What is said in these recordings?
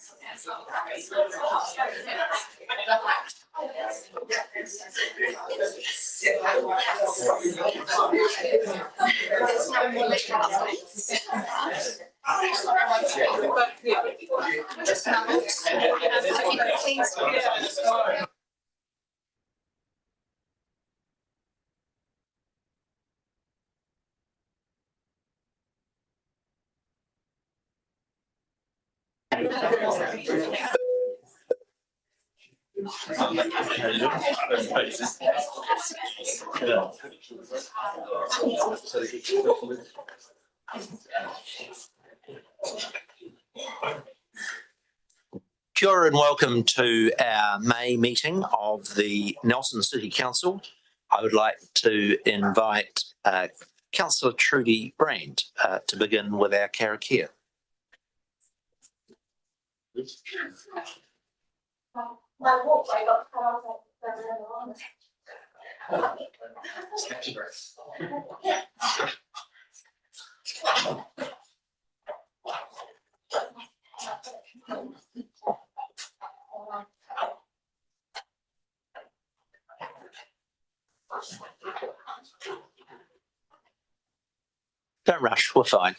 Kia ora and welcome to our May meeting of the Nelson City Council. I would like to invite Councillor Trudy Brand to begin with our karakia. Don't rush, we're fine.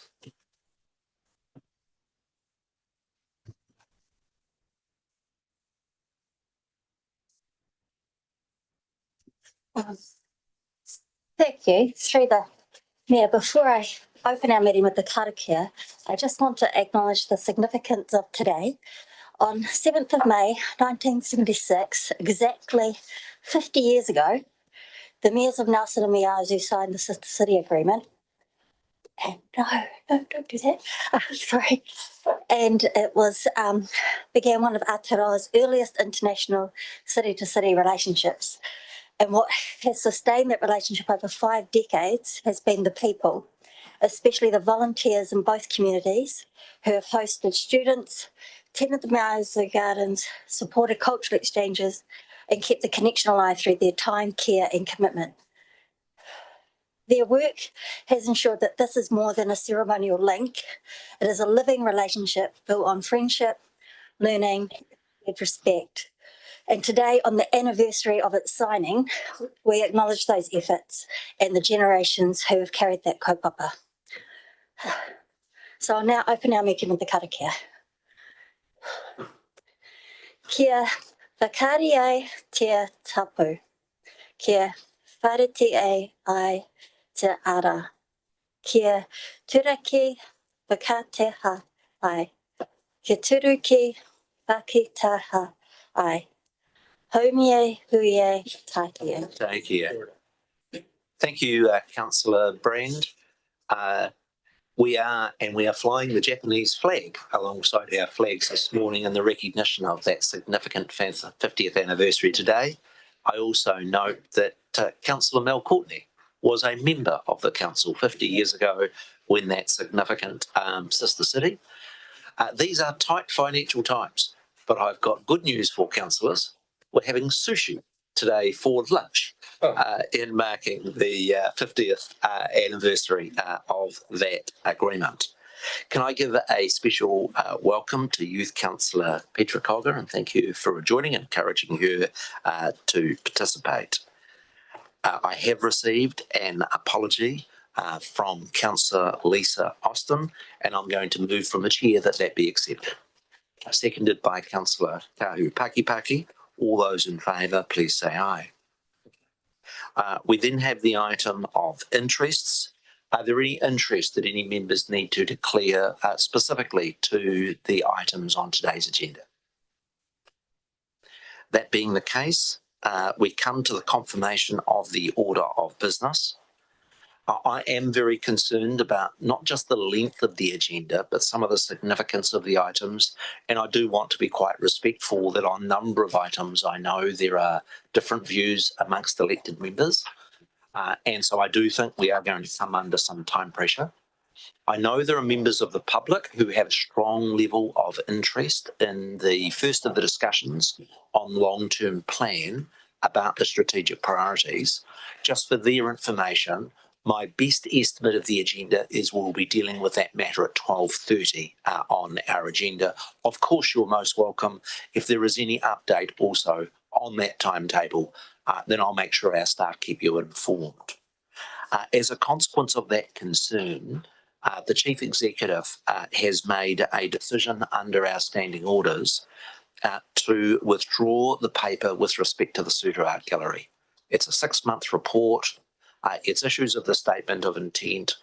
Thank you. Through the Mayor, before I open our meeting with the karakia, I just want to acknowledge the significance of today. On 7th of May 1976, exactly 50 years ago, the mayors of Nelson and Miazu signed the Sister City Agreement. And no, don't do that. Sorry. And it was began one of Aotearoa's earliest international city-to-city relationships. And what has sustained that relationship over 5 decades has been the people, especially the volunteers in both communities who have hosted students, tended the Miazu Gardens, supported cultural exchanges, and kept the connection alive through their time, care, and commitment. Their work has ensured that this is more than a ceremonial link. It is a living relationship built on friendship, learning, and respect. And today, on the anniversary of its signing, we acknowledge those efforts and the generations who have carried that kaupapa. So I'll now open our meeting with the karakia. Kia whakaria te tapu. Kia wharete ai te ara. Kia turaki whakateha ai. Kia turuki whakitaha ai. Haumie huie takia. Takia. Thank you, Councillor Brand. We are flying the Japanese flag alongside our flags this morning in the recognition of that significant 50th anniversary today. I also note that Councillor Mel Courtney was a member of the council 50 years ago when that significant sister city. These are tight financial times, but I've got good news for councillors. We're having sushi today for lunch in marking the 50th anniversary of that agreement. Can I give a special welcome to Youth Councillor Petra Cogger, and thank you for joining and encouraging her to participate. I have received an apology from Councillor Lisa Austin, and I'm going to move from the chair that be accepted. Seconded by Councillor Kahu Pakipaki. All those in favour, please say aye. We then have the item of interests. Are there any interests that any members need to declare specifically to the items on today's agenda? That being the case, we come to the confirmation of the order of business. I am very concerned about not just the length of the agenda, but some of the significance of the items. And I do want to be quite respectful that on a number of items, I know there are different views amongst elected members. And so I do think we are going to come under some time pressure. I know there are members of the public who have a strong level of interest in the first of the discussions on long-term plan about the strategic priorities. Just for their information, My best estimate of the agenda is we'll be dealing with that matter at 12:30 on our agenda. Of course, you're most welcome. If there is any update also on that timetable, then I'll make sure our staff keep you informed. As a consequence of that concern, the Chief Executive has made a decision under our standing orders to withdraw the paper with respect to the Suter Art Gallery. It's a 6-month report. Its issues of the statement of intent.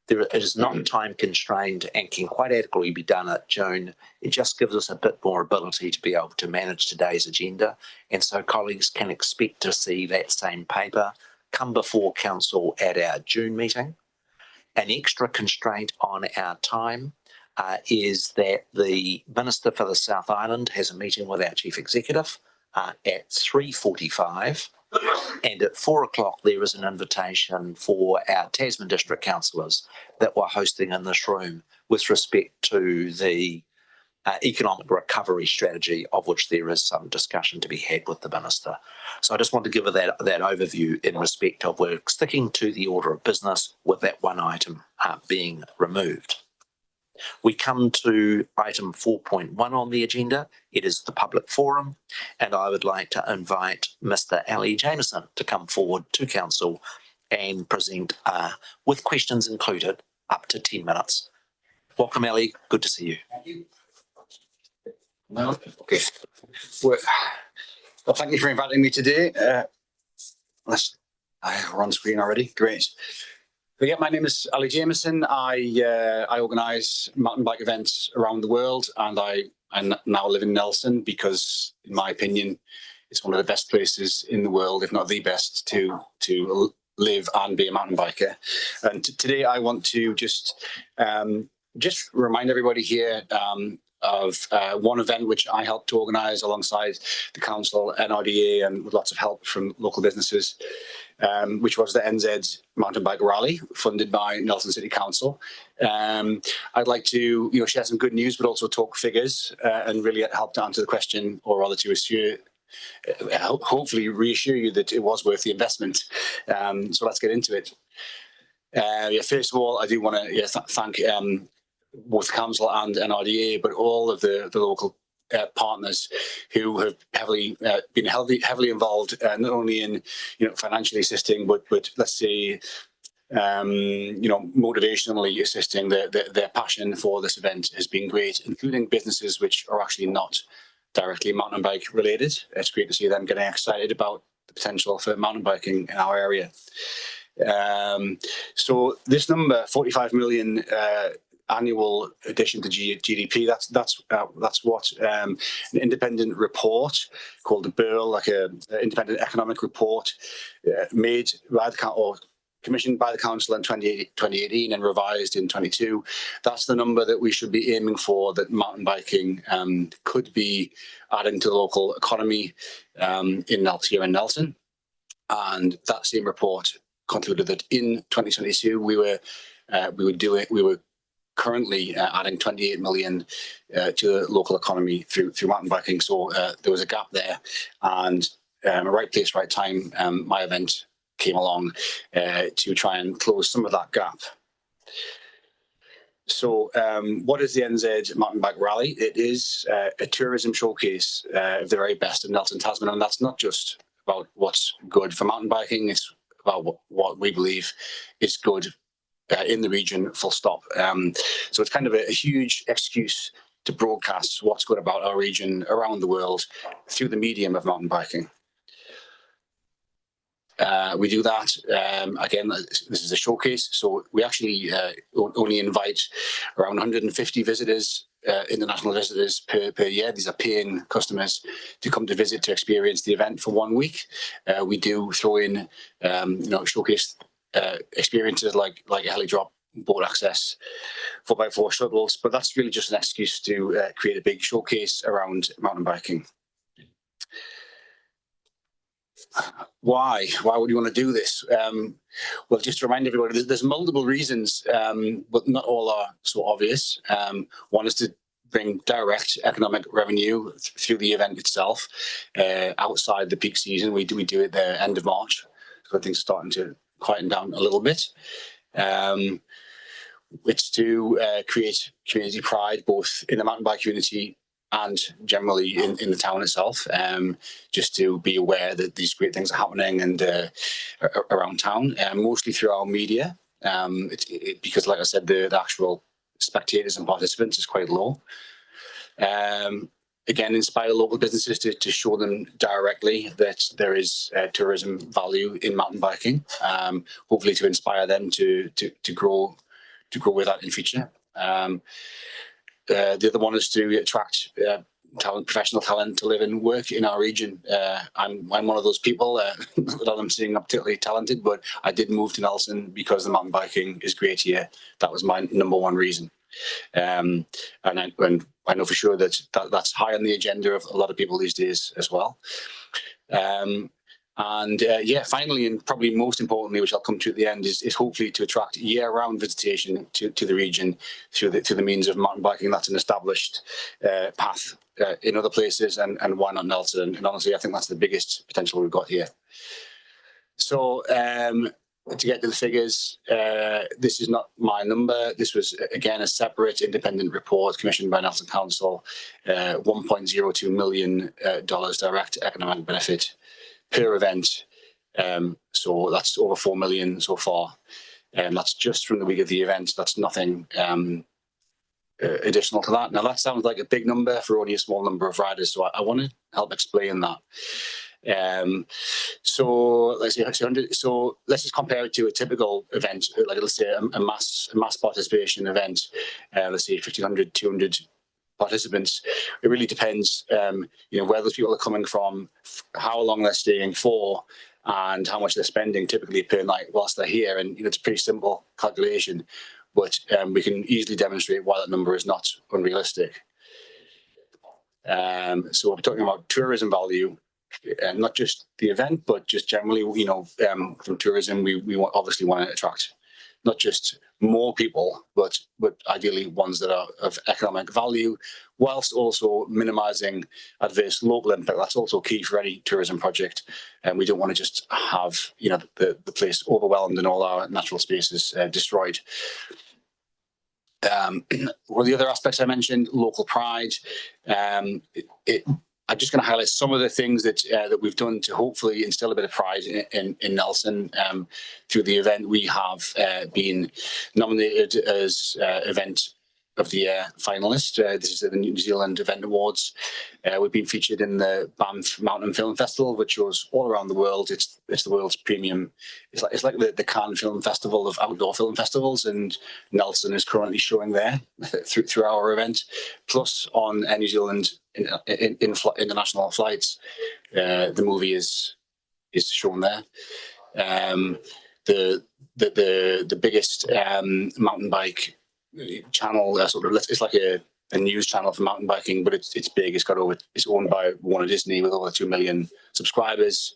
It is not time constrained and can quite adequately be done at June. It just gives us a bit more ability to be able to manage today's agenda. And so colleagues can expect to see that same paper come before council at our June meeting. An extra constraint on our time is that the Minister for the South Island has a meeting with our Chief Executive at 3:45. And at 4 o'clock, there is an invitation for our Tasman District councillors that we're hosting in this room with respect to the economic recovery strategy, of which there is some discussion to be had with the Minister. So I just want to give that overview in respect of we're sticking to the order of business with that one item being removed. We come to item 4.1 on the agenda. It is the public forum, and I would like to invite Mr. Ali Jameson to come forward to council and present with questions included up to 10 minutes. Welcome, Ali. Good to see you. Thank you. Well, okay. Well, thank you for inviting me today. We're on screen already. Great. But yeah, my name is Ali Jameson. I organise mountain bike events around the world, and I now live in Nelson because, in my opinion, it's one of the best places in the world, if not the best, to live and be a mountain biker. And today I want to just remind everybody here of one event which I helped to organise alongside the council, NRDA, and with lots of help from local businesses, which was the NZ Mountain Bike Rally, funded by Nelson City Council. I'd like to share some good news, but also talk figures and really help to answer the question, or rather to hopefully reassure you that it was worth the investment. So let's get into it. First of all, I do want to thank both council and NRDA, but all of the local partners who have been heavily involved, not only in financially assisting, but let's say motivationally assisting. Their passion for this event has been great, including businesses which are actually not directly mountain bike related. It's great to see them getting excited about the potential for mountain biking in our area. So this number, 45 million annual addition to GDP, that's what an independent report called the BERL, like an independent economic report, made by the commissioned by the council in 2018 and revised in 22. That's the number that we should be aiming for, that mountain biking could be adding to the local economy here in Nelson. And that same report concluded that in 2022 we were currently adding 28 million to the local economy through mountain biking. So there was a gap there, and right place, right time, my event came along to try and close some of that gap. So what is the NZ Mountain Bike Rally? It is a tourism showcase of the very best of Nelson, Tasman, and that's not just about what's good for mountain biking, it's about what we believe is good in the region, full stop. So it's kind of a huge excuse to broadcast what's good about our region around the world through the medium of mountain biking. We do that, again, this is a showcase, so we actually only invite around 150 visitors, international visitors per year. These are paying customers to come to visit, to experience the event for 1 week. We do throw in, showcase experiences like a heli drop, boat access, 4x4 shuttles, but that's really just an excuse to create a big showcase around mountain biking. Why would you want to do this? Well, just to remind everybody, there's multiple reasons, but not all are so obvious. One is to bring direct economic revenue through the event itself, outside the peak season. We do it the end of March, so things are starting to quieting down a little bit. It's to create community pride, both in the mountain bike community and generally in the town itself, just to be aware that these great things are happening and around town, mostly through our media, because like I said, the actual spectators and participants is quite low. Again, inspire local businesses to show them directly that there is tourism value in mountain biking, hopefully to inspire them to grow with that in future. The other one is to attract professional talent to live and work in our region. I'm one of those people that I'm seeing I'm particularly talented, but I did move to Nelson because the mountain biking is great here. That was my number one reason. And I know for sure that's high on the agenda of a lot of people these days as well. Finally, and probably most importantly, which I'll come to at the end, is hopefully to attract year-round visitation to the region through the means of mountain biking. That's an established path in other places, and why not Nelson? And honestly, I think that's the biggest potential we've got here. So to get to the figures, this is not my number. This was, again, a separate independent report commissioned by Nelson Council, $1.02 million direct economic benefit per event. So that's over 4 million so far. And that's just from the week of the event. That's nothing additional to that. Now, that sounds like a big number for only a small number of riders. So I want to help explain that. So let's just compare it to a typical event, like let's say a mass participation event. Let's say 1,500, 200 participants. It really depends, where those people are coming from, how long they're staying for, and how much they're spending typically per night whilst they're here. And it's a pretty simple calculation, but we can easily demonstrate why that number is not unrealistic. So we're talking about tourism value. Not just the event, but just generally, from tourism, we obviously want to attract not just more people, but ideally ones that are of economic value, whilst also minimising adverse local impact. That's also key for any tourism project, and we don't want to just have the place overwhelmed and all our natural spaces destroyed. One of the other aspects I mentioned, local pride. I'm just going to highlight some of the things that we've done to hopefully instill a bit of pride in Nelson. Through the event, we have been nominated as Event of the Year finalist. This is the New Zealand Event Awards. We've been featured in the Banff Mountain Film Festival, which shows all around the world. It's the world's premium. It's like the Cannes Film Festival of outdoor film festivals, and Nelson is currently showing there through our event. Plus, on New Zealand international flights, the movie is shown there. The biggest mountain bike channel, it's like a news channel for mountain biking, but it's big. It's owned by Warner Disney with over 2 million subscribers.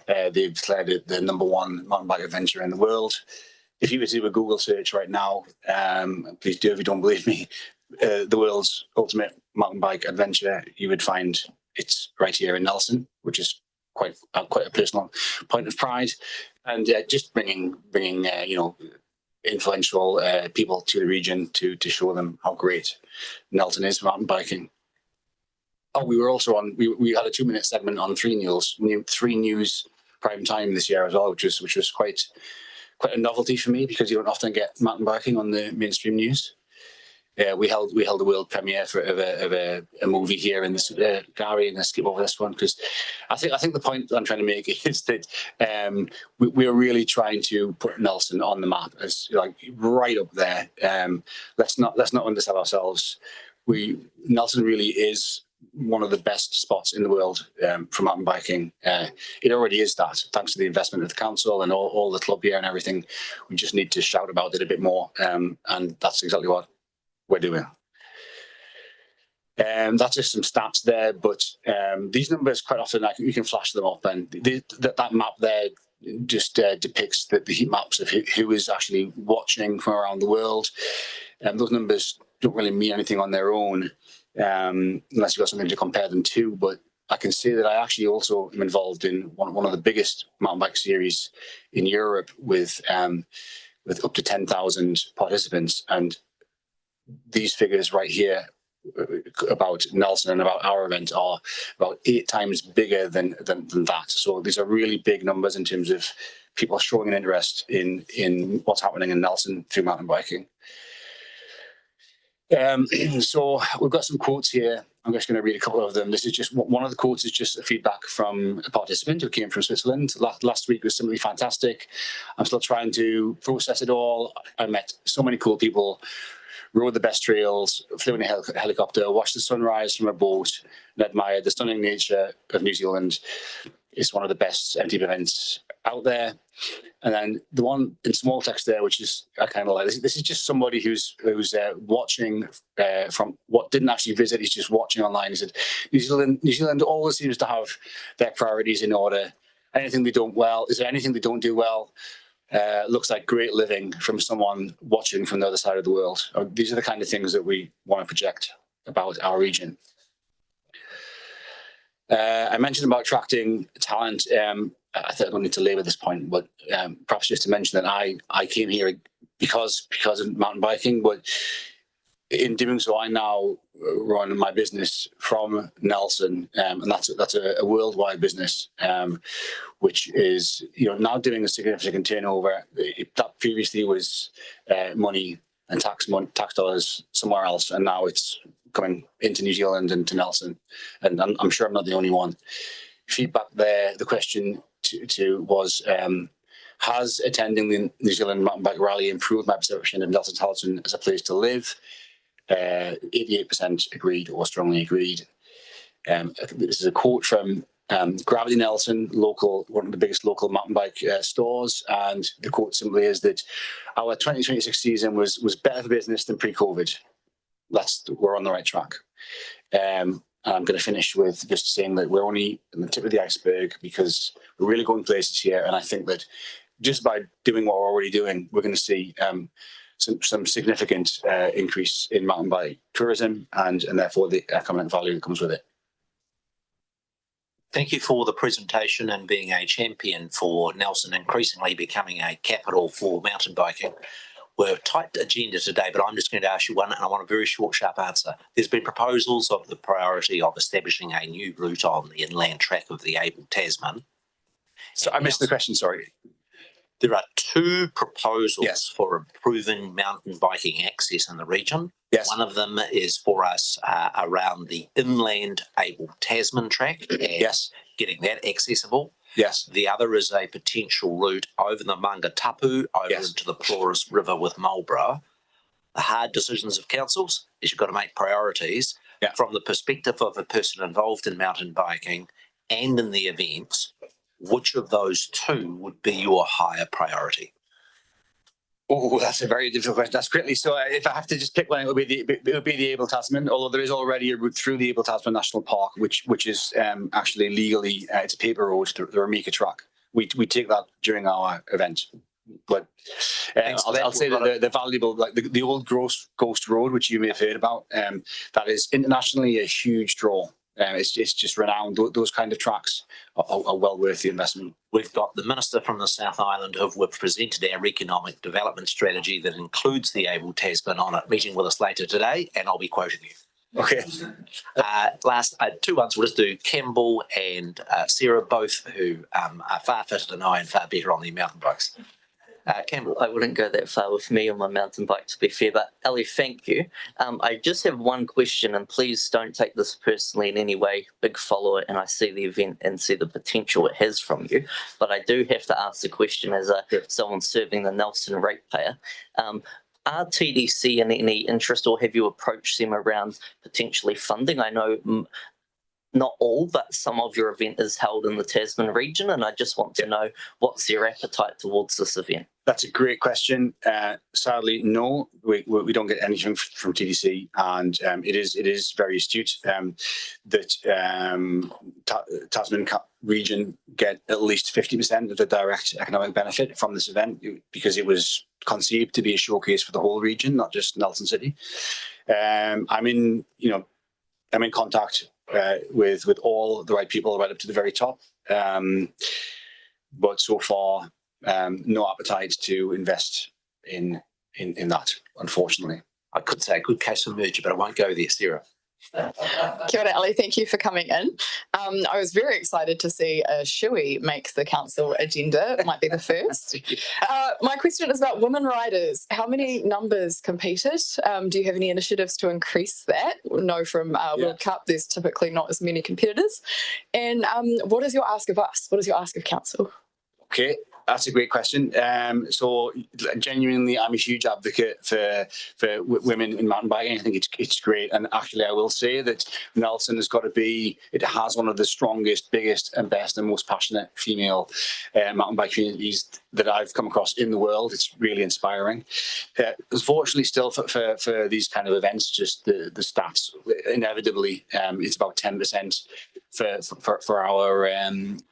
They've declared it the #1 mountain bike adventure in the world. If you were to do a Google search right now, please do if you don't believe me, the world's ultimate mountain bike adventure, you would find it's right here in Nelson, which is quite a personal point of pride, and just bringing influential people to the region to show them how great Nelson is for mountain biking. Oh, we were also we had a 2-minute segment on 3 News prime time this year as well, which was quite a novelty for me, because you don't often get mountain biking on the mainstream news. We held a world premiere of a movie here in this Gary, and I skip over this one because I think the point I'm trying to make is that we are really trying to put Nelson on the map as right up there. Let's not undersell ourselves. Nelson really is one of the best spots in the world for mountain biking. It already is that, thanks to the investment of the council and all the club here and everything. We just need to shout about it a bit more, and that's exactly what we're doing. That's just some stats there, but these numbers quite often, you can flash them up, and that map there just depicts the heat maps of who is actually watching from around the world. Those numbers don't really mean anything on their own, unless you've got something to compare them to, but I can say that I actually also am involved in one of the biggest mountain bike series in Europe with up to 10,000 participants. And these figures right here about Nelson and about our event are about 8 times bigger than that. So these are really big numbers in terms of people showing an interest in what's happening in Nelson through mountain biking. So we've got some quotes here. I'm just going to read a couple of them. This is just one of the quotes is just feedback from a participant who came from Switzerland. Last week was simply fantastic. I'm still trying to process it all. I met so many cool people, rode the best trails, flew in a helicopter, watched the sunrise from a boat, and admired the stunning nature of New Zealand. It's one of the best MTB events out there. And then the one in small text there, which is I kind of like, this is just somebody who's watching from what didn't actually visit. He's just watching online. He said, New Zealand always seems to have their priorities in order. Anything they don't well, is there anything they don't do well? Looks like great living from someone watching from the other side of the world. These are the kind of things that we want to project about our region. I mentioned about attracting talent. I think I don't need to labour this point, but perhaps just to mention that I came here because of mountain biking, but in doing so, I now run my business from Nelson, and that's a worldwide business, which is now doing a significant turnover. That previously was money and tax dollars somewhere else, and now it's coming into New Zealand and to Nelson, and I'm sure I'm not the only one. Feedback there. The question was, has attending the New Zealand Mountain Bike Rally improved my perception of Nelson Halton as a place to live? 88% agreed or strongly agreed. This is a quote from Gravity Nelson, one of the biggest local mountain bike stores, and the quote simply is that our 2026 season was better for business than pre-COVID. We're on the right track. I'm going to finish with just saying that we're only at the tip of the iceberg because we're really going places here, and I think that just by doing what we're already doing, we're going to see some significant increase in mountain bike tourism and therefore the economic value that comes with it. Thank you for the presentation and being a champion for Nelson increasingly becoming a capital for mountain biking. We're tight agenda today, but I'm just going to ask you one, and I want a very short, sharp answer. There's been proposals of the priority of establishing a new route on the inland track of the Abel Tasman. So I missed the question, sorry. There are 2 proposals Yes. for improving mountain biking access in the region. Yes. One of them is for us around the inland Abel Tasman track and Yes. getting that accessible. Yes. The other is a potential route over the Mangatapu over Yes. into the Flores River with Marlborough. The hard decisions of councils is you've got to make priorities. Yeah. From the perspective of a person involved in mountain biking and in the events, which of those 2 would be your higher priority? Oh, that's a very difficult question. That's greatly. So if I have to just pick one, it would be the Abel Tasman. Although there is already a route through the Abel Tasman National Park, which is actually legally it's a paper road, the Ramika track. We take that during our event. But I'll say that the valuable, like the old Ghost Road, which you may have heard about, that is internationally a huge draw. It's just renowned. Those kind of tracks are well worth the investment. We've got the Minister from the South Island who have presented our economic development strategy that includes the Abel Tasman on it, meeting with us later today, and I'll be quoting you. Okay. Last 2 ones, we'll just do Campbell and Sarah, both who are far fitter than I and far better on their mountain bikes. Campbell. I wouldn't go that far with me on my mountain bike, to be fair, but Ellie, thank you. I just have one question, and please don't take this personally in any way. Big follower, and I see the event and see the potential it has from you, but I do have to ask the question as someone serving the Nelson ratepayer. Are TDC in any interest, or have you approached them around potentially funding? I know not all, but some of your event is held in the Tasman region, and I just want to know what's their appetite towards this event. That's a great question. Sadly, no, we don't get anything from TDC, and it is very astute that Tasman region get at least 50% of the direct economic benefit from this event because it was conceived to be a showcase for the whole region, not just Nelson City. I'm in contact with all the right people right up to the very top. But so far, no appetite to invest in that, unfortunately. I could say a good case for merger, but I won't go there, Sarah. Kia ora, Ali. Thank you for coming in. I was very excited to see a Shui make the council agenda. It might be the first. My question is about women riders. How many numbers competed? Do you have any initiatives to increase that? We know from World Cup there's typically not as many competitors. And what is your ask of us? What is your ask of council? Okay, that's a great question. So genuinely, I'm a huge advocate for women in mountain biking. I think it's great. And actually, I will say that Nelson has got to be, it has one of the strongest, biggest and best and most passionate female mountain bike communities that I've come across in the world. It's really inspiring. Unfortunately, still for these kind of events, just the stats, inevitably, it's about 10% for our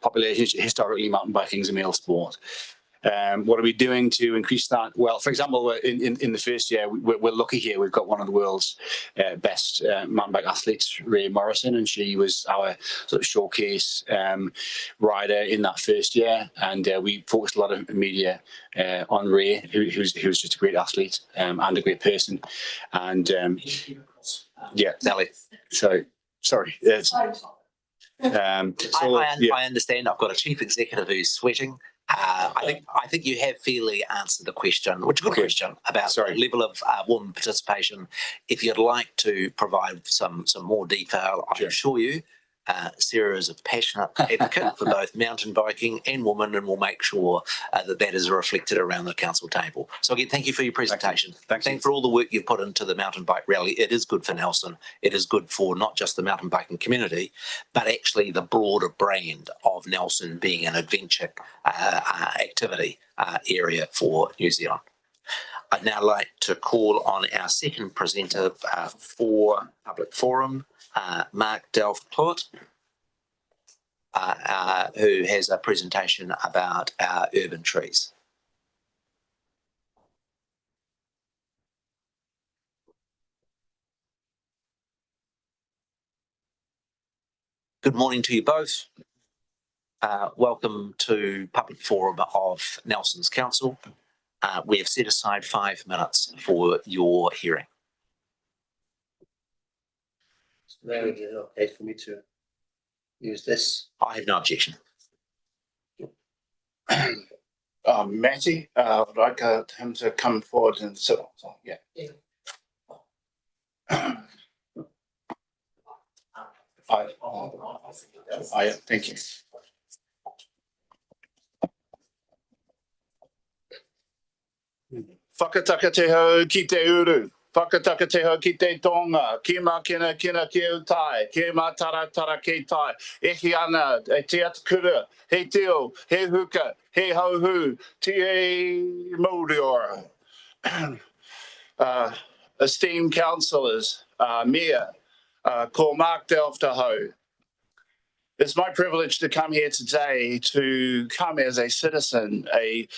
population. Historically, mountain biking is a male sport. What are we doing to increase that? Well, for example, in the first year, we're lucky here. We've got one of the world's best mountain bike athletes, Ray Morrison, and she was our sort of showcase rider in that first year. And we focused a lot of media on Ray, who's just a great athlete and a great person. And yeah, Sally. so sorry. I understand. I've got a chief executive who's sweating. I think you have fairly answered the question, which is a good question, about the level of women participation. If you'd like to provide some more detail, I assure you, Sarah is a passionate advocate for both mountain biking and women, and will make sure that is reflected around the council table. So again, thank you for your presentation. Thanks for all the work you've put into the mountain bike rally. It is good for Nelson. It is good for not just the mountain biking community, but actually the broader brand of Nelson being an adventure activity area for New Zealand. I'd now like to call on our second presenter for Public Forum, Mark Delft-Plot, who has a presentation about our urban trees. Good morning to you both. Welcome to Public Forum of Nelson's Council. We have set aside 5 minutes for your hearing. Mary, is it okay for me to use this? I have no objection. Matty, I'd like him to come forward and sit. So, yeah. Thank you. Whakatakateho ki te uru. Whakatakateho ki te tonga. Ki ma kina ki utai. Ki ma taratara ki tai. Ehi ana, e te atakura. He teo, he huka, he hauhu. Te e Moriora. Esteemed councillors, Mayor, ko Mark Delft-Tahoe. It's my privilege to come here today to come as a citizen, a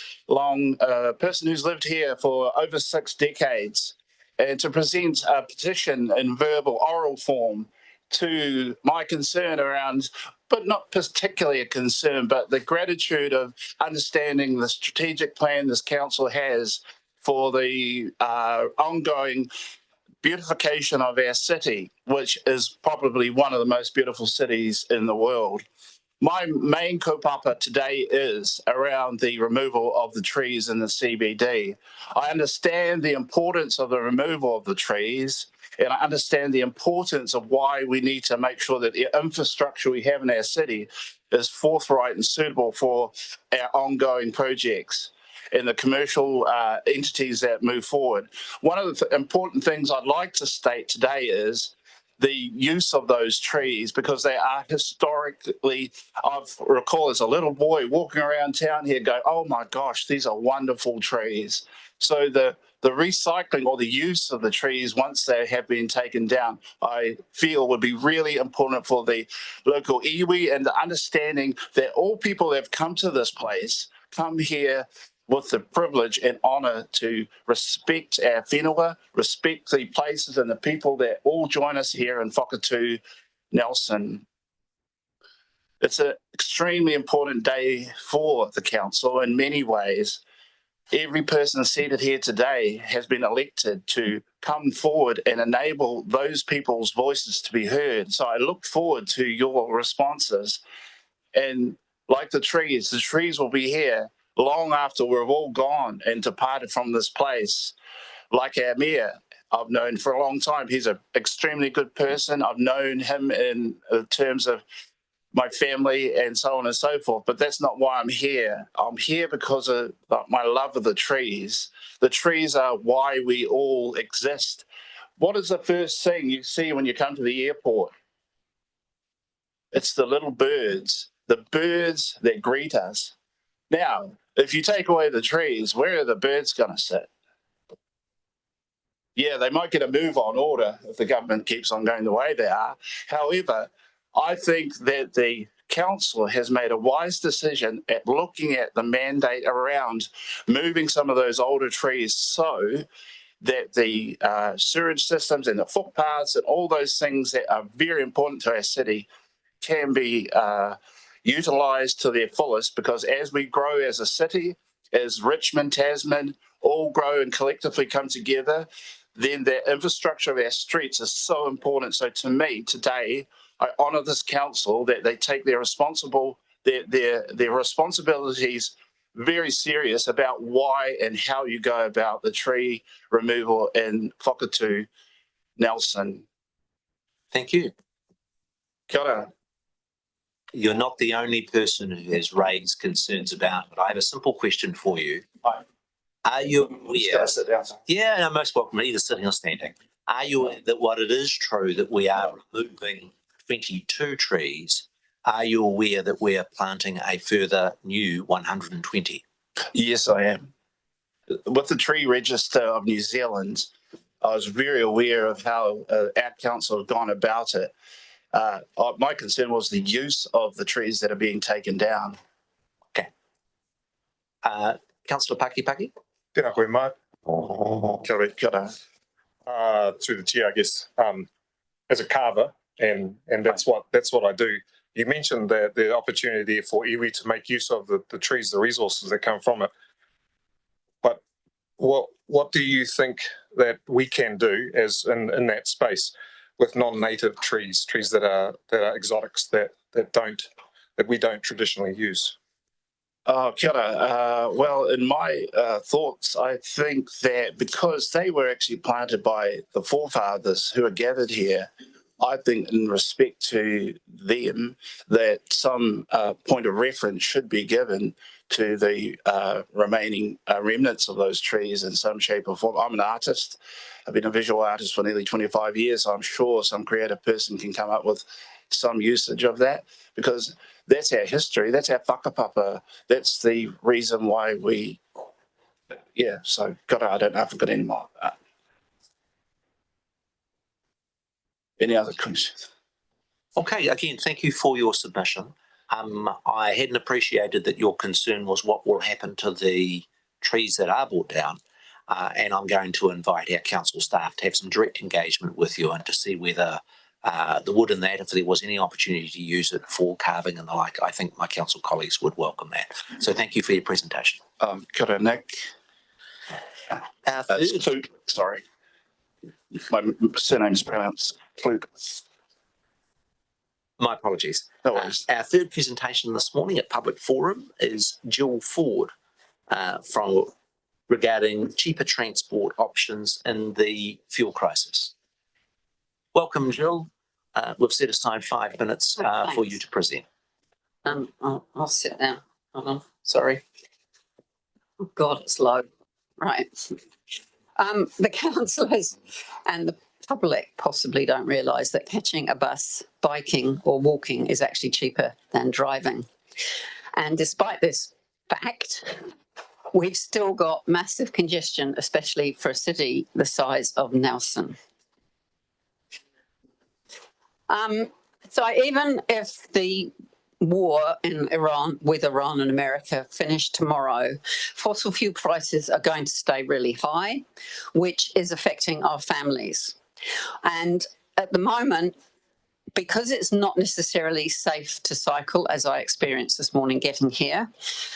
person who's lived here for over 6 decades, and to present a petition in verbal oral form to my concern around, but not particularly a concern, but the gratitude of understanding the strategic plan this council has for the ongoing beautification of our city, which is probably one of the most beautiful cities in the world. My main kaupapa today is around the removal of the trees in the CBD. I understand the importance of the removal of the trees, and I understand the importance of why we need to make sure that the infrastructure we have in our city is forthright and suitable for our ongoing projects and the commercial entities that move forward. One of the important things I'd like to state today is the use of those trees, because they are historically, I recall as a little boy walking around town here going, oh my gosh, these are wonderful trees. So the recycling or the use of the trees once they have been taken down, I feel would be really important for the local iwi, and the understanding that all people that have come to this place come here with the privilege and honour to respect our whenua, respect the places and the people that all join us here in Whakatū Nelson. It's an extremely important day for the council in many ways. Every person seated here today has been elected to come forward and enable those people's voices to be heard. So I look forward to your responses. And like the trees will be here long after we're all gone and departed from this place. Like our mayor, I've known for a long time. He's an extremely good person. I've known him in terms of my family and so on and so forth. But that's not why I'm here. I'm here because of my love of the trees. The trees are why we all exist. What is the first thing you see when you come to the airport? It's the little birds, the birds that greet us. Now, if you take away the trees, where are the birds going to sit? Yeah, they might get a move on order if the government keeps on going the way they are. However, I think that the council has made a wise decision at looking at the mandate around moving some of those older trees so that the sewage systems and the footpaths and all those things that are very important to our city can be utilised to their fullest, because as we grow as a city, as Richmond, Tasman, all grow and collectively come together, then the infrastructure of our streets is so important. So to me today, I honour this council that they take their responsibilities very serious about why and how you go about the tree removal in Whakatu, Nelson. Thank you. Kia ora. You're not the only person who has raised concerns about it. I have a simple question for you. Hi. Are you Just aware? gotta sit down. Yeah, no, most welcome, either sitting or standing. Are you aware that what it is true that we are removing 22 trees? Are you aware that we are planting a further new 120? Yes, I am. With the Tree Register of New Zealand, I was very aware of how our council had gone about it. My concern was the use of the trees that are being taken down. Councillor Paki? Tēnā koe mai. Kia ora. Through the chair, I guess, as a carver, and that's what I do. You mentioned that the opportunity there for iwi to make use of the trees, the resources that come from it. But what do you think that we can do as in that space with non-native trees that are exotics that we don't traditionally use? Kia ora. Well, in my thoughts, I think that because they were actually planted by the forefathers who are gathered here, I think in respect to them that some point of reference should be given to the remaining remnants of those trees in some shape or form. I'm an artist. I've been a visual artist for nearly 25 years. So I'm sure some creative person can come up with some usage of that, because that's our history. That's our whakapapa. That's the reason why we, so I don't know if I've got any more. Any other questions? Okay, again, thank you for your submission. I hadn't appreciated that your concern was what will happen to the trees that are brought down. And I'm going to invite our council staff to have some direct engagement with you and to see whether the wood and that, if there was any opportunity to use it for carving and the like, I think my council colleagues would welcome that. So thank you for your presentation. Kia ora, Nick. Luke, sorry. My surname is pronounced Luke. My apologies. No worries. Our third presentation this morning at Public Forum is Jill Ford regarding cheaper transport options in the fuel crisis. Welcome, Jill. We've set aside 5 minutes for you to present. I'll sit down. Hold on. Sorry. Oh God, it's low. Right. The councillors and the public possibly don't realise that catching a bus, biking or walking is actually cheaper than driving. And despite this fact, we've still got massive congestion, especially for a city the size of Nelson. So even if the war in Iran with Iran and America finished tomorrow, fossil fuel prices are going to stay really high, which is affecting our families. And at the moment, because it's not necessarily safe to cycle, as I experienced this morning getting here,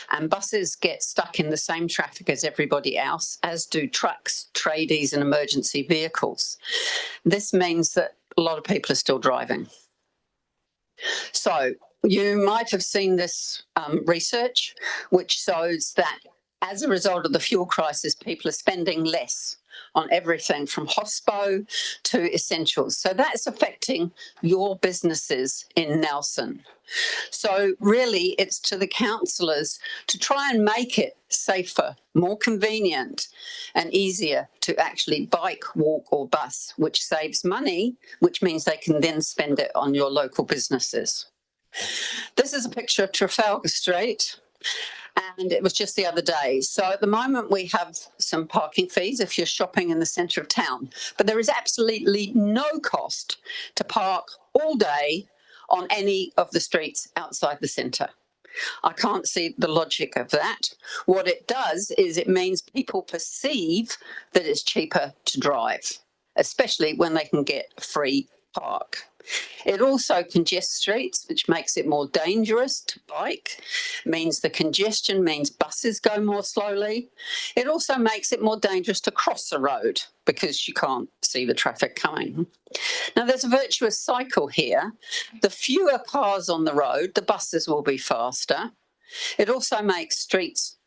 and buses get stuck in the same traffic as everybody else, as do trucks, tradies and emergency vehicles. This means that a lot of people are still driving. So you might have seen this research, which shows that as a result of the fuel crisis, people are spending less on everything from hospo to essentials. So that's affecting your businesses in Nelson. So really it's to the councillors to try and make it safer, more convenient and easier to actually bike, walk or bus, which saves money, which means they can then spend it on your local businesses. This is a picture of Trafalgar Street. And it was just the other day. So at the moment we have some parking fees if you're shopping in the centre of town, but there is absolutely no cost to park all day on any of the streets outside the centre. I can't see the logic of that. What it does is it means people perceive that it's cheaper to drive, especially when they can get a free park. It also congests streets, which makes it more dangerous to bike, means the congestion means buses go more slowly. It also makes it more dangerous to cross a road because you can't see the traffic coming. Now, there's a virtuous cycle here. The fewer cars on the road, the buses will be faster. It also makes streets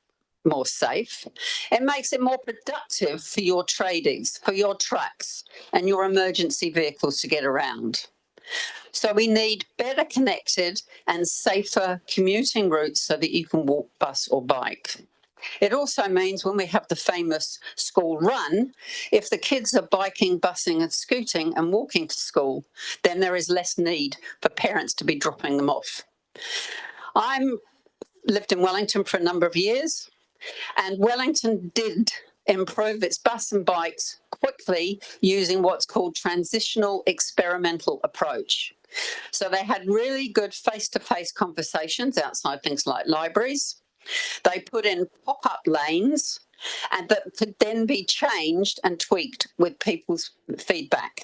more safe. It makes it more productive for your tradies, for your trucks and your emergency vehicles to get around. So we need better connected and safer commuting routes so that you can walk, bus or bike. It also means when we have the famous school run, if the kids are biking, busing and scooting and walking to school, then there is less need for parents to be dropping them off. I'm lived in Wellington for a number of years, and Wellington did improve its bus and bikes quickly using what's called transitional experimental approach. So they had really good face-to-face conversations outside things like libraries. They put in pop-up lanes and that could then be changed and tweaked with people's feedback.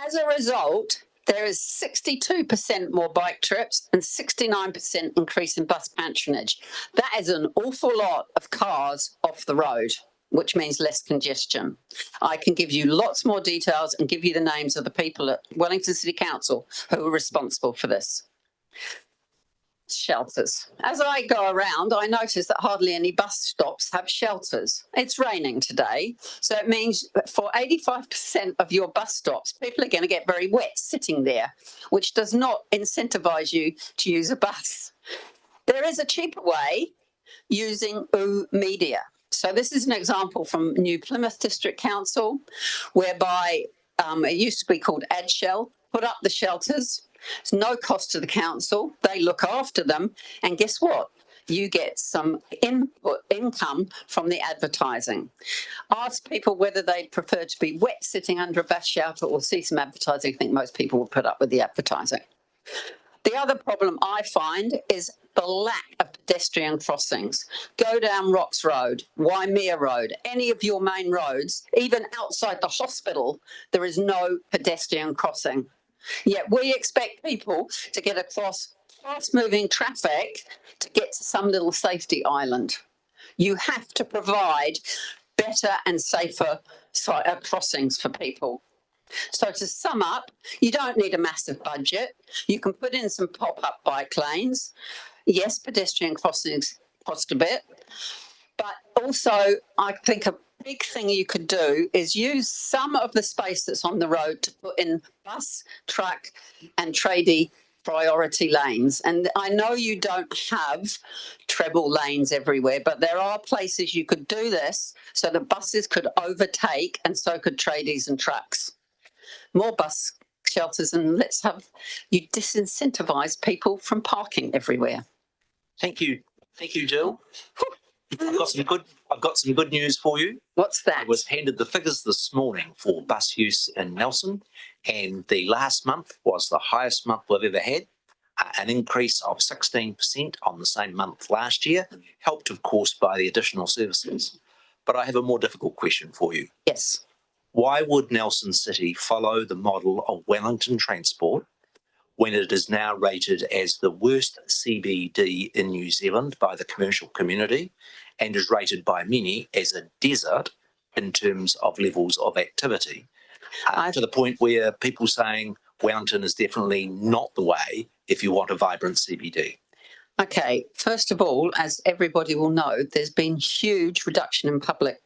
As a result, there is 62% more bike trips and 69% increase in bus patronage. That is an awful lot of cars off the road, which means less congestion. I can give you lots more details and give you the names of the people at Wellington City Council who are responsible for this. Shelters. As I go around, I notice that hardly any bus stops have shelters. It's raining today, so it means that for 85% of your bus stops, people are going to get very wet sitting there, which does not incentivise you to use a bus. There is a cheaper way using Media. So this is an example from New Plymouth District Council, whereby it used to be called AdShell, put up the shelters. It's no cost to the council. They look after them. And guess what? You get some income from the advertising. Ask people whether they'd prefer to be wet sitting under a bus shelter or see some advertising. I think most people would put up with the advertising. The other problem I find is the lack of pedestrian crossings. Go down Rocks Road, Waimea Road, any of your main roads, even outside the hospital, there is no pedestrian crossing. Yet we expect people to get across fast-moving traffic to get to some little safety island. You have to provide better and safer crossings for people. So to sum up, you don't need a massive budget. You can put in some pop-up bike lanes. Yes, pedestrian crossings cost a bit, but also I think a big thing you could do is use some of the space that's on the road to put in bus, truck and tradie priority lanes. And I know you don't have treble lanes everywhere, but there are places you could do this so the buses could overtake and so could tradies and trucks. More bus shelters and let's have you disincentivize people from parking everywhere. Thank you, Jill. I've got some good news for you. What's that? I was handed the figures this morning for bus use in Nelson, and the last month was the highest month we've ever had, an increase of 16% on the same month last year, helped of course by the additional services. But I have a more difficult question for you. Yes. Why would Nelson City follow the model of Wellington Transport when it is now rated as the worst CBD in New Zealand by the commercial community and is rated by many as a desert in terms of levels of activity? To the point where people saying Wellington is definitely not the way if you want a vibrant CBD. Okay, first of all, as everybody will know, there's been huge reduction in public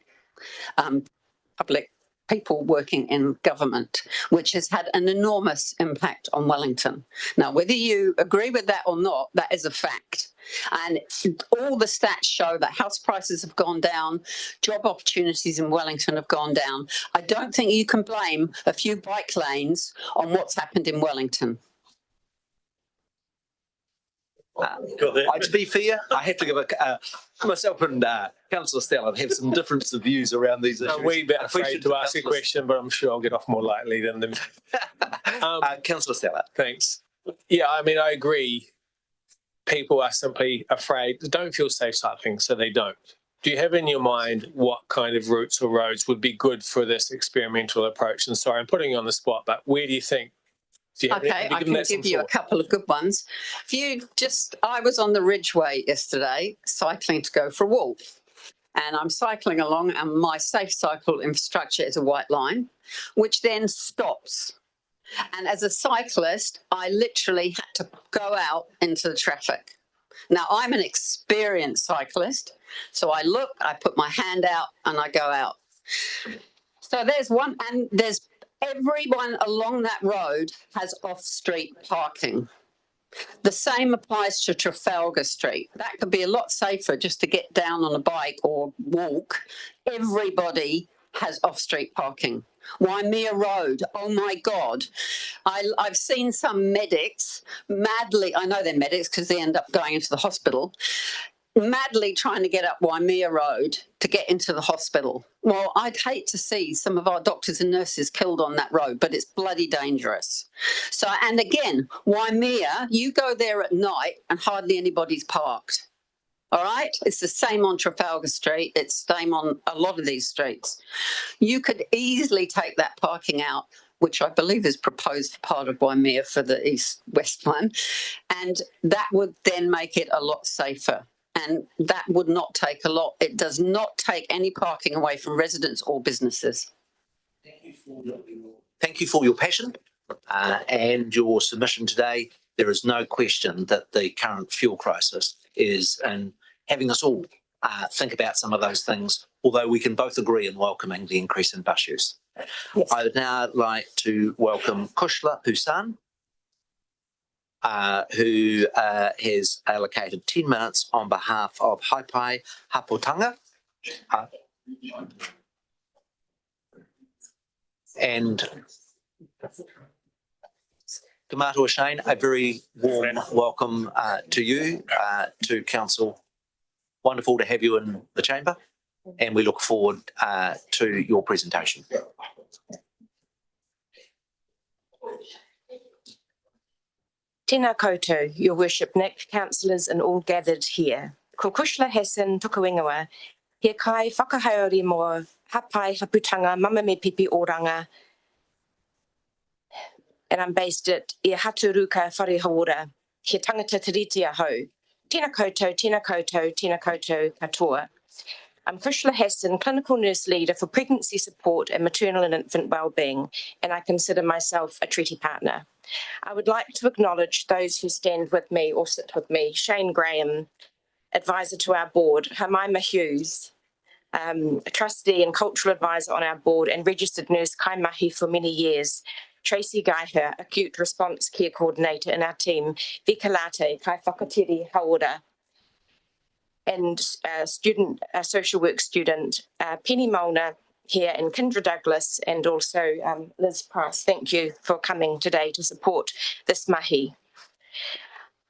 people working in government, which has had an enormous impact on Wellington. Now, whether you agree with that or not, that is a fact. And all the stats show that house prices have gone down, job opportunities in Wellington have gone down. I don't think you can blame a few bike lanes on what's happened in Wellington. To be fair, I have to give myself and Councillor Stella have some difference of views around these issues. I'm a wee bit afraid to ask a question, but I'm sure I'll get off more lightly than them. Councillor Stella. Thanks. Yeah, I mean, I agree. People are simply afraid, don't feel safe cycling, so they don't. Do you have in your mind what kind of routes or roads would be good for this experimental approach? And sorry, I'm putting you on the spot, but where do you think? Okay, I can give you a couple of good ones. I was on the Ridgeway yesterday, cycling to go for a walk. And I'm cycling along and my safe cycle infrastructure is a white line, which then stops. And as a cyclist, I literally had to go out into the traffic. Now, I'm an experienced cyclist, so I look, I put my hand out and I go out. So there's one, and there's everyone along that road has off-street parking. The same applies to Trafalgar Street. That could be a lot safer just to get down on a bike or walk. Everybody has off-street parking. Waimea Road, oh my God. I've seen some medics madly, I know they're medics because they end up going into the hospital, madly trying to get up Waimea Road to get into the hospital. Well, I'd hate to see some of our doctors and nurses killed on that road, but it's bloody dangerous. So, and again, Waimea, you go there at night and hardly anybody's parked. All right? It's the same on Trafalgar Street. It's the same on a lot of these streets. You could easily take that parking out, which I believe is proposed for part of Waimea for the east-west one, and that would then make it a lot safer. And that would not take a lot. It does not take any parking away from residents or businesses. Thank you for your passion and your submission today. There is no question that the current fuel crisis is having us all think about some of those things, although we can both agree in welcoming the increase in bus use. Yes. I would now like to welcome Kushla Hussain, who has allocated 10 minutes on behalf of Haipai Hapotanga. And Tomato Shane, a very warm welcome to you, to Council. Wonderful to have you in the chamber, and we look forward to your presentation. Tēnā koutou, Your Worship Nick, councillors and all gathered here. Ko Kushla Hesson Tukuingawa, he kai whakahaere mo Haipai Haputanga, Mama me Pipi Oranga, and I'm based at Ia Haturuka Whare Hawora, he tangata tiriti aho. Tēnā koutou, tēnā koutou, tēnā koutou katoa. I'm Kushla Hesson, Clinical Nurse Leader for Pregnancy Support and Maternal and Infant Wellbeing, and I consider myself a treaty partner. I would like to acknowledge those who stand with me or sit with me: Shane Graham, advisor to our board; Jemima Hughes, a trustee and cultural advisor on our board and registered nurse kai mahi for many years; Tracy Geiher, acute response care coordinator in our team; Vika Late, kai whakatiri hauora, and social work student, Penny Molnar here, and Kendra Douglas, and also Liz Price. Thank you for coming today to support this mahi.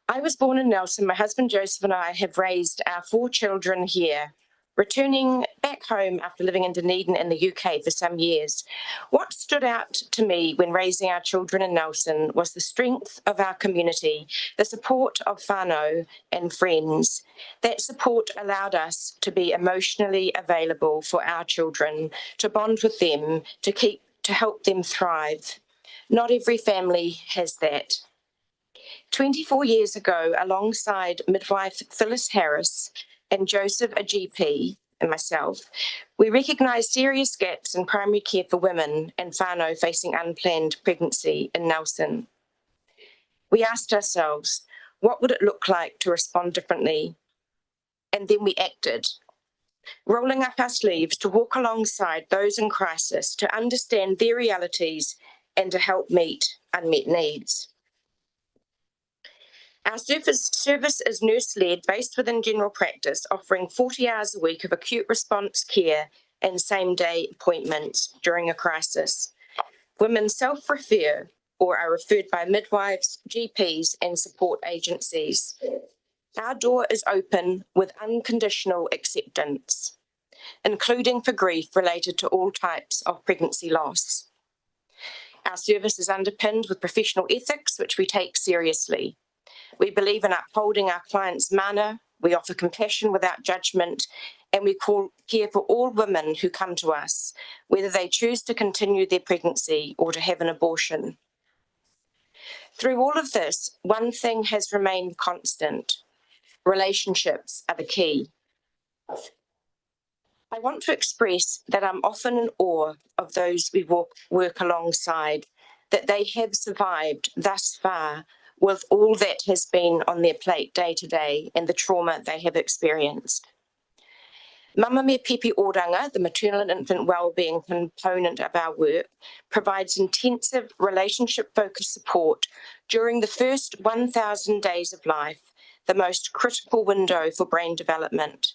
I was born in Nelson. My husband Joseph and I have raised our 4 children here Returning back home after living in Dunedin in the UK for some years, what stood out to me when raising our children in Nelson was the strength of our community, the support of whānau and friends. That support allowed us to be emotionally available for our children, to bond with them, to help them thrive. Not every family has that. 24 years ago, alongside midwife Phyllis Harris and Joseph, a GP, and myself, we recognised serious gaps in primary care for women and whānau facing unplanned pregnancy in Nelson. We asked ourselves, what would it look like to respond differently? And then we acted, rolling up our sleeves to walk alongside those in crisis, to understand their realities and to help meet unmet needs. Our service is nurse-led, based within general practice, offering 40 hours a week of acute response care and same-day appointments during a crisis. Women self-refer or are referred by midwives, GPs and support agencies. Our door is open with unconditional acceptance, including for grief related to all types of pregnancy loss. Our service is underpinned with professional ethics, which we take seriously. We believe in upholding our clients' mana, we offer compassion without judgment, and we care for all women who come to us, whether they choose to continue their pregnancy or to have an abortion. Through all of this, one thing has remained constant. Relationships are the key. I want to express that I'm often in awe of those we work alongside, that they have survived thus far with all that has been on their plate day to day and the trauma they have experienced. Mama Me Pipi Oranga, the maternal and infant wellbeing component of our work, provides intensive relationship-focused support during the first 1,000 days of life, the most critical window for brain development.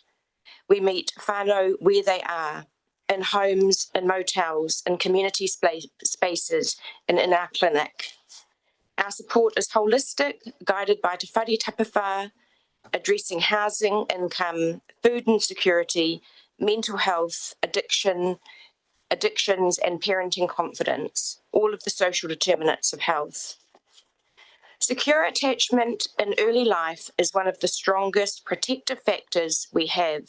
We meet whānau where they are, in homes, in motels, in community spaces, and in our clinic. Our support is holistic, guided by Te Whare Tapawhā, addressing housing, income, food insecurity, mental health, addictions and parenting confidence, all of the social determinants of health. Secure attachment in early life is one of the strongest protective factors we have.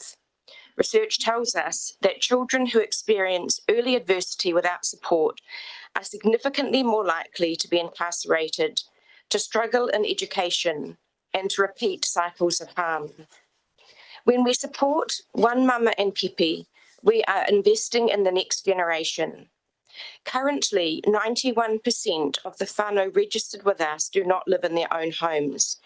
Research tells us that children who experience early adversity without support are significantly more likely to be incarcerated, to struggle in education, and to repeat cycles of harm. When we support One Mama and Pipi, we are investing in the next generation. Currently, 91% of the whānau registered with us do not live in their own homes.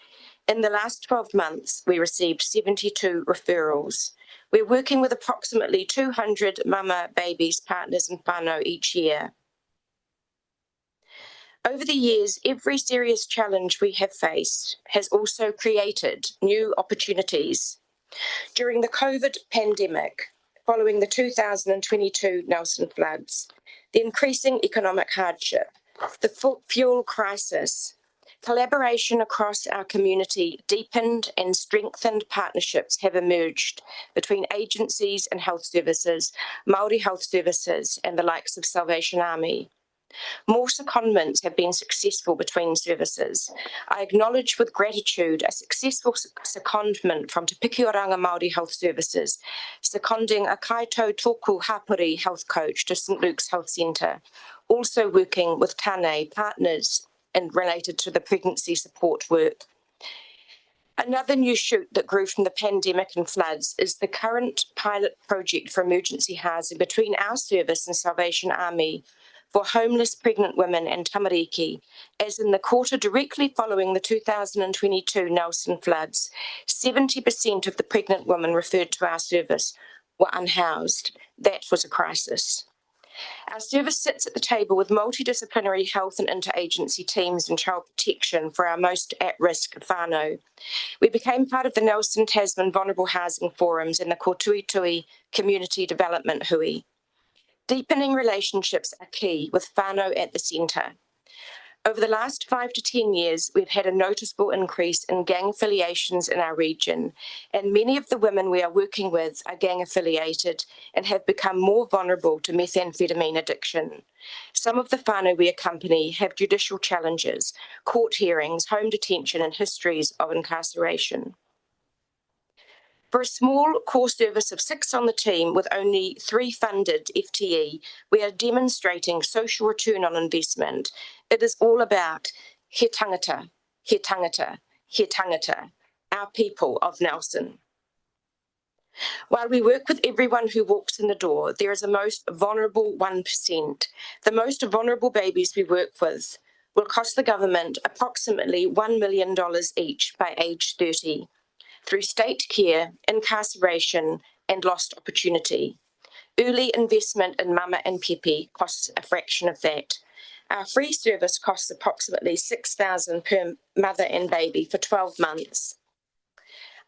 In the last 12 months, we received 72 referrals. We're working with approximately 200 mama, babies, partners and whānau each year. Over the years, every serious challenge we have faced has also created new opportunities. During the COVID pandemic, following the 2022 Nelson floods, the increasing economic hardship, the fuel crisis, collaboration across our community deepened and strengthened partnerships have emerged between agencies and health services, Māori health services and the likes of Salvation Army. More secondments have been successful between services. I acknowledge with gratitude a successful secondment from Te Pikioranga Māori Health Services, seconding a Kaito Tōku Hapori health coach to St Luke's Health Centre, also working with Tane partners and related to the pregnancy support work. Another new shoot that grew from the pandemic and floods is the current pilot project for emergency housing between our service and Salvation Army for homeless pregnant women and tamariki, as in the quarter directly following the 2022 Nelson floods, 70% of the pregnant women referred to our service were unhoused. That was a crisis. Our service sits at the table with multidisciplinary health and interagency teams and child protection for our most at-risk whānau. We became part of the Nelson Tasman Vulnerable Housing Forums and the Kotuitui Community Development Hui. Deepening relationships are key with whānau at the centre. Over the last 5 to 10 years, we've had a noticeable increase in gang affiliations in our region, and many of the women we are working with are gang affiliated and have become more vulnerable to methamphetamine addiction. Some of the whānau we accompany have judicial challenges, court hearings, home detention, and histories of incarceration. For a small core service of 6 on the team with only 3 funded FTE, we are demonstrating social return on investment. It is all about he tangata, he tangata, he tangata, our people of Nelson. While we work with everyone who walks in the door, there is a most vulnerable 1%. The most vulnerable babies we work with will cost the government approximately $1 million each by age 30. Through state care, incarceration, and lost opportunity. Early investment in mama and pepe costs a fraction of that. Our free service costs approximately $6,000 per mother and baby for 12 months.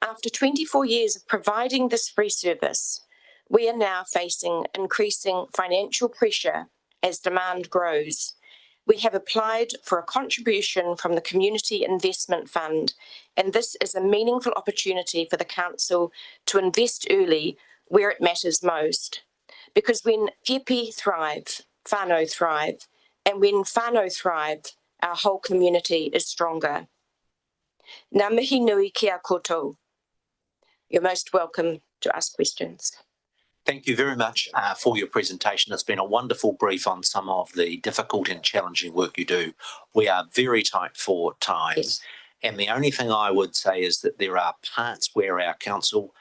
After 24 years of providing this free service, we are now facing increasing financial pressure as demand grows. We have applied for a contribution from the Community Investment Fund, and this is a meaningful opportunity for the Council to invest early where it matters most. Because when pepe thrive, whānau thrive, and when whānau thrive, our whole community is stronger. Ngā mihi nui ki a koutou. You're most welcome to ask questions. Thank you very much for your presentation. It's been a wonderful brief on some of the difficult and challenging work you do. We are very tight for time. Yes. And the only thing I would say is that there are parts where our council,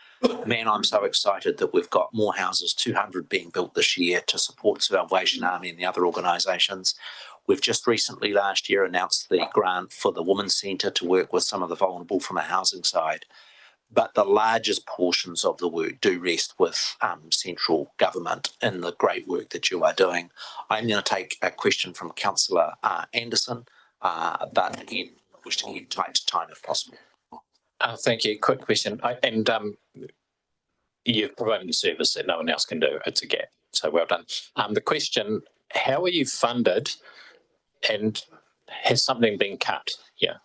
man, I'm so excited that we've got more houses, 200 being built this year to support Salvation Army and the other organisations. We've just recently last year announced the grant for the Women's Centre to work with some of the vulnerable from a housing side. But the largest portions of the work do rest with central government in the great work that you are doing. I'm going to take a question from Councillor Anderson, but again, wish to keep tight to time if possible. Thank you. Quick question. You've provided a service that no one else can do. It's a gap. So well done. The question, how are you funded and has something been cut? Yeah.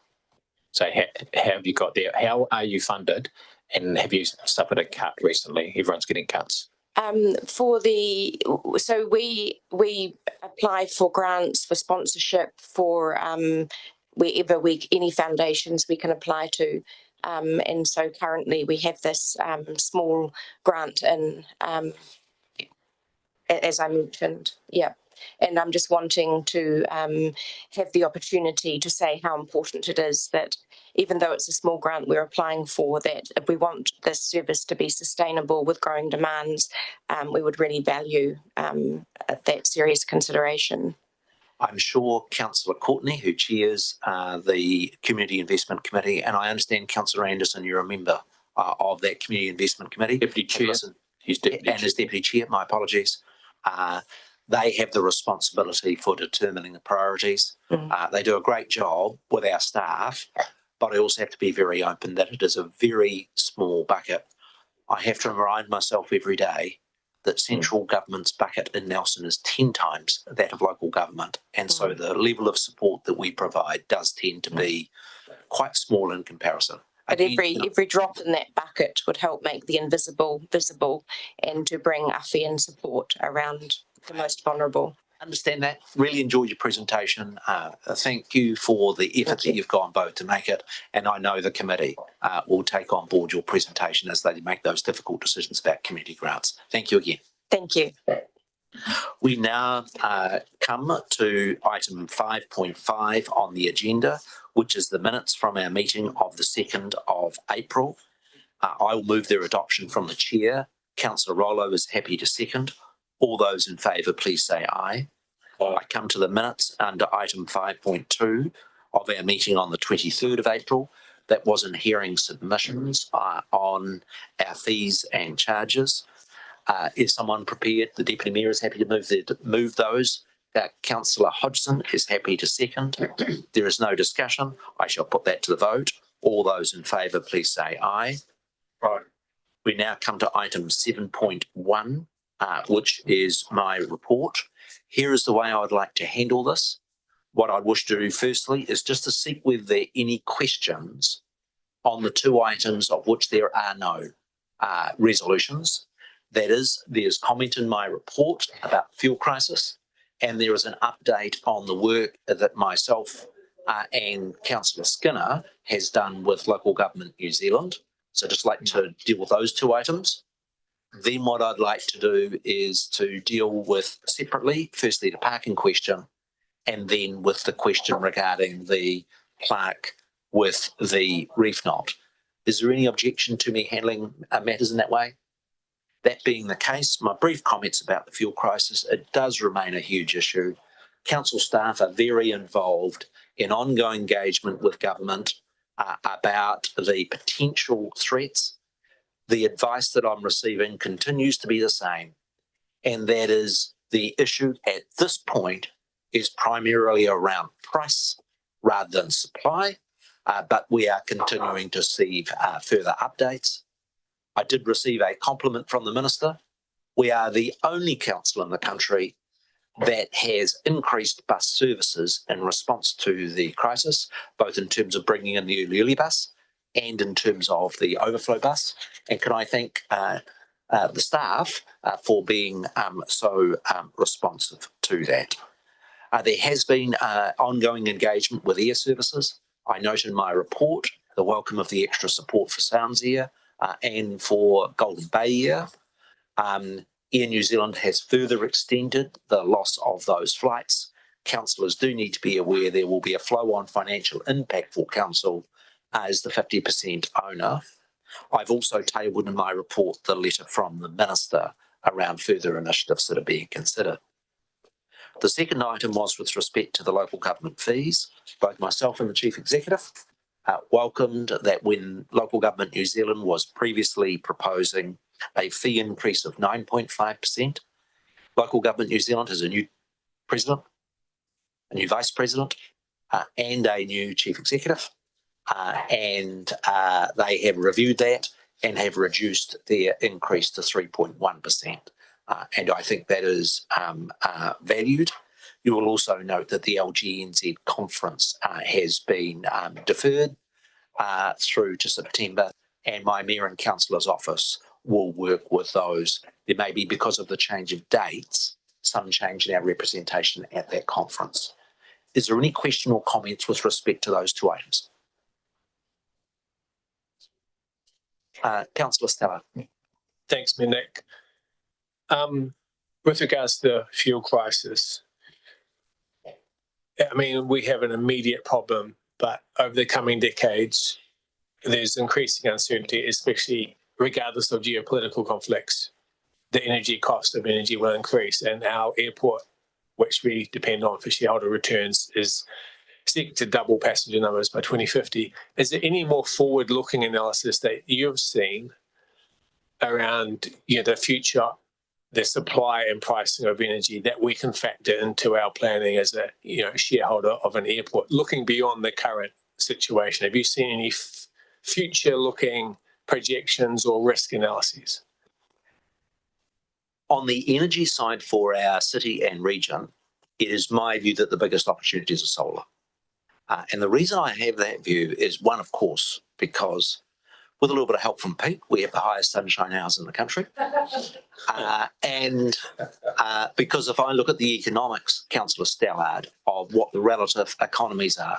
So how have you got there? How are you funded and have you suffered a cut recently? Everyone's getting cuts. So we apply for grants for sponsorship for wherever any foundations we can apply to. And so currently we have this small grant in, as I mentioned, yeah. And I'm just wanting to have the opportunity to say how important it is that even though it's a small grant we're applying for, that if we want this service to be sustainable with growing demands, we would really value that serious consideration. I'm sure Councillor Courtney, who chairs the Community Investment Committee, and I understand Councillor Anderson, you're a member of that Community Investment Committee. Deputy Chair. He's Deputy and as Deputy Chair, my apologies. They have the responsibility for determining the priorities. They do a great job with our staff, but I also have to be very open that it is a very small bucket. I have to remind myself every day that central government's bucket in Nelson is 10 times that of local government. And so the level of support that we provide does tend to be quite small in comparison. But every drop in that bucket would help make the invisible visible and to bring awhi and support around the most vulnerable. Understand that. Really enjoyed your presentation. Thank you for the effort that you've gone both to make it. And I know the committee will take on board your presentation as they make those difficult decisions about community grants. Thank you again. Thank you. We now come to item 5.5 on the agenda, which is the minutes from our meeting of the 2nd of April. I will move their adoption from the chair. Councillor Rollo is happy to second. All those in favour, please say aye. I come to the minutes under item 5.2 of our meeting on the 23rd of April. That was in hearing submissions on our fees and charges. Is someone prepared? The Deputy Mayor is happy to move those. Councillor Hodgson is happy to second. There is no discussion. I shall put that to the vote. All those in favour, please say aye. Aye. We now come to item 7.1. Which is my report. Here is the way I would like to handle this. what I wish to do firstly is just to seek whether there are any questions on the two items of which there are no resolutions. That is, there's comment in my report about the fuel crisis, and there is an update on the work that myself and Councillor Skinner has done with Local Government New Zealand. So just like to deal with those two items. Then what I'd like to do is to deal with separately, firstly the parking question, and then with the question regarding the plaque with the reef knot. Is there any objection to me handling matters in that way? That being the case, my brief comments about the fuel crisis, it does remain a huge issue. Council staff are very involved in ongoing engagement with government about the potential threats. The advice that I'm receiving continues to be the same, and that is the issue at this point is primarily around price rather than supply, but we are continuing to receive further updates. I did receive a compliment from the Minister. We are the only council in the country that has increased bus services in response to the crisis, both in terms of bringing in the early bus and in terms of the overflow bus. And can I thank the staff for being so responsive to that. There has been ongoing engagement with air services. I note in my report the welcome of the extra support for Sounds Air and for Golden Bay Air. Air New Zealand has further extended the loss of those flights. Councillors do need to be aware there will be a flow-on financial impact for council as the 50% owner. I've also tabled in my report the letter from the Minister around further initiatives that are being considered. The second item was with respect to the local government fees. Both myself and the Chief Executive welcomed that when Local Government New Zealand was previously proposing a fee increase of 9.5%. Local Government New Zealand has a new president, a new vice president, and a new chief executive. And they have reviewed that and have reduced their increase to 3.1%. And I think that is valued. You will also note that the LGNZ conference has been deferred through to September, and my Mayor and Councillor's office will work with those. There may be, because of the change of dates, some change in our representation at that conference. Is there any question or comments with respect to those two items? Councillor Stella. Thanks, Nick. With regards to the fuel crisis, I mean, we have an immediate problem, but over the coming decades, there's increasing uncertainty, especially regardless of geopolitical conflicts. The energy cost of energy will increase, and our airport, which we depend on for shareholder returns, is seeking to double passenger numbers by 2050. Is there any more forward-looking analysis that you've seen around the future, the supply and pricing of energy that we can factor into our planning as a shareholder of an airport, looking beyond the current situation? Have you seen any future-looking projections or risk analyses? On the energy side for our city and region, it is my view that the biggest opportunities are solar. And the reason I have that view is, one, of course, because with a little bit of help from Pete, we have the highest sunshine hours in the country. And because if I look at the economics, Councillor Stallard, of what the relative economies are,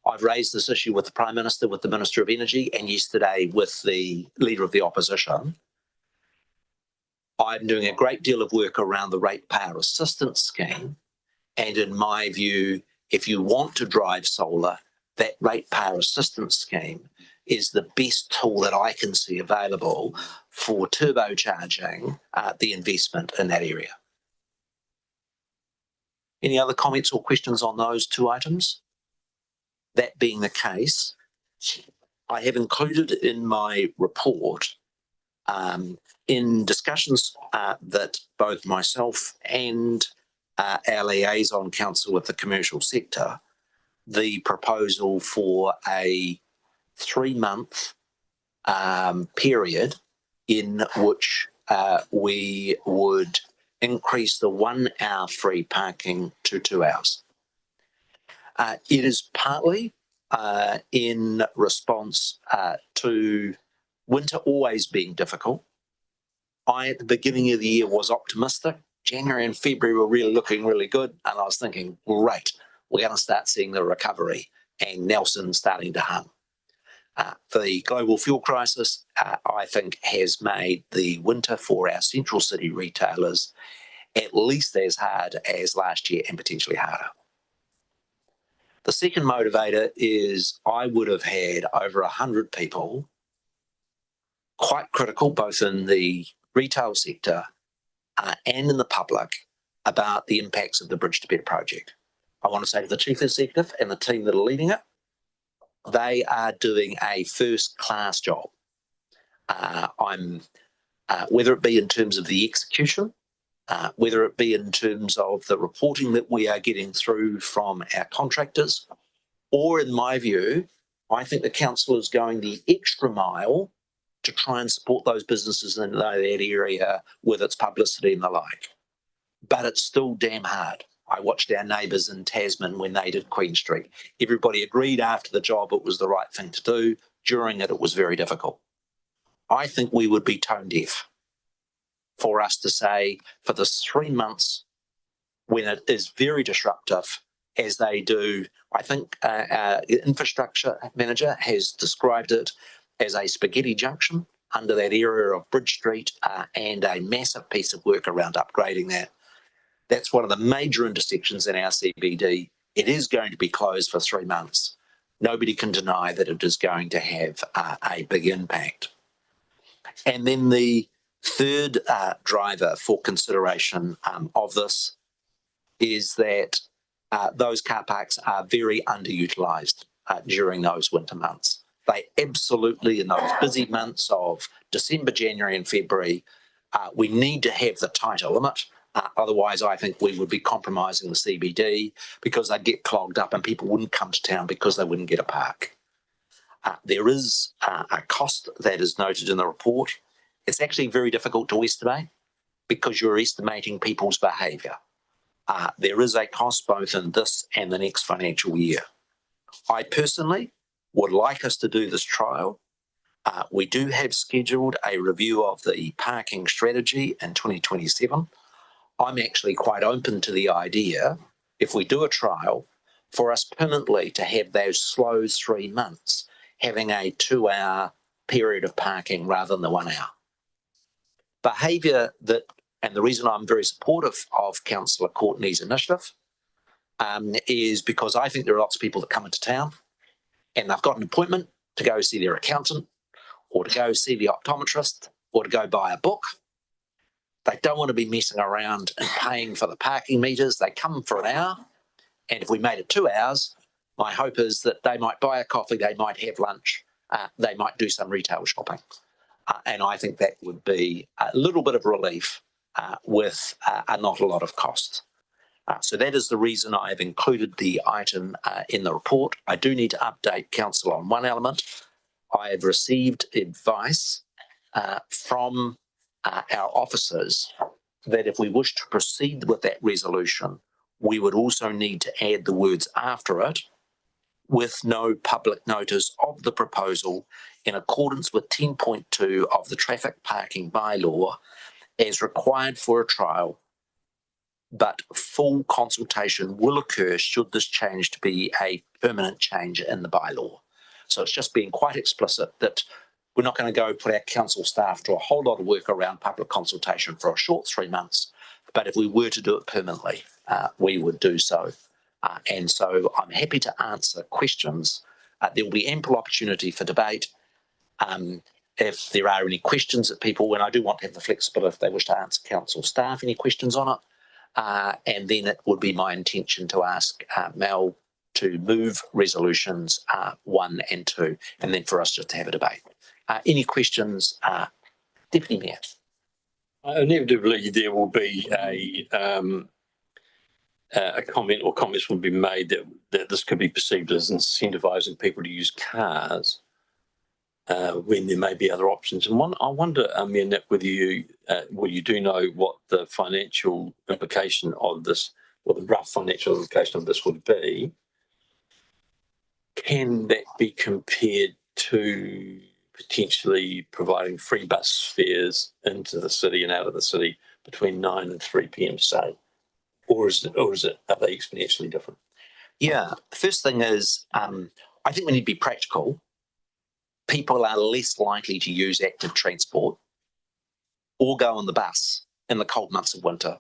I've raised this issue with the Prime Minister, with the Minister of Energy, and yesterday with the Leader of the Opposition. I'm doing a great deal of work around the Ratepayer Assistance Scheme. And in my view, if you want to drive solar, that Ratepayer Assistance Scheme is the best tool that I can see available for turbocharging the investment in that area. Any other comments or questions on those two items? That being the case, I have included in my report in discussions that both myself and our liaison council with the commercial sector, the proposal for a 3-month period in which we would increase the 1 hour free parking to 2 hours. It is partly in response to winter always being difficult. I, at the beginning of the year, was optimistic. January and February were really looking really good. And I was thinking, great, we're going to start seeing the recovery and Nelson starting to hum. The global fuel crisis, I think, has made the winter for our central city retailers at least as hard as last year and potentially harder. The second motivator is I would have had over 100 people quite critical, both in the retail sector and in the public, about the impacts of the Bridge to Better project. I want to say to the Chief Executive and the team that are leading it, they are doing a first-class job. Whether it be in terms of the execution, whether it be in terms of the reporting that we are getting through from our contractors, or in my view, I think the council is going the extra mile to try and support those businesses in that area with its publicity and the like. But it's still damn hard. I watched our neighbours in Tasman when they did Queen Street. Everybody agreed after the job it was the right thing to do. During it, it was very difficult. I think we would be tone deaf for us to say for the 3 months when it is very disruptive, as they do. I think our infrastructure manager has described it as a spaghetti junction under that area of Bridge Street and a massive piece of work around upgrading that. That's one of the major intersections in our CBD. It is going to be closed for 3 months. Nobody can deny that it is going to have a big impact. And then the third driver for consideration of this is that those car parks are very underutilised during those winter months. They absolutely, in those busy months of December, January and February, we need to have the tighter limit. Otherwise, I think we would be compromising the CBD because they'd get clogged up and people wouldn't come to town because they wouldn't get a park. There is a cost that is noted in the report. It's actually very difficult to estimate because you're estimating people's behaviour. There is a cost both in this and the next financial year. I personally would like us to do this trial. We do have scheduled a review of the parking strategy in 2027. I'm actually quite open to the idea, if we do a trial, for us permanently to have those slow 3 months, having a 2-hour period of parking rather than the 1 hour. Behaviour that, and the reason I'm very supportive of Councillor Courtney's initiative is because I think there are lots of people that come into town and they've got an appointment to go see their accountant or to go see the optometrist or to go buy a book. They don't want to be messing around and paying for the parking meters. They come for an hour, and if we made it 2 hours, my hope is that they might buy a coffee, they might have lunch, they might do some retail shopping. And I think that would be a little bit of relief with not a lot of cost. So that is the reason I have included the item in the report. I do need to update council on one element. I have received advice from our officers that if we wish to proceed with that resolution, we would also need to add the words after it, with no public notice of the proposal in accordance with 10.2 of the traffic parking bylaw as required for a trial, but full consultation will occur should this change to be a permanent change in the bylaw. So it's just being quite explicit that we're not going to go put our council staff to a whole lot of work around public consultation for a short 3 months. But if we were to do it permanently, we would do so. And so I'm happy to answer questions. There will be ample opportunity for debate. If there are any questions that people, and I do want to have the flexibility if they wish to answer council staff any questions on it. And then it would be my intention to ask Mel to move resolutions 1 and 2, and then for us just to have a debate. Any questions, Deputy Mayor? Inevitably, there will be a comment or comments will be made that this could be perceived as incentivising people to use cars when there may be other options. And I wonder, Mayor, whether you do know what the financial implication of this, or the rough financial implication of this would be, can that be compared to potentially providing free bus fares into the city and out of the city between 9 and 3 p.m. say? Or are they exponentially different? Yeah, the first thing is, I think we need to be practical. People are less likely to use active transport or go on the bus in the cold months of winter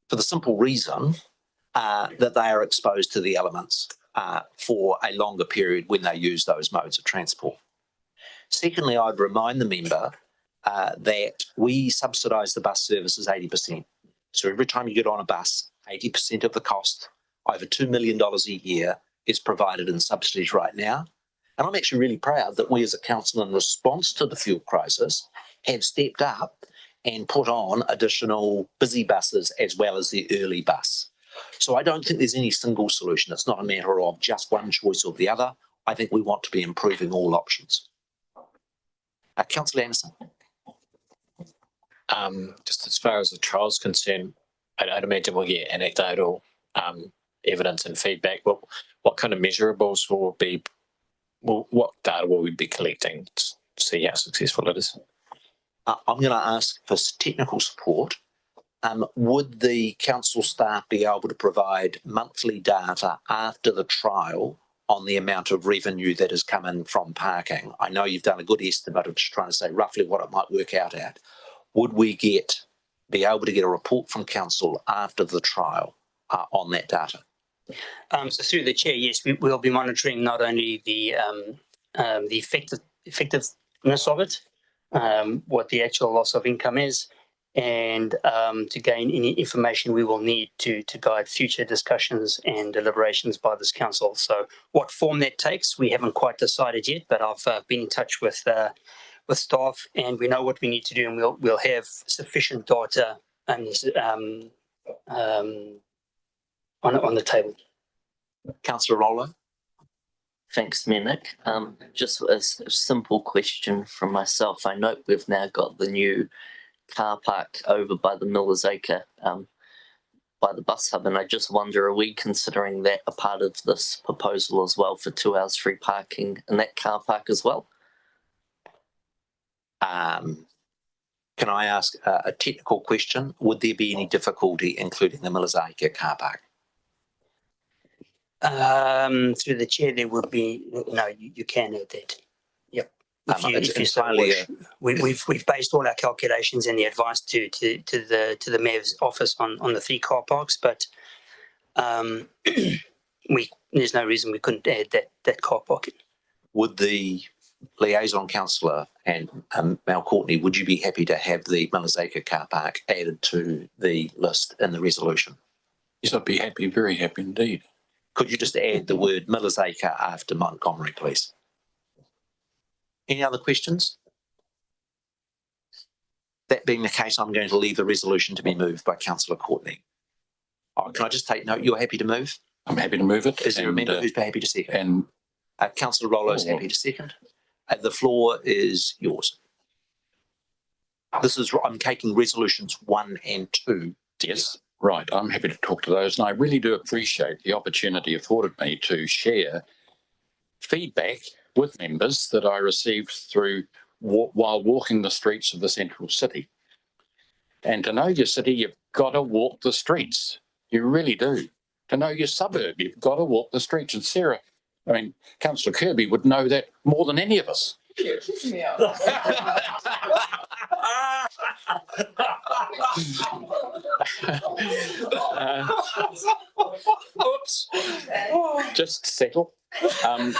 for the simple reason that they are exposed to the elements for a longer period when they use those modes of transport. Secondly, I'd remind the member that we subsidise the bus services 80%. So every time you get on a bus, 80% of the cost, over $2 million a year, is provided in subsidies right now. And I'm actually really proud that we as a council, in response to the fuel crisis, have stepped up and put on additional busy buses as well as the early bus. So I don't think there's any single solution. It's not a matter of just one choice or the other. I think we want to be improving all options. Councillor Anderson. Just as far as the trial's concerned, I'd imagine we'll get anecdotal evidence and feedback. What kind of measurables what data will we be collecting to see how successful it is? I'm going to ask for technical support. Would the council staff be able to provide monthly data after the trial on the amount of revenue that has come in from parking? I know you've done a good estimate of just trying to say roughly what it might work out at. Would we be able to get a report from council after the trial on that data? So through the chair, yes, we'll be monitoring not only the effectiveness of it, what the actual loss of income is, and to gain any information we will need to guide future discussions and deliberations by this council. So what form that takes, we haven't quite decided yet, but I've been in touch with staff, and we know what we need to do, and we'll have sufficient data and on the table. Councillor Rollo. Thanks, Nick. Just a simple question from myself. I note we've now got the new car park over by the Millers Acre, by the bus hub, and I just wonder, are we considering that a part of this proposal as well for 2 hours free parking in that car park as well? Can I ask a technical question? Would there be any difficulty including the Millers Acre car park? Through the chair, there would be no. You can add that. Yep. We've based all our calculations and the advice to the mayor's office on the 3 car parks, but there's no reason we couldn't add that car park in. Would the liaison councillor and Mel Courtney, would you be happy to have the Millers Acre car park added to the list in the resolution? Yes, I'd be happy, very happy indeed. Could you just add the word Millers Acre after Montgomery, please? Any other questions? That being the case, I'm going to leave the resolution to be moved by Councillor Courtney. Can I just take note, you're happy to move? I'm happy to move it. Is there a member who's happy to second? Councillor Rollo is happy to second. The floor is yours. I'm taking resolutions 1 and 2. Yes, right. I'm happy to talk to those, and I really do appreciate the opportunity afforded me to share feedback with members that I received while walking the streets of the central city. And to know your city, you've got to walk the streets. You really do. To know your suburb, you've got to walk the streets. And Sarah, Councillor Kirby would know that more than any of us. Oops. Just settle. I'm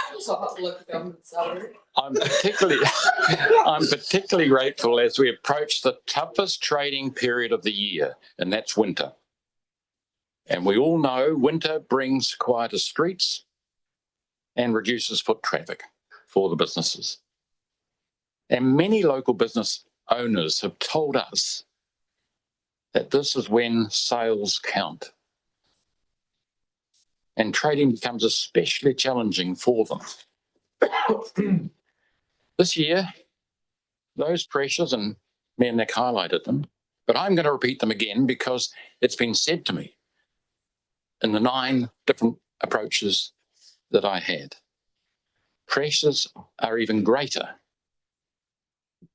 particularly grateful as we approach the toughest trading period of the year, and that's winter. And we all know winter brings quieter streets and reduces foot traffic for the businesses. And many local business owners have told us that this is when sales count. And trading becomes especially challenging for them. This year, those pressures, and me and Nick highlighted them, but I'm going to repeat them again because it's been said to me in the 9 different approaches that I had. pressures are even greater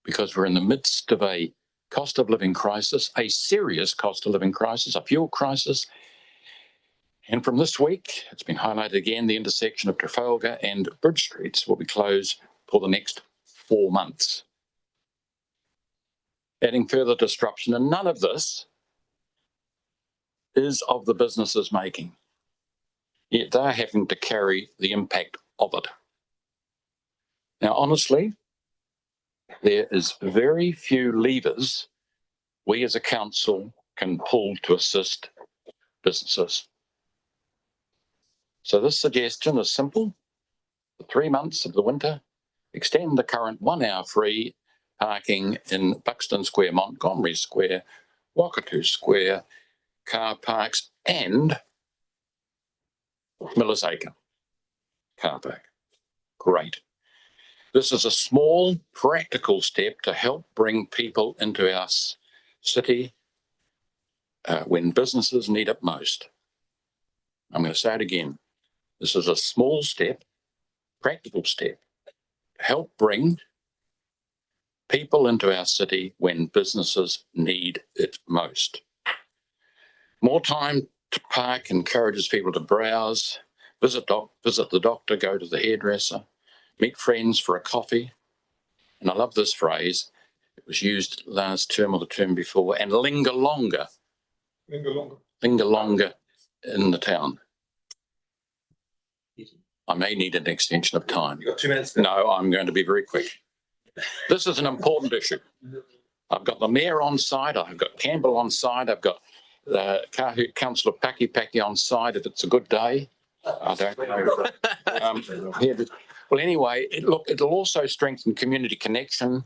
because we're in the midst of a cost of living crisis, a serious cost of living crisis, a fuel crisis. And from this week, it's been highlighted again, the intersection of Trafalgar and Bridge Streets will be closed for the next 4 months, adding further disruption. And none of this is of the businesses making, yet they're having to carry the impact of it. Now, honestly, there is very few levers we as a council can pull to assist businesses. So this suggestion is simple. For 3 months of the winter, extend the current 1 hour free parking in Buxton Square, Montgomery Square, Wakatu Square, car parks, and Miller's Acre car park. Great. This is a small, practical step to help bring people into our city when businesses need it most. I'm going to say it again. This is a small step, practical step, to help bring people into our city when businesses need it most. More time to park encourages people to browse, visit the doctor, go to the hairdresser, meet friends for a coffee. And I love this phrase. It was used last term or the term before, and linger longer. Linger longer in the town. I may need an extension of time. You've got 2 minutes now. No, I'm going to be very quick. This is an important issue. I've got the mayor on side. I've got Campbell on side. I've got Councillor Paki on side if it's a good day. I don't know. Well, anyway, it'll also strengthen community connection.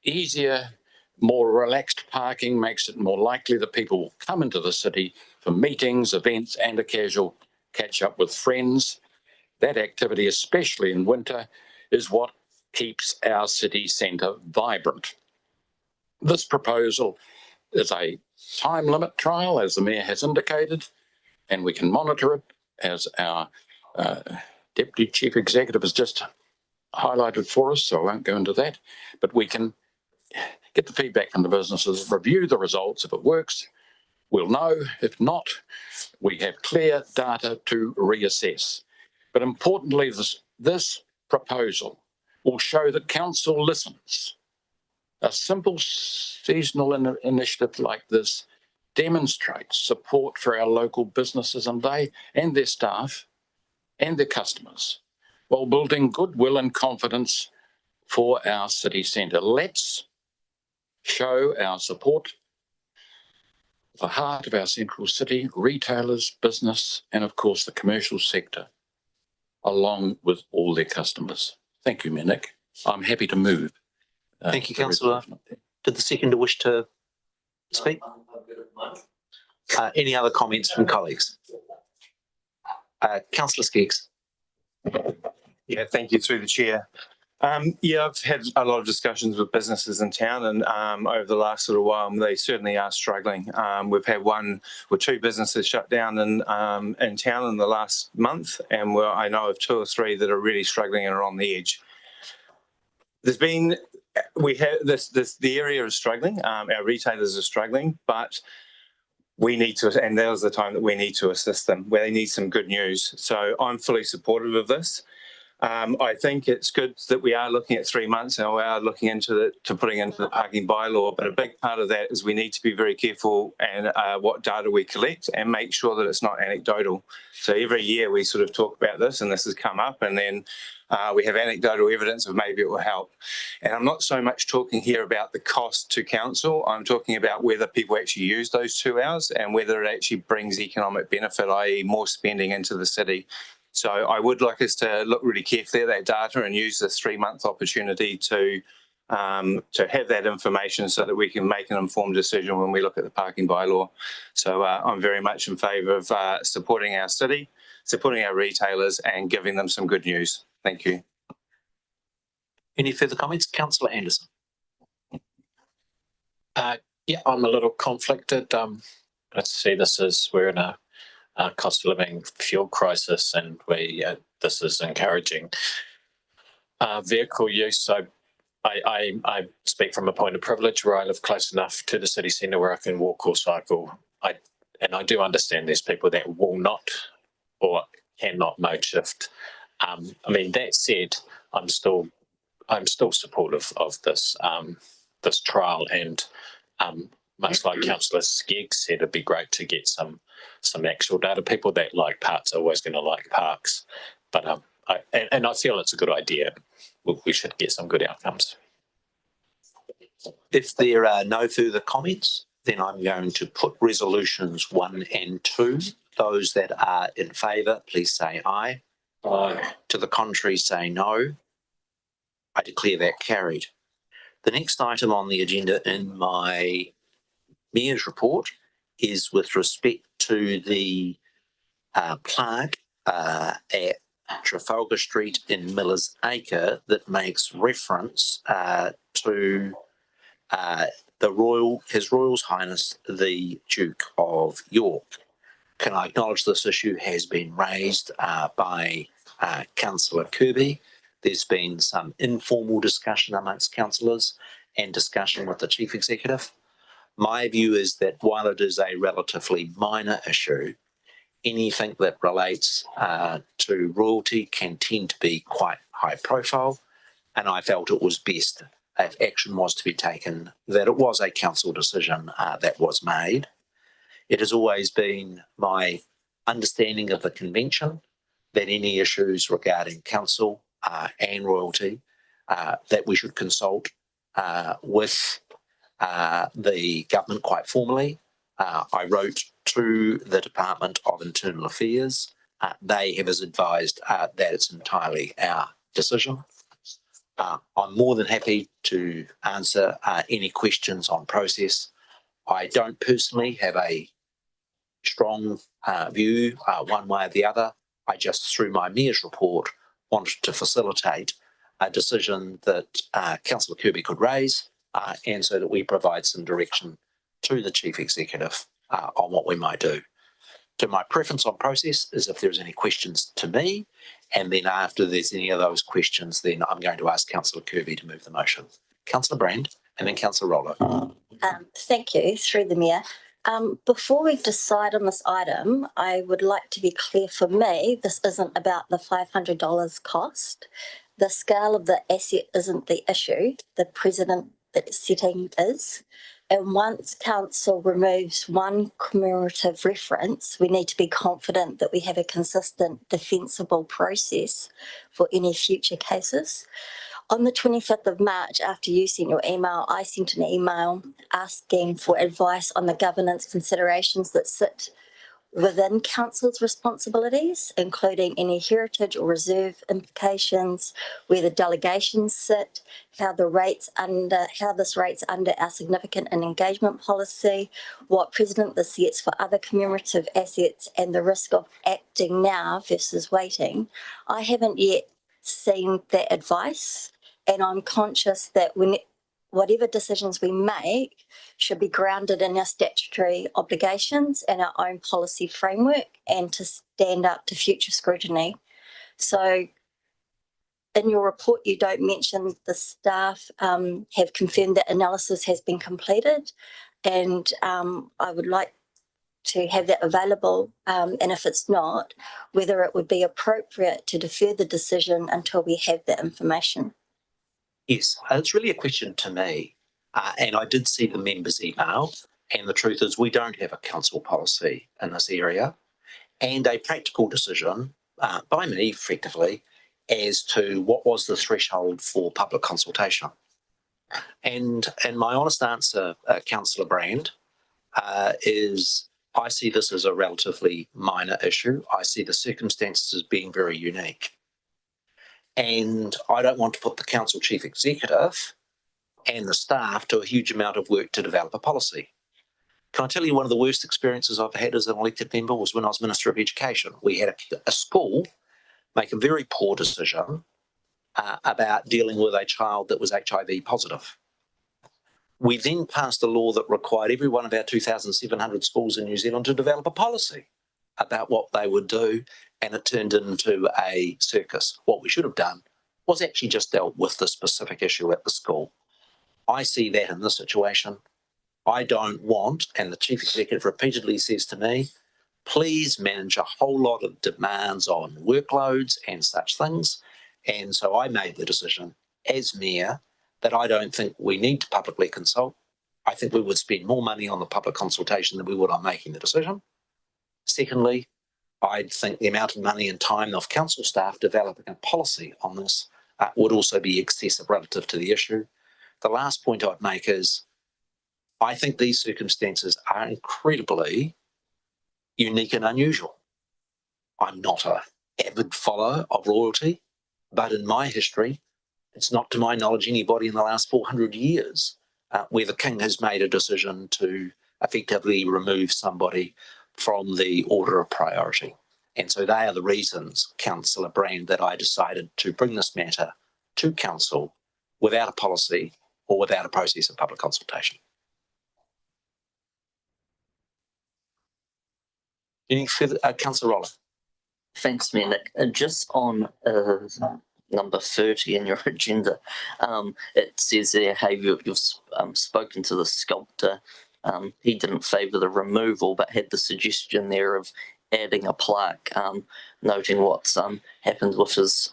Easier, more relaxed parking makes it more likely that people will come into the city for meetings, events, and a casual catch up with friends. That activity, especially in winter, is what keeps our city centre vibrant. This proposal is a time limit trial, as the Mayor has indicated, and we can monitor it, as our Deputy Chief Executive has just highlighted for us, so I won't go into that. But we can get the feedback from the businesses, review the results. If it works, we'll know. If not, we have clear data to reassess. But importantly, this proposal will show that council listens. A simple seasonal initiative like this demonstrates support for our local businesses and their staff and their customers, while building goodwill and confidence for our city centre. Let's show our support for the heart of our central city, retailers, business, and of course the commercial sector, along with all their customers. Thank you, Nick. I'm happy to move. Thank you, Councillor. Did the seconder wish to speak? Any other comments from colleagues? Councillor Skeggs. Yeah, thank you through the chair. Yeah, I've had a lot of discussions with businesses in town, and over the last little while, they certainly are struggling. We've had 1 or 2 businesses shut down in town in the last month, and I know of 2 or 3 that are really struggling and are on the edge. The area is struggling. Our retailers are struggling, but we need to, and now's the time that we need to assist them where they need some good news. So I'm fully supportive of this. I think it's good that we are looking at 3 months and we are looking into putting into the parking bylaw. But a big part of that is we need to be very careful and what data we collect and make sure that it's not anecdotal. So every year we sort of talk about this, and this has come up, and then we have anecdotal evidence of maybe it will help. And I'm not so much talking here about the cost to council. I'm talking about whether people actually use those 2 hours and whether it actually brings economic benefit, i.e. more spending into the city. So I would like us to look really carefully at that data and use this 3-month opportunity to have that information so that we can make an informed decision when we look at the parking bylaw. So I'm very much in favour of supporting our city, supporting our retailers, and giving them some good news. Thank you. Any further comments? Councillor Anderson. Yeah, I'm a little conflicted. Let's see, we're in a cost of living fuel crisis, and this is encouraging Vehicle use. So I speak from a point of privilege where I live close enough to the city centre where I can walk or cycle. I do understand there's people that will not or cannot mode shift. I mean, that said, I'm still supportive of this this trial, and much like Councillor Skegg said, it'd be great to get some actual data. People that like parks are always going to like parks, but I feel it's a good idea. We should get some good outcomes. If there are no further comments, then I'm going to put resolutions 1 and 2. Those that are in favour, please say aye. Aye. To the contrary, say no. I declare that carried. The next item on the agenda in my Mayor's report is with respect to the plaque at Trafalgar Street in Miller's Acre that makes reference to His Royal Highness the Duke of York. Can I acknowledge this issue has been raised by Councillor Kirby? There's been some informal discussion amongst councillors and discussion with the Chief Executive. My view is that while it is a relatively minor issue, anything that relates to royalty can tend to be quite high profile, and I felt it was best, if action was to be taken, that it was a council decision that was made. It has always been my understanding of the convention that any issues regarding council and royalty that we should consult with the government quite formally. I wrote to the Department of Internal Affairs. They have advised that it's entirely our decision. I'm more than happy to answer any questions on process. I don't personally have a strong view one way or the other. I just, through my Mayor's report, wanted to facilitate a decision that Councillor Kirby could raise and so that we provide some direction to the Chief Executive on what we might do. So my preference on process is if there's any questions to me, and then after there's any of those questions, then I'm going to ask Councillor Kirby to move the motion. Councillor Brand and then Councillor Rollo. Thank you, through the Mayor. Before we decide on this item, I would like to be clear, for me, this isn't about the $500 cost. The scale of the asset isn't the issue. The precedent that it's setting is. And once council removes one commemorative reference, we need to be confident that we have a consistent, defensible process for any future cases. On the 25th of March, after you sent your email, I sent an email asking for advice on the governance considerations that sit within council's responsibilities, including any heritage or reserve implications, where the delegations sit, how this rates under our significant and engagement policy, what precedent this sets for other commemorative assets, and the risk of acting now versus waiting. I haven't yet seen that advice, and I'm conscious that whatever decisions we make should be grounded in our statutory obligations and our own policy framework and to stand up to future scrutiny. So in your report, you don't mention the staff have confirmed that analysis has been completed, and I would like to have that available, and if it's not, whether it would be appropriate to defer the decision until we have that information. Yes, it's really a question to me. And I did see the members' email. And the truth is we don't have a council policy in this area. And a practical decision by me, effectively, as to what was the threshold for public consultation. And my honest answer, Councillor Brand, is I see this as a relatively minor issue. I see the circumstances as being very unique. And I don't want to put the council chief executive and the staff to a huge amount of work to develop a policy. Can I tell you one of the worst experiences I've had as an elected member was when I was Minister of Education. We had a school make a very poor decision about dealing with a child that was HIV positive. We then passed a law that required every one of our 2,700 schools in New Zealand to develop a policy about what they would do, and it turned into a circus. What we should have done was actually just dealt with the specific issue at the school. I see that in this situation. I don't want, and the chief executive repeatedly says to me, please manage a whole lot of demands on workloads and such things. And so I made the decision as mayor that I don't think we need to publicly consult. I think we would spend more money on the public consultation than we would on making the decision. Secondly, I think the amount of money and time of council staff developing a policy on this would also be excessive relative to the issue. The last point I'd make is I think these circumstances are incredibly unique and unusual. I'm not an avid follower of royalty, but in my history, it's not to my knowledge anybody in the last 400 years where the king has made a decision to effectively remove somebody from the order of priority. And so they are the reasons, Councillor Brand, that I decided to bring this matter to council without a policy or without a process of public consultation. Any further, Councillor Roller? Thanks, Mayor Nick. Just on number 30 in your agenda, it says there, hey, you've spoken to the sculptor. He didn't favour the removal, but had the suggestion there of adding a plaque, noting what's happened with his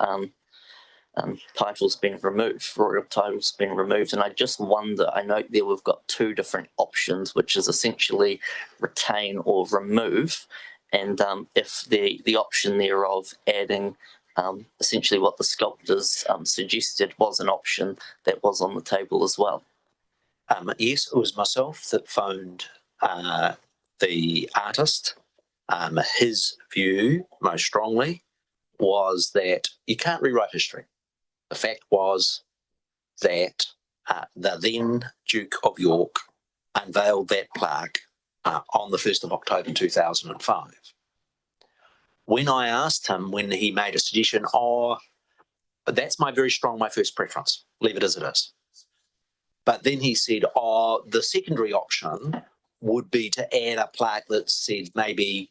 titles being removed, royal titles being removed. And I just wonder, I note there we've got two different options, which is essentially retain or remove. And if the option there of adding essentially what the sculptors suggested was an option that was on the table as well. Yes, it was myself that phoned the artist. His view, most strongly, was that you can't rewrite history. The fact was that the then Duke of York unveiled that plaque on the 1st of October 2005. When I asked him, when he made a suggestion, that's my first preference, leave it as it is. But then he said, the secondary option would be to add a plaque that said maybe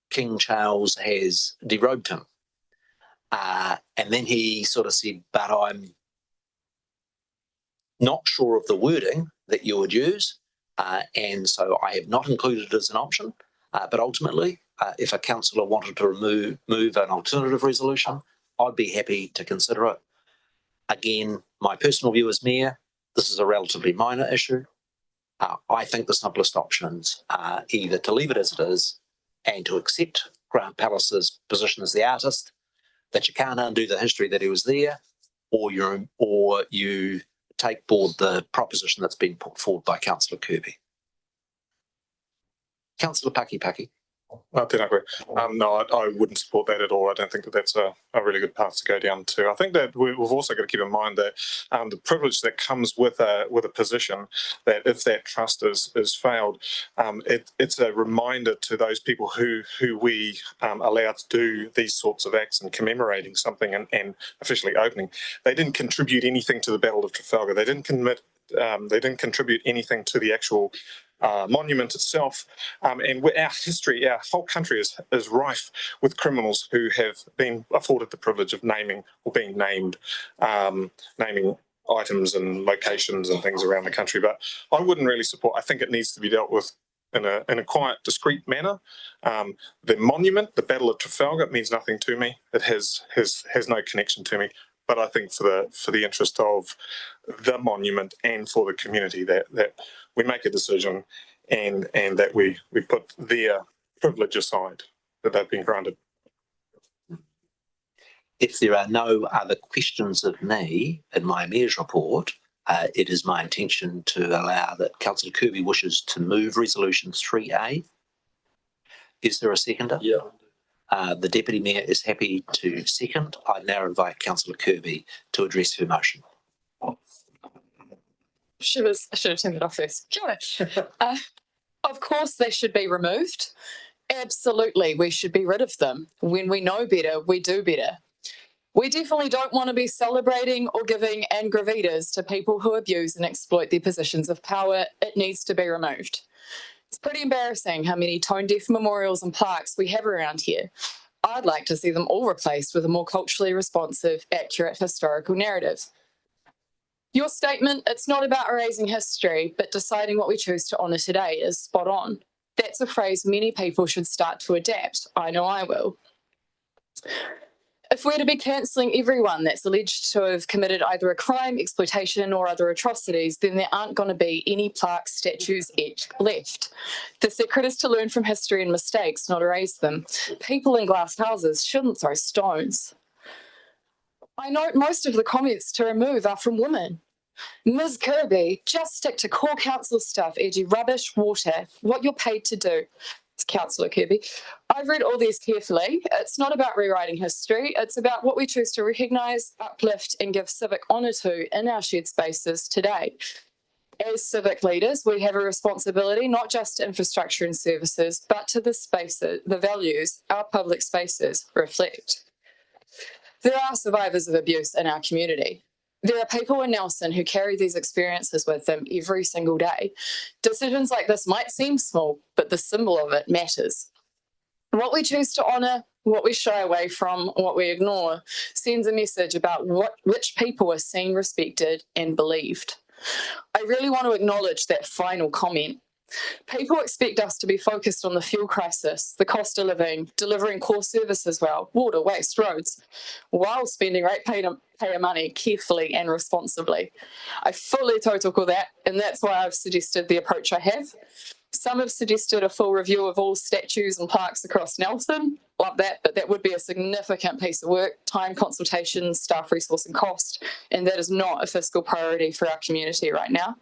King Charles has derobed him. And then he sort of said, but I'm not sure of the wording that you would use. And so I have not included it as an option. But ultimately, if a councillor wanted to move an alternative resolution, I'd be happy to consider it. Again, my personal view as mayor, this is a relatively minor issue. I think the simplest options are either to leave it as it is and to accept Grant Pallas's position as the artist, that you can't undo the history that he was there, or you take board the proposition that's been put forward by Councillor Kirby. Councillor Paki. No, I wouldn't support that at all. I don't think that that's a really good path to go down to. I think that we've also got to keep in mind that the privilege that comes with a position, that if that trust is failed, it's a reminder to those people who we allow to do these sorts of acts and commemorating something and officially opening. They didn't contribute anything to the Battle of Trafalgar. They didn't contribute anything to the actual monument itself, and our history, our whole country is rife with criminals who have been afforded the privilege of naming or being named, naming items and locations and things around the country. But I wouldn't really support. I think it needs to be dealt with in a quiet, discreet manner. The monument, the Battle of Trafalgar, it means nothing to me. It has no connection to me. But I think for the interest of the monument and for the community, that we make a decision and that we put their privilege aside that they've been granted. If there are no other questions of me in my mayor's report, it is my intention to allow that Councillor Kirby wishes to move Resolution 3A. Is there a seconder? Yeah. The Deputy Mayor is happy to second. I now invite Councillor Kirby to address her motion. I should have turned it off first. Kia ora. Of course they should be removed. Absolutely, we should be rid of them. When we know better, we do better. We definitely don't want to be celebrating or giving angrivitas to people who abuse and exploit their positions of power. It needs to be removed. It's pretty embarrassing how many tone-deaf memorials and plaques we have around here. I'd like to see them all replaced with a more culturally responsive, accurate historical narrative. Your statement, it's not about erasing history, but deciding what we choose to honour today, is spot on. That's a phrase many people should start to adapt. I know I will. If we're to be cancelling everyone that's alleged to have committed either a crime, exploitation, or other atrocities, then there aren't going to be any plaques, statues, etched left. The secret is to learn from history and mistakes, not erase them. People in glass houses shouldn't throw stones. I note most of the comments to remove are from women. Ms. Kirby, just stick to core council stuff, e.g. rubbish, water, what you're paid to do. It's Councillor Kirby. I've read all these carefully. It's not about rewriting history. It's about what we choose to recognise, uplift and give civic honour to in our shared spaces today. As civic leaders, we have a responsibility not just to infrastructure and services, but to the spaces, the values our public spaces reflect. There are survivors of abuse in our community. There are people in Nelson who carry these experiences with them every single day. Decisions like this might seem small, but the symbol of it matters. What we choose to honour, what we shy away from, what we ignore, sends a message about which people are seen, respected and believed. I really want to acknowledge that final comment. People expect us to be focused on the fuel crisis, the cost of living, delivering core services well, water, waste, roads, while spending ratepayer money carefully and responsibly. I fully tautoko that, and that's why I've suggested the approach I have. Some have suggested a full review of all statues and plaques across Nelson. Love that, but that would be a significant piece of work, time, consultation, staff resource and cost, and that is not a fiscal priority for our community right now.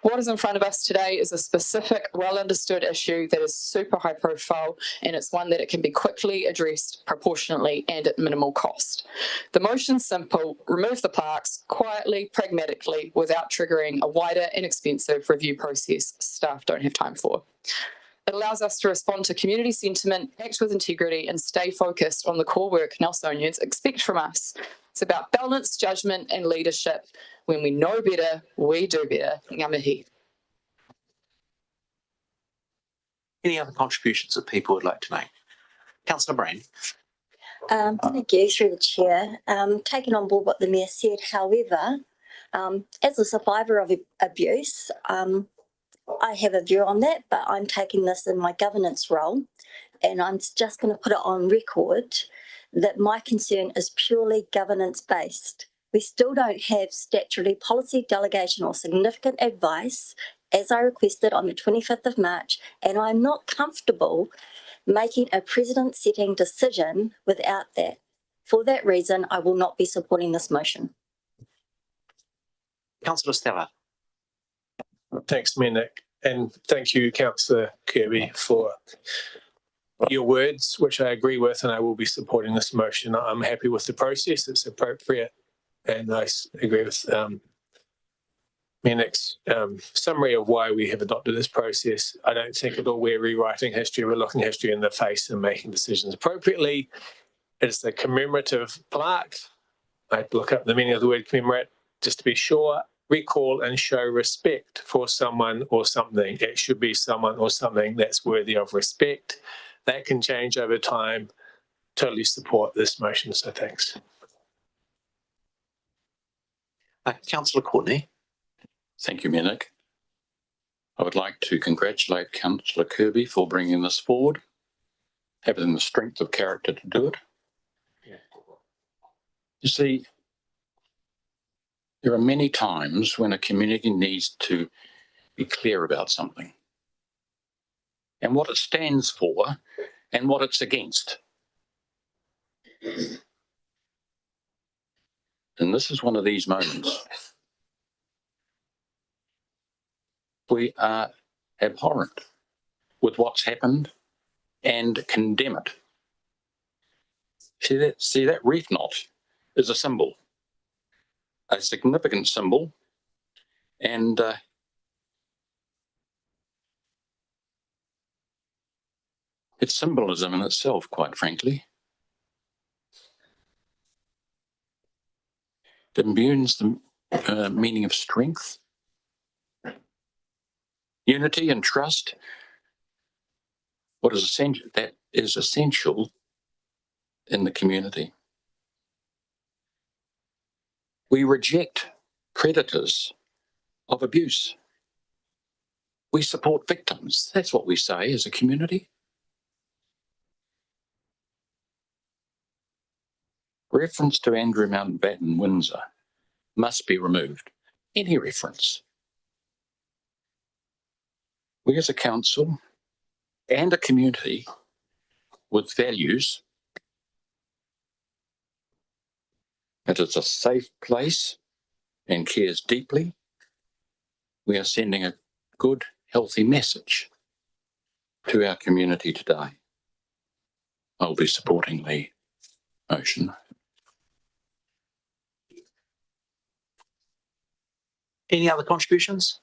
What is in front of us today is a specific, well-understood issue that is super high profile, and it's one that it can be quickly addressed proportionately and at minimal cost. The motion's simple: remove the plaques quietly, pragmatically, without triggering a wider and expensive review process staff don't have time for. It allows us to respond to community sentiment, act with integrity, and stay focused on the core work Nelsonians expect from us. It's about balance, judgment, and leadership. When we know better, we do better. Ngā mihi. Any other contributions that people would like to make? Councillor Brand. Thank you, through the chair. Taking on board what the Mayor said, however, as a survivor of abuse, I have a view on that, but I'm taking this in my governance role, and I'm just going to put it on record that my concern is purely governance-based. We still don't have statutory policy delegation or significant advice, as I requested on the 25th of March, and I'm not comfortable making a precedent-setting decision without that. For that reason, I will not be supporting this motion. Councillor Stella. Thanks, Nick. And thank you, Councillor Kirby, for your words, which I agree with, and I will be supporting this motion. I'm happy with the process. It's appropriate. And I agree with Nick's summary of why we have adopted this process. I don't think at all we're rewriting history. We're looking history in the face and making decisions appropriately. It's a commemorative plaque. I'd look up the meaning of the word commemorate just to be sure. Recall and show respect for someone or something. It should be someone or something that's worthy of respect. That can change over time. Totally support this motion, so thanks. Councillor Courtney. Thank you, Nick. I would like to congratulate Councillor Kirby for bringing this forward, having the strength of character to do it. You see, there are many times when a community needs to be clear about something and what it stands for and what it's against. And this is one of these moments. We are abhorrent with what's happened and condemn it. See that reef knot is a symbol, a significant symbol, and it's symbolism in itself, quite frankly. It imbues the meaning of strength, unity and trust. What is essential, that is essential in the community. We reject predators of abuse. We support victims. That's what we say as a community. Reference to Andrew Mountbatten Windsor must be removed. Any reference. We as a council and a community with values, that it's a safe place and cares deeply, we are sending a good, healthy message to our community today. I'll be supporting the motion. Any other contributions?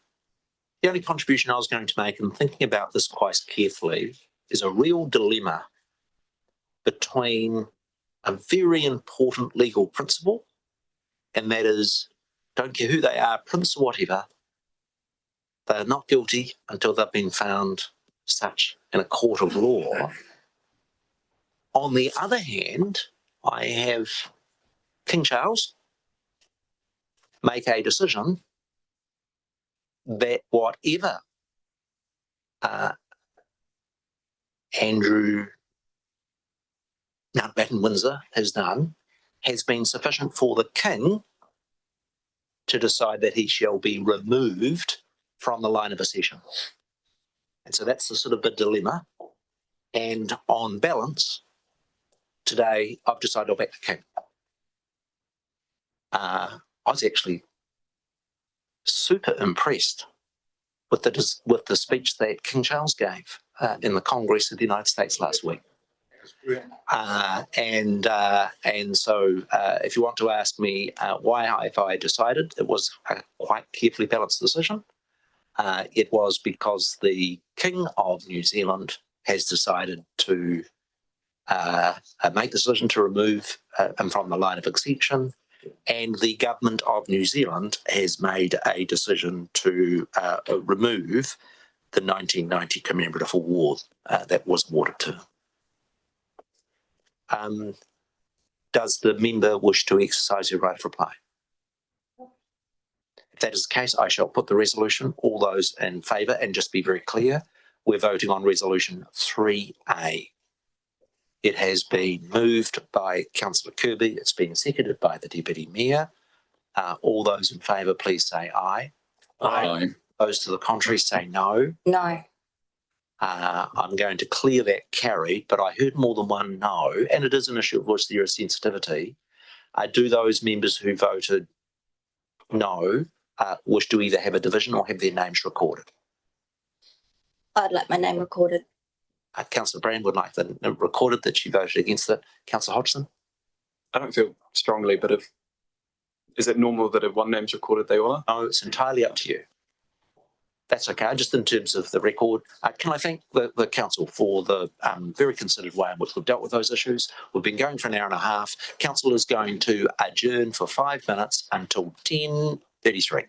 The only contribution I was going to make, and thinking about this quite carefully, is a real dilemma between a very important legal principle, and that is, don't care who they are, prince or whatever, they are not guilty until they've been found such in a court of law. On the other hand, I have King Charles make a decision that whatever Andrew Mountbatten Windsor has done has been sufficient for the King to decide that he shall be removed from the line of accession. And so that's the sort of a dilemma. And on balance, today I've decided I'll back the King. I was actually super impressed with the speech that King Charles gave in the Congress of the United States last week. And so if you want to ask me why have I decided, it was a quite carefully balanced decision. It was because the King of New Zealand has decided to make the decision to remove him from the line of accession, and the government of New Zealand has made a decision to remove the 1990 commemorative award that was awarded to him. Does the member wish to exercise your right of reply? If that is the case, I shall put the resolution. All those in favour, and just be very clear, we're voting on resolution 3A. It has been moved by Councillor Kirby. It's been seconded by the Deputy Mayor. All those in favour, please say aye. Aye. Those to the contrary say no. No. I'm going to clear that carried, but I heard more than one no, and it is an issue of which there is sensitivity. Do those members who voted no wish to either have a division or have their names recorded? I'd like my name recorded. Councillor Brand would like them recorded that she voted against it. Councillor Hodgson? I don't feel strongly, but is it normal that if one name's recorded, they all are? No, it's entirely up to you. That's okay. Just in terms of the record, can I thank the council for the very considered way in which we've dealt with those issues. We've been going for an hour and a half. Council is going to adjourn for 5 minutes until 10:33.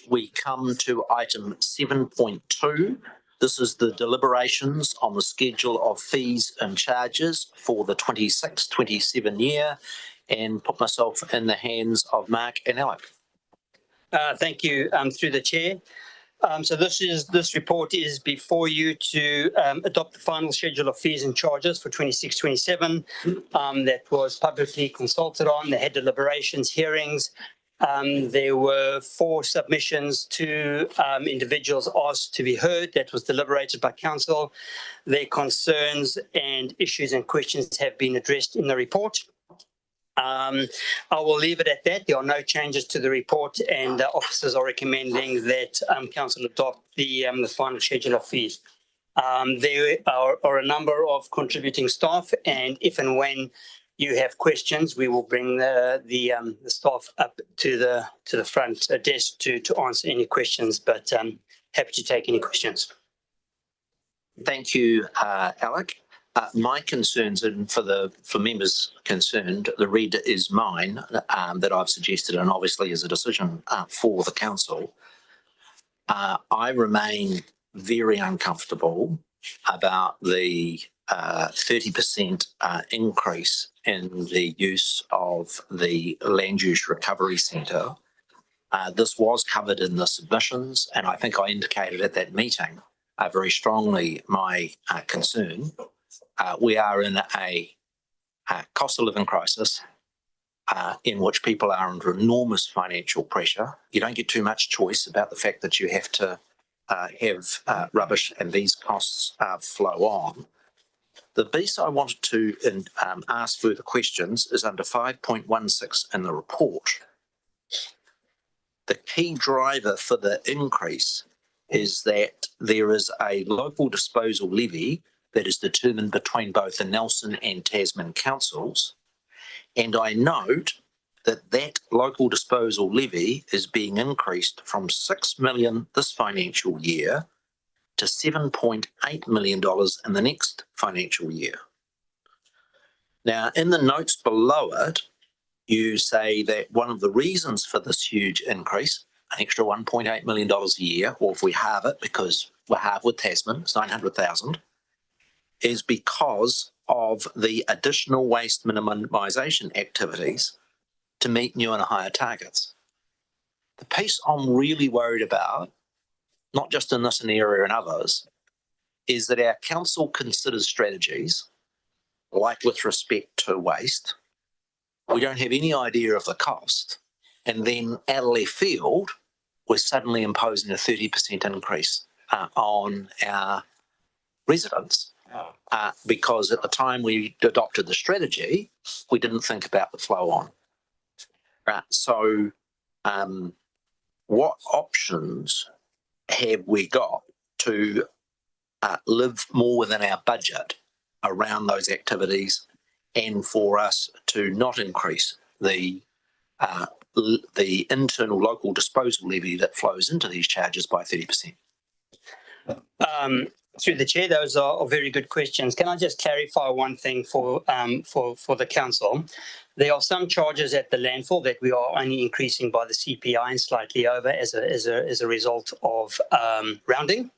We come to item 7.2. This is the deliberations on the schedule of fees and charges for the 26-27 year, and put myself in the hands of Mark and Alec. Thank you, through the chair. So this report is before you to adopt the final schedule of fees and charges for 26-27. That was publicly consulted on. They had deliberations, hearings. There were 4 submissions to individuals asked to be heard. That was deliberated by council. Their concerns and issues and questions have been addressed in the report. I will leave it at that. There are no changes to the report, and officers are recommending that council adopt the final schedule of fees. There are a number of contributing staff, and if and when you have questions, we will bring the staff up to the front desk to answer any questions. But happy to take any questions. Thank you, Alec. My concerns, and for members concerned, the read is mine that I've suggested, and obviously is a decision for the council. I remain very uncomfortable about the 30% increase in the use of the Land Use Recovery Centre. This was covered in the submissions, and I think I indicated at that meeting very strongly my concern. We are in a cost of living crisis in which people are under enormous financial pressure. You don't get too much choice about the fact that you have to have rubbish and these costs flow on. The piece I wanted to ask further questions is under 5.16 in the report. The key driver for the increase is that there is a local disposal levy that is determined between both the Nelson and Tasman councils. And I note that that local disposal levy is being increased from $6 million this financial year to $7.8 million in the next financial year. Now, in the notes below it, you say that one of the reasons for this huge increase, an extra $1.8 million a year, or if we halve it, because we're half with Tasman, it's 900,000, is because of the additional waste minimisation activities to meet new and higher targets. The piece I'm really worried about, not just in this area and others, is that our council considers strategies, like with respect to waste. We don't have any idea of the cost. And then out of left field, we're suddenly imposing a 30% increase on our residents. Because at the time we adopted the strategy, we didn't think about the flow on. So what options have we got to live more within our budget around those activities, and for us to not increase the internal local disposal levy that flows into these charges by 30%? Through the chair, those are very good questions. Can I just clarify one thing for the council? There are some charges at the landfill that we are only increasing by the CPI and slightly over as a result of rounding.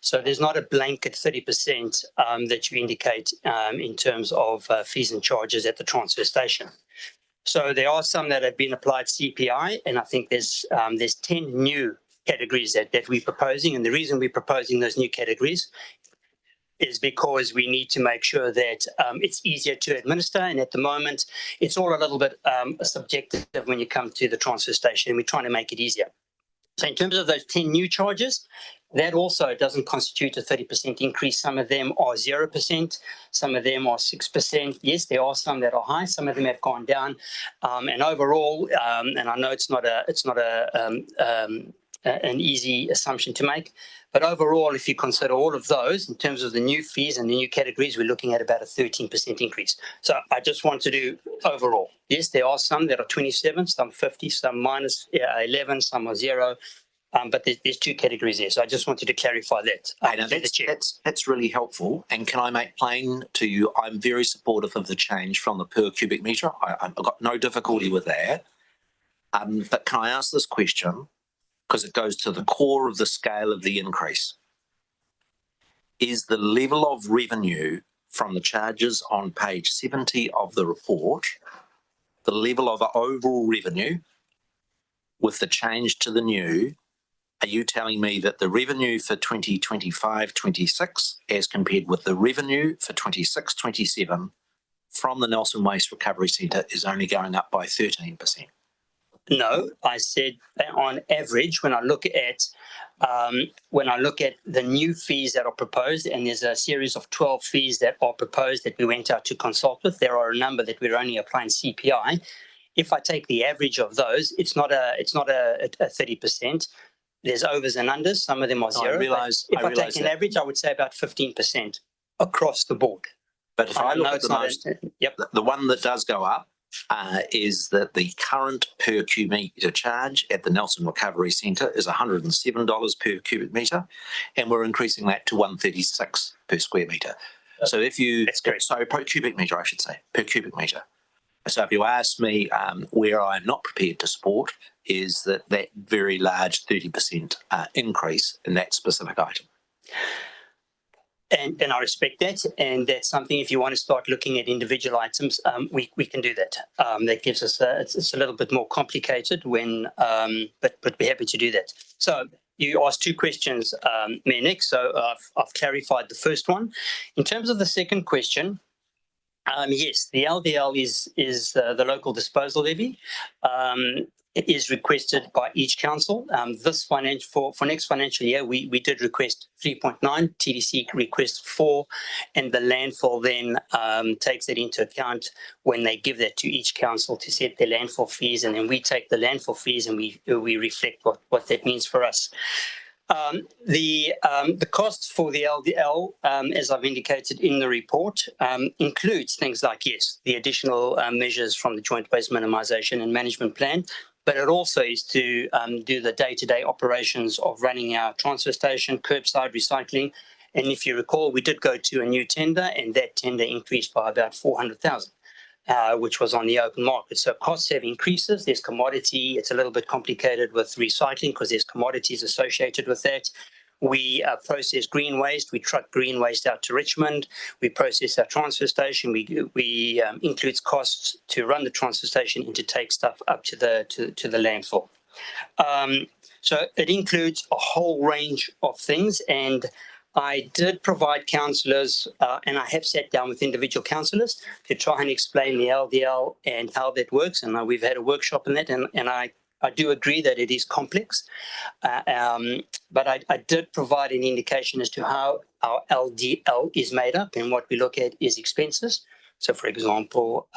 So there's not a blanket 30% that you indicate in terms of fees and charges at the transfer station. So there are some that have been applied CPI, and I think there's 10 new categories that we're proposing. And the reason we're proposing those new categories is because we need to make sure that it's easier to administer. And at the moment, it's all a little bit subjective when you come to the transfer station, and we're trying to make it easier. So in terms of those 10 new charges, that also doesn't constitute a 30% increase. Some of them are 0%, some of them are 6%. Yes, there are some that are high, some of them have gone down. And overall, and I know it's not an easy assumption to make, but overall, if you consider all of those in terms of the new fees and the new categories, we're looking at about a 13% increase. So I just want to do overall. Yes, there are some that are 27, some 50, some minus 11, some are 0. But there's 2 categories there. So I just wanted to clarify that. That's really helpful. And can I make plain to you, I'm very supportive of the change from the per cubic metre. I've got no difficulty with that. But can I ask this question? because it goes to the core of the scale of the increase. Is the level of revenue from the charges on page 70 of the report, the level of overall revenue with the change to the new, are you telling me that the revenue for 2025-26 as compared with the revenue for 26-27 from the Nelson Waste Recovery Centre is only going up by 13%? No, I said that on average, when I look at the new fees that are proposed, and there's a series of 12 fees that are proposed that we went out to consult with. There are a number that we're only applying CPI. If I take the average of those, it's not a 30%. There's overs and unders. Some of them are zero. If I take an average, I would say about 15% across the board. But if I look at the one that does go up is that the current per cubic metre charge at the Nelson Recovery Centre is $107 per cubic metre, and we're increasing that to $136 per square metre. So if you, per cubic metre, I should say, per cubic metre. So if you ask me where I'm not prepared to support is that very large 30% increase in that specific item. And I respect that, and that's something. If you want to start looking at individual items, we can do that. That gives us it's a little bit more complicated but we're happy to do that. So you asked two questions, Mayor Nick. So I've clarified the first one. In terms of the second question, yes, the LDL is the local disposal levy. It is requested by each council. For next financial year, we did request 3.9, TDC requests 4, and the landfill then takes that into account when they give that to each council to set their landfill fees, and then we take the landfill fees and we reflect what that means for us. The costs for the LDL, as I've indicated in the report, includes things like, yes, the additional measures from the Joint Waste Minimisation and Management Plan, but it also is to do the day-to-day operations of running our transfer station, curbside recycling. And if you recall, we did go to a new tender, and that tender increased by about 400,000. Which was on the open market. So costs have increases. There's commodity. It's a little bit complicated with recycling because there's commodities associated with that. We process green waste. We truck green waste out to Richmond. We process our transfer station. We includes costs to run the transfer station and to take stuff up to the landfill. So it includes a whole range of things, and I did provide councillors, and I have sat down with individual councillors to try and explain the LDL and how that works. And we've had a workshop on that, and I do agree that it is complex. But I did provide an indication as to how our LDL is made up, and what we look at is expenses. So, for example,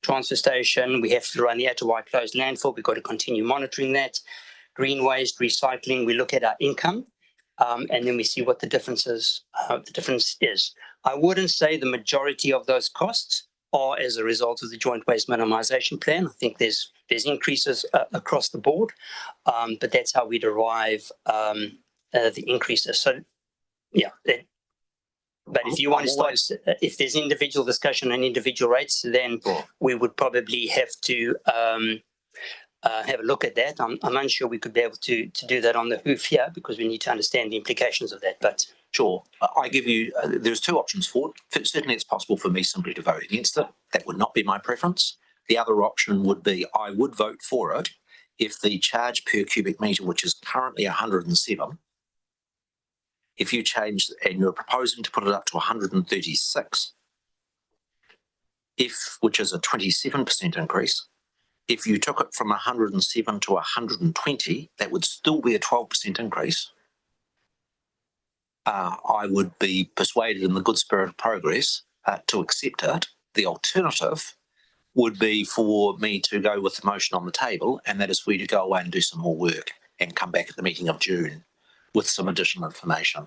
transfer station, we have to run the Atawai closed landfill. We've got to continue monitoring that. Green waste, recycling, we look at our income. And then we see what the difference is. I wouldn't say the majority of those costs are as a result of the Joint Waste Minimisation Plan. I think there's increases across the board, but that's how we derive the increases. So, yeah. But if you want to start, if there's individual discussion on individual rates, then we would probably have to have a look at that. I'm unsure we could be able to do that on the hoof here because we need to understand the implications of that. But sure, I give you, there's two options for it. Certainly it's possible for me simply to vote against it. That would not be my preference. The other option would be I would vote for it if the charge per cubic metre, which is currently 107, if you change and you're proposing to put it up to 136, which is a 27% increase, if you took it from 107 to 120, that would still be a 12% increase. I would be persuaded in the good spirit of progress to accept it. The alternative would be for me to go with the motion on the table, and that is for you to go away and do some more work and come back at the meeting of June with some additional information.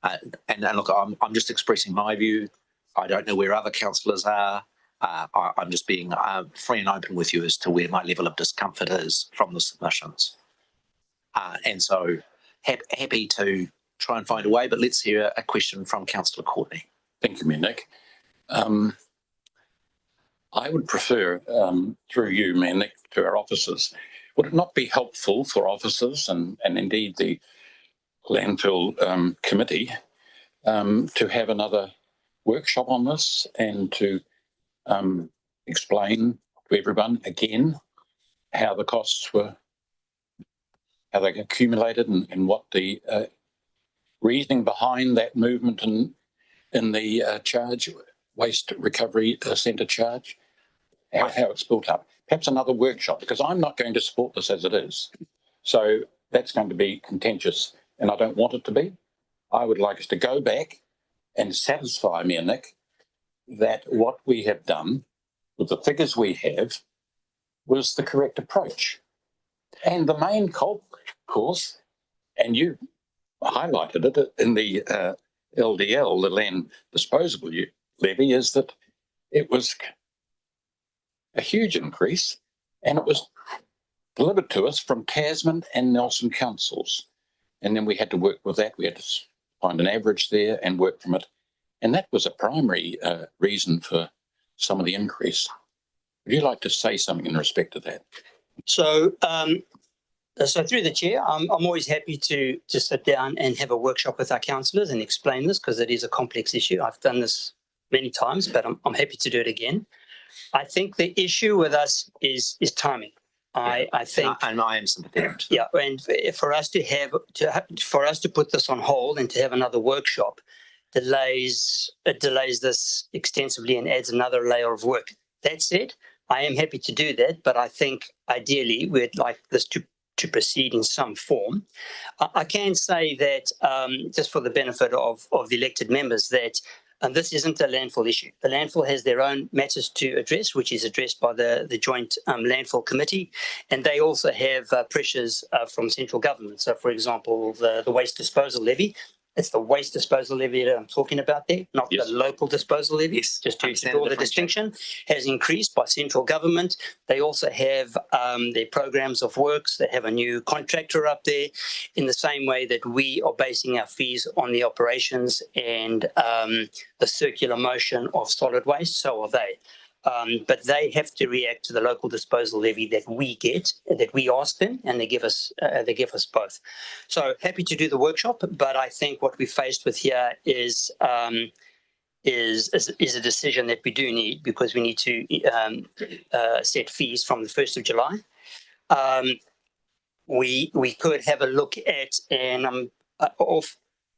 And look, I'm just expressing my view. I don't know where other councillors are. I'm just being free and open with you as to where my level of discomfort is from the submissions. And so happy to try and find a way, but let's hear a question from Councillor Courtney. Thank you, Mayor Nick. I would prefer, through you, Mayor Nick, to our officers, would it not be helpful for officers and indeed the landfill committee to have another workshop on this and to explain to everyone again how the costs were, how they accumulated, and what the reasoning behind that movement in the charge, waste recovery centre charge, how it's built up. Perhaps another workshop, because I'm not going to support this as it is. So that's going to be contentious, and I don't want it to be. I would like us to go back and satisfy me and Nick that what we have done with the figures we have was the correct approach. And the main culprit, of course, and you highlighted it in the LDL, the land disposal levy, is that it was a huge increase, and it was delivered to us from Tasman and Nelson councils. And then we had to work with that. We had to find an average there and work from it. And that was a primary reason for some of the increase. Would you like to say something in respect to that? So, so through the chair, I'm always happy to sit down and have a workshop with our councillors and explain this, because it is a complex issue. I've done this many times, but I'm happy to do it again. I think the issue with us is timing. I think, and I am sympathetic. Yeah, and for us to put this on hold and to have another workshop delays this extensively and adds another layer of work. That said, I am happy to do that, but I think ideally we'd like this to proceed in some form. I can say that just for the benefit of the elected members, that this isn't a landfill issue. The landfill has their own matters to address, which is addressed by the joint landfill committee, and they also have pressures from central government. So, for example, the waste disposal levy. It's the waste disposal levy that I'm talking about there, not the local disposal levy. Yes. Just to draw the distinction, has increased by central government. They also have their programs of works. They have a new contractor up there, in the same way that we are basing our fees on the operations and the circular motion of solid waste. So are they. But they have to react to the local disposal levy that we get, that we ask them, and they give us both. So happy to do the workshop, but I think what we're faced with here is a decision that we do need, because we need to set fees from the 1st of July. We could have a look at, and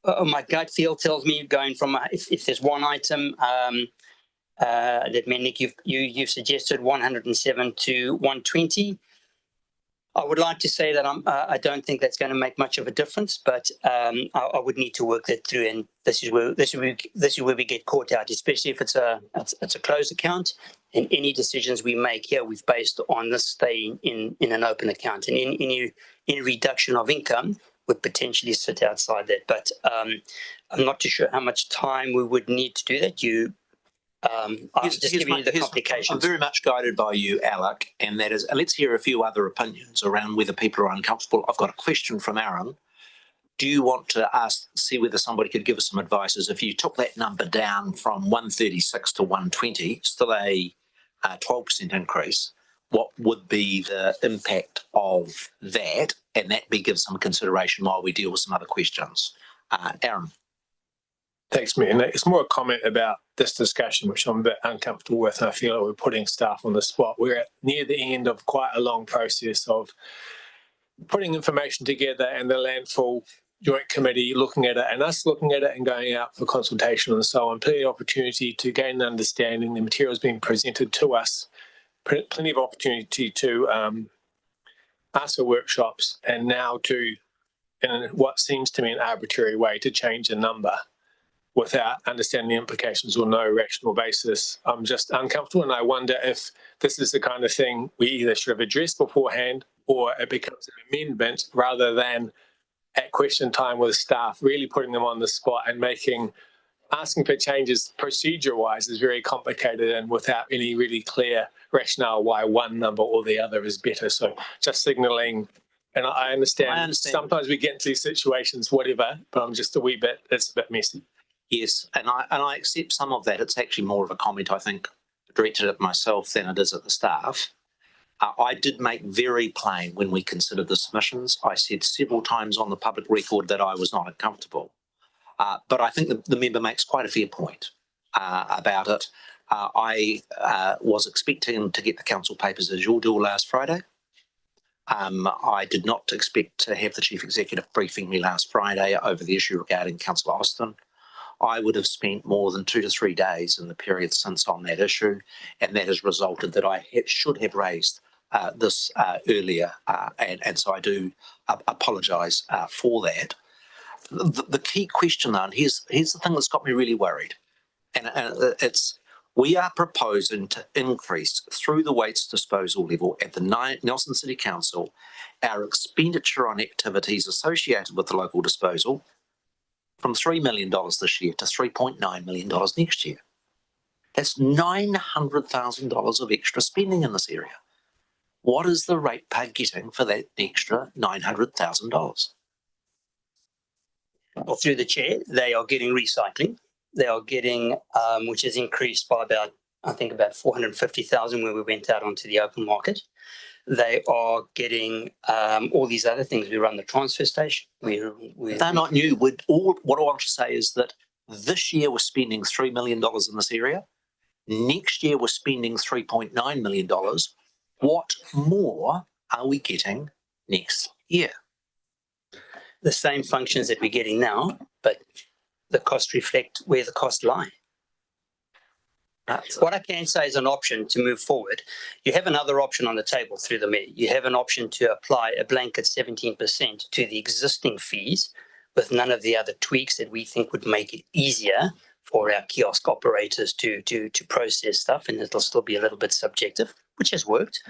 my gut feel tells me, going from if there's one item. That Nick, you've suggested 107 to 120. I would like to say that I don't think that's going to make much of a difference, but I would need to work that through, and this is where we get caught out, especially if it's a closed account, and any decisions we make here we've based on this staying in an open account, and any reduction of income would potentially sit outside that. But I'm not too sure how much time we would need to do that. I'm just giving you the complications. I'm very much guided by you, Alec, and that is, let's hear a few other opinions around whether people are uncomfortable. I've got a question from Aaron. Do you want to see whether somebody could give us some advice? As if you took that number down from 136 to 120, still a 12% increase, what would be the impact of that? And that be give some consideration while we deal with some other questions. Aaron. Thanks, man. It's more a comment about this discussion, which I'm a bit uncomfortable with, and I feel like we're putting staff on the spot. We're near the end of quite a long process of putting information together, and the landfill joint committee looking at it, and us looking at it and going out for consultation and so on. Plenty of opportunity to gain an understanding. The materials being presented to us, plenty of opportunity to ask for workshops, and now to, in what seems to me an arbitrary way, to change a number without understanding the implications or no rational basis. I'm just uncomfortable, and I wonder if this is the kind of thing we either should have addressed beforehand, or it becomes an amendment rather than at question time with staff, really putting them on the spot and asking for changes procedure-wise is very complicated and without any really clear rationale why one number or the other is better. So just signalling, and I understand sometimes we get into these situations, whatever, but I'm just it's a bit messy. Yes, and I accept some of that. It's actually more of a comment, I think, directed at myself than it is at the staff. I did make very plain when we considered the submissions. I said several times on the public record that I was not uncomfortable. But I think the member makes quite a fair point about it. I was expecting to get the council papers as your deal last Friday. I did not expect to have the Chief Executive briefing me last Friday over the issue regarding Councillor Austin. I would have spent more than 2 to 3 days in the period since on that issue, and that has resulted that I should have raised this earlier, and so I do apologise for that. The key question, though, and here's the thing that's got me really worried, and it's we are proposing to increase through the waste disposal level at the Nelson City Council our expenditure on activities associated with the local disposal from $3 million this year to $3.9 million next year. That's $900,000 of extra spending in this area. What is the ratepayer getting for that extra $900,000? Well, through the chair, they are getting recycling. They are getting, which has increased by about, I think, about 450,000 when we went out onto the open market. They are getting all these other things. We run the transfer station. They're not new. What I want to say is that this year we're spending $3 million in this area. Next year we're spending $3.9 million. What more are we getting next year? The same functions that we're getting now, but the costs reflect where the costs lie. What I can say is an option to move forward. You have another option on the table through the mayor. You have an option to apply a blanket 17% to the existing fees with none of the other tweaks that we think would make it easier for our kiosk operators to process stuff, and it'll still be a little bit subjective, which has worked.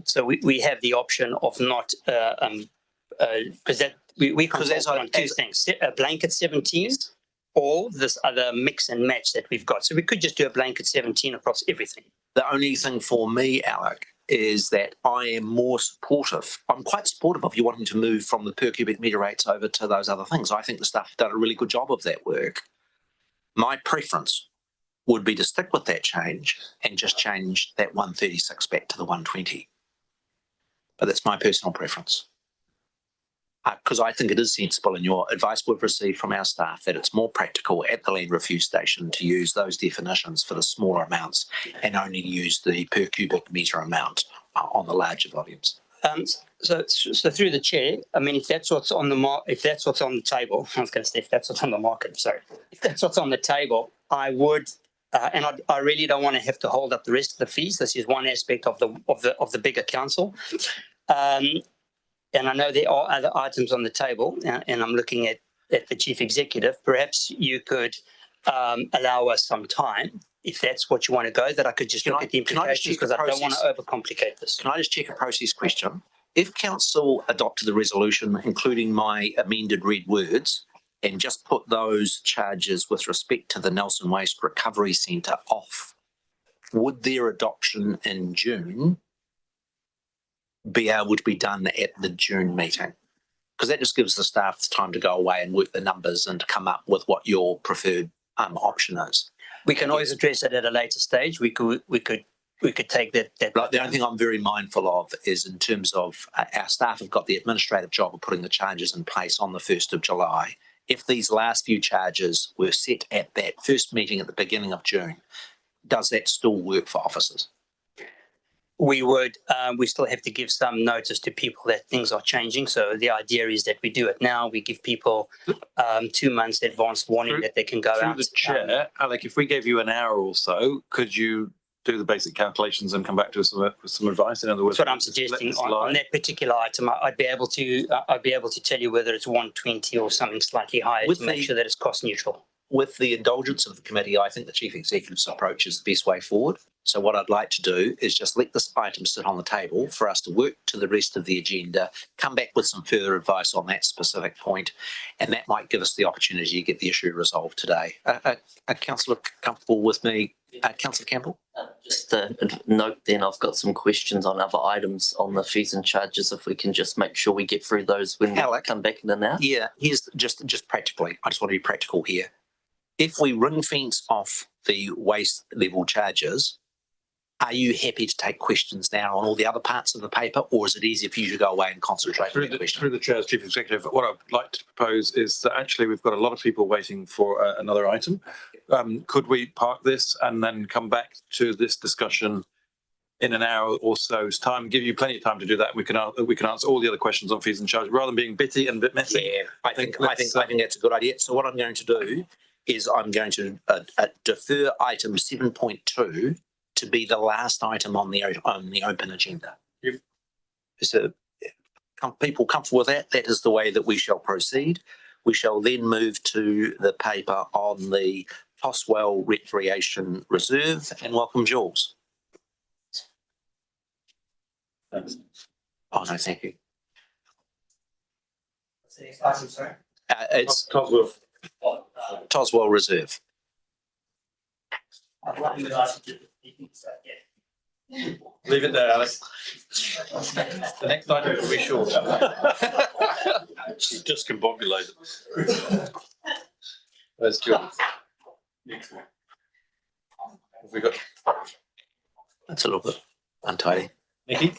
So we have the option of not because that we consult on two things: a blanket 17 or this other mix and match that we've got. So we could just do a blanket 17 across everything. The only thing for me, Alec, is that I am more supportive. I'm quite supportive of you wanting to move from the per cubic metre rates over to those other things. I think the staff have done a really good job of that work. My preference would be to stick with that change and just change that 136 back to the 120. But that's my personal preference. Because I think it is sensible in your advice we've received from our staff that it's more practical at the land refuse station to use those definitions for the smaller amounts and only use the per cubic metre amount on the larger volumes. So through the chair, I mean, if that's what's on the table, I was going to say if that's what's on the market. Sorry, if that's what's on the table, I would, and I really don't want to have to hold up the rest of the fees. This is one aspect of the bigger council. And I know there are other items on the table, and I'm looking at the chief executive. Perhaps you could allow us some time, if that's what you want to go, that I could just look at the implications, because I don't want to overcomplicate this. Can I just check a process question? If council adopted the resolution, including my amended red words, and just put those charges with respect to the Nelson Waste Recovery Centre off, would their adoption in June be able to be done at the June meeting? Because that just gives the staff time to go away and work the numbers and to come up with what your preferred option is. We can always address it at a later stage. We could take that. Like, the only thing I'm very mindful of is in terms of our staff have got the administrative job of putting the charges in place on the 1st of July. If these last few charges were set at that first meeting at the beginning of June, does that still work for officers? We would, we still have to give some notice to people that things are changing. So the idea is that we do it now. We give people 2 months advanced warning that they can go out. Through the chair, Alec, if we gave you an hour or so, could you do the basic calculations and come back to us with some advice? In other words, that's what I'm suggesting. On that particular item, I'd be able to tell you whether it's 120 or something slightly higher to make sure that it's cost neutral. With the indulgence of the committee, I think the chief executive's approach is the best way forward. So what I'd like to do is just let this item sit on the table for us to work to the rest of the agenda, come back with some further advice on that specific point, and that might give us the opportunity to get the issue resolved today. Councillor comfortable with me? Councillor Campbell? Just a note then, I've got some questions on other items on the fees and charges, if we can just make sure we get through those when we come back in and out. Yeah, here's just practically, I just want to be practical here. If we ring fence off the waste level charges, Are you happy to take questions now on all the other parts of the paper, or is it easier for you to go away and concentrate on the question? Through the Chair as Chief Executive, what I'd like to propose is that actually we've got a lot of people waiting for another item. Could we park this and then come back to this discussion in an hour or so's time? Give you plenty of time to do that. We can answer all the other questions on fees and charges rather than being bitty and a bit messy. Yeah, I think that's a good idea. So what I'm going to do is I'm going to defer item 7.2 to be the last item on the open agenda. Yep. So, people comfortable with that? That is the way that we shall proceed. We shall then move to the paper on the Toswell Recreation Reserve, and welcome Jules. Oh no, thank you. It's Toswell Reserve. Leave it there, Alex. The next item will be short. She's discombobulated. Where's Jules? Have we got? That's a little bit untidy. Nikki?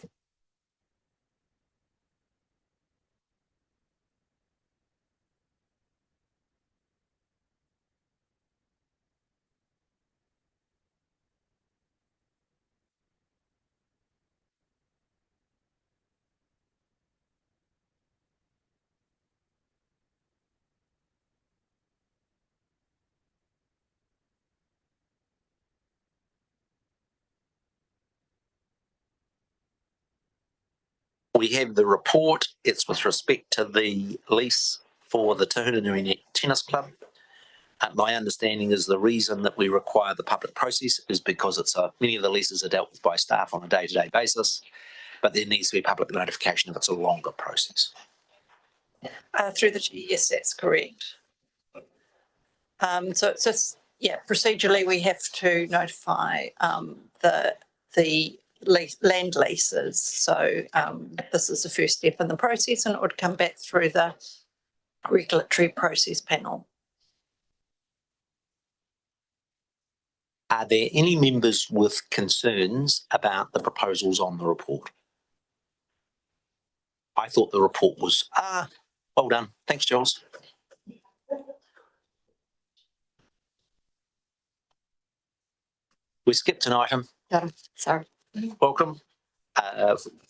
We have the report. It's with respect to the lease for the Te Hurunui Tennis Club. My understanding is the reason that we require the public process is because many of the leases are dealt with by staff on a day-to-day basis, but there needs to be public notification if it's a longer process. Through the chair, yes, that's correct. So procedurally we have to notify the land leases. So this is the first step in the process, and it would come back through the regulatory process panel. Are there any members with concerns about the proposals on the report? I thought the report was well done. Thanks, Jules. We skipped an item. Sorry. Welcome.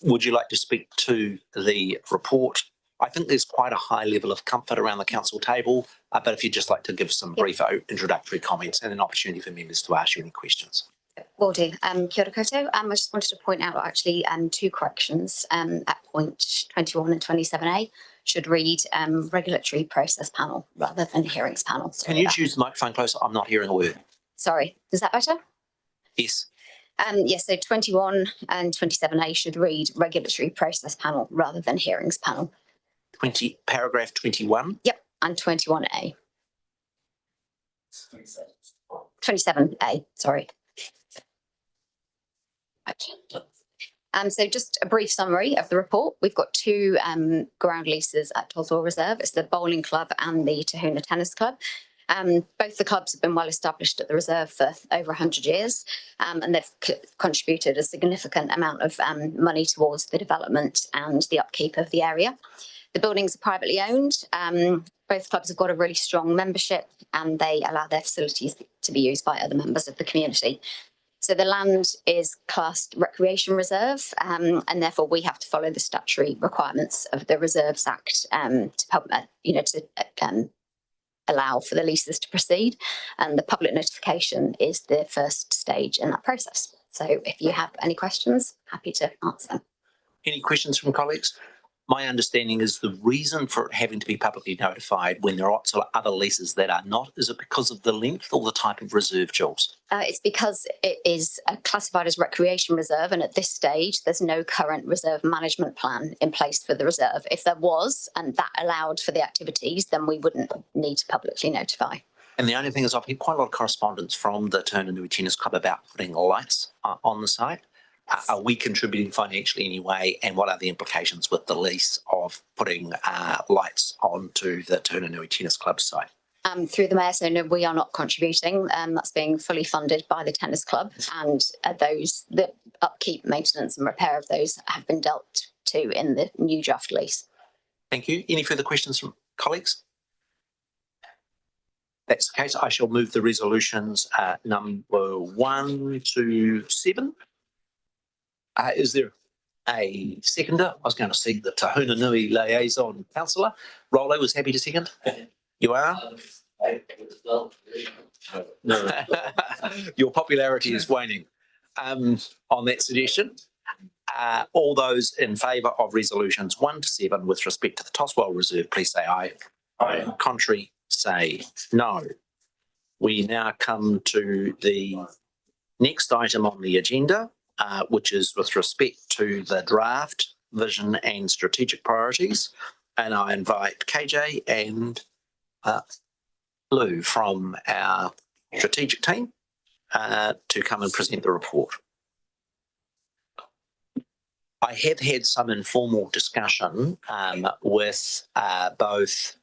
Would you like to speak to the report? I think there's quite a high level of comfort around the council table, but if you'd just like to give some brief introductory comments and an opportunity for members to ask you any questions. Will do. Kia ora koutou. I just wanted to point out actually two corrections at point 21 and 27A should read regulatory process panel rather than hearings panel. Can you choose the microphone closer? I'm not hearing a word. Sorry, is that better? Yes. Yes, so 21 and 27A should read regulatory process panel rather than hearings panel. Paragraph 21? Yep, and 21A. 27A, sorry. Right. So just a brief summary of the report. We've got two ground leases at Toswell Reserve. It's the Bowling Club and the Te Huna Tennis Club. Both the clubs have been well established at the reserve for over 100 years, and they've contributed a significant amount of money towards the development and the upkeep of the area. The buildings are privately owned. Both clubs have got a really strong membership, and they allow their facilities to be used by other members of the community. So the land is classed recreation reserve, and therefore we have to follow the statutory requirements of the Reserves Act to allow for the leases to proceed. And the public notification is the first stage in that process. So if you have any questions, happy to answer them. Any questions from colleagues? My understanding is the reason for it having to be publicly notified when there are other leases that are not, is it because of the length or the type of reserve, Jules? It's because it is classified as recreation reserve, and at this stage there's no current reserve management plan in place for the reserve. If there was and that allowed for the activities, then we wouldn't need to publicly notify. And the only thing is I've had quite a lot of correspondence from the Te Hurunui Tennis Club about putting lights on the site. Are we contributing financially anyway, and what are the implications with the lease of putting lights onto the Te Hurunui Tennis Club site? Through the mayor, so no, we are not contributing. That's being fully funded by the tennis club, and the upkeep, maintenance, and repair of those have been dealt to in the new draft lease. Thank you. Any further questions from colleagues? That's the case. I shall move the resolutions number 1 to 7. Is there a seconder? I was going to seek the Tahuna Nui liaison councillor. Rollo was happy to second. You are? Your popularity is waning on that suggestion. All those in favour of resolutions 1 to 7 with respect to the Toswell Reserve, please say aye. Aye. Contrary, say no. We now come to the next item on the agenda, which is with respect to the draft vision and strategic priorities. And I invite KJ and Lou from our strategic team to come and present the report. I have had some informal discussion with both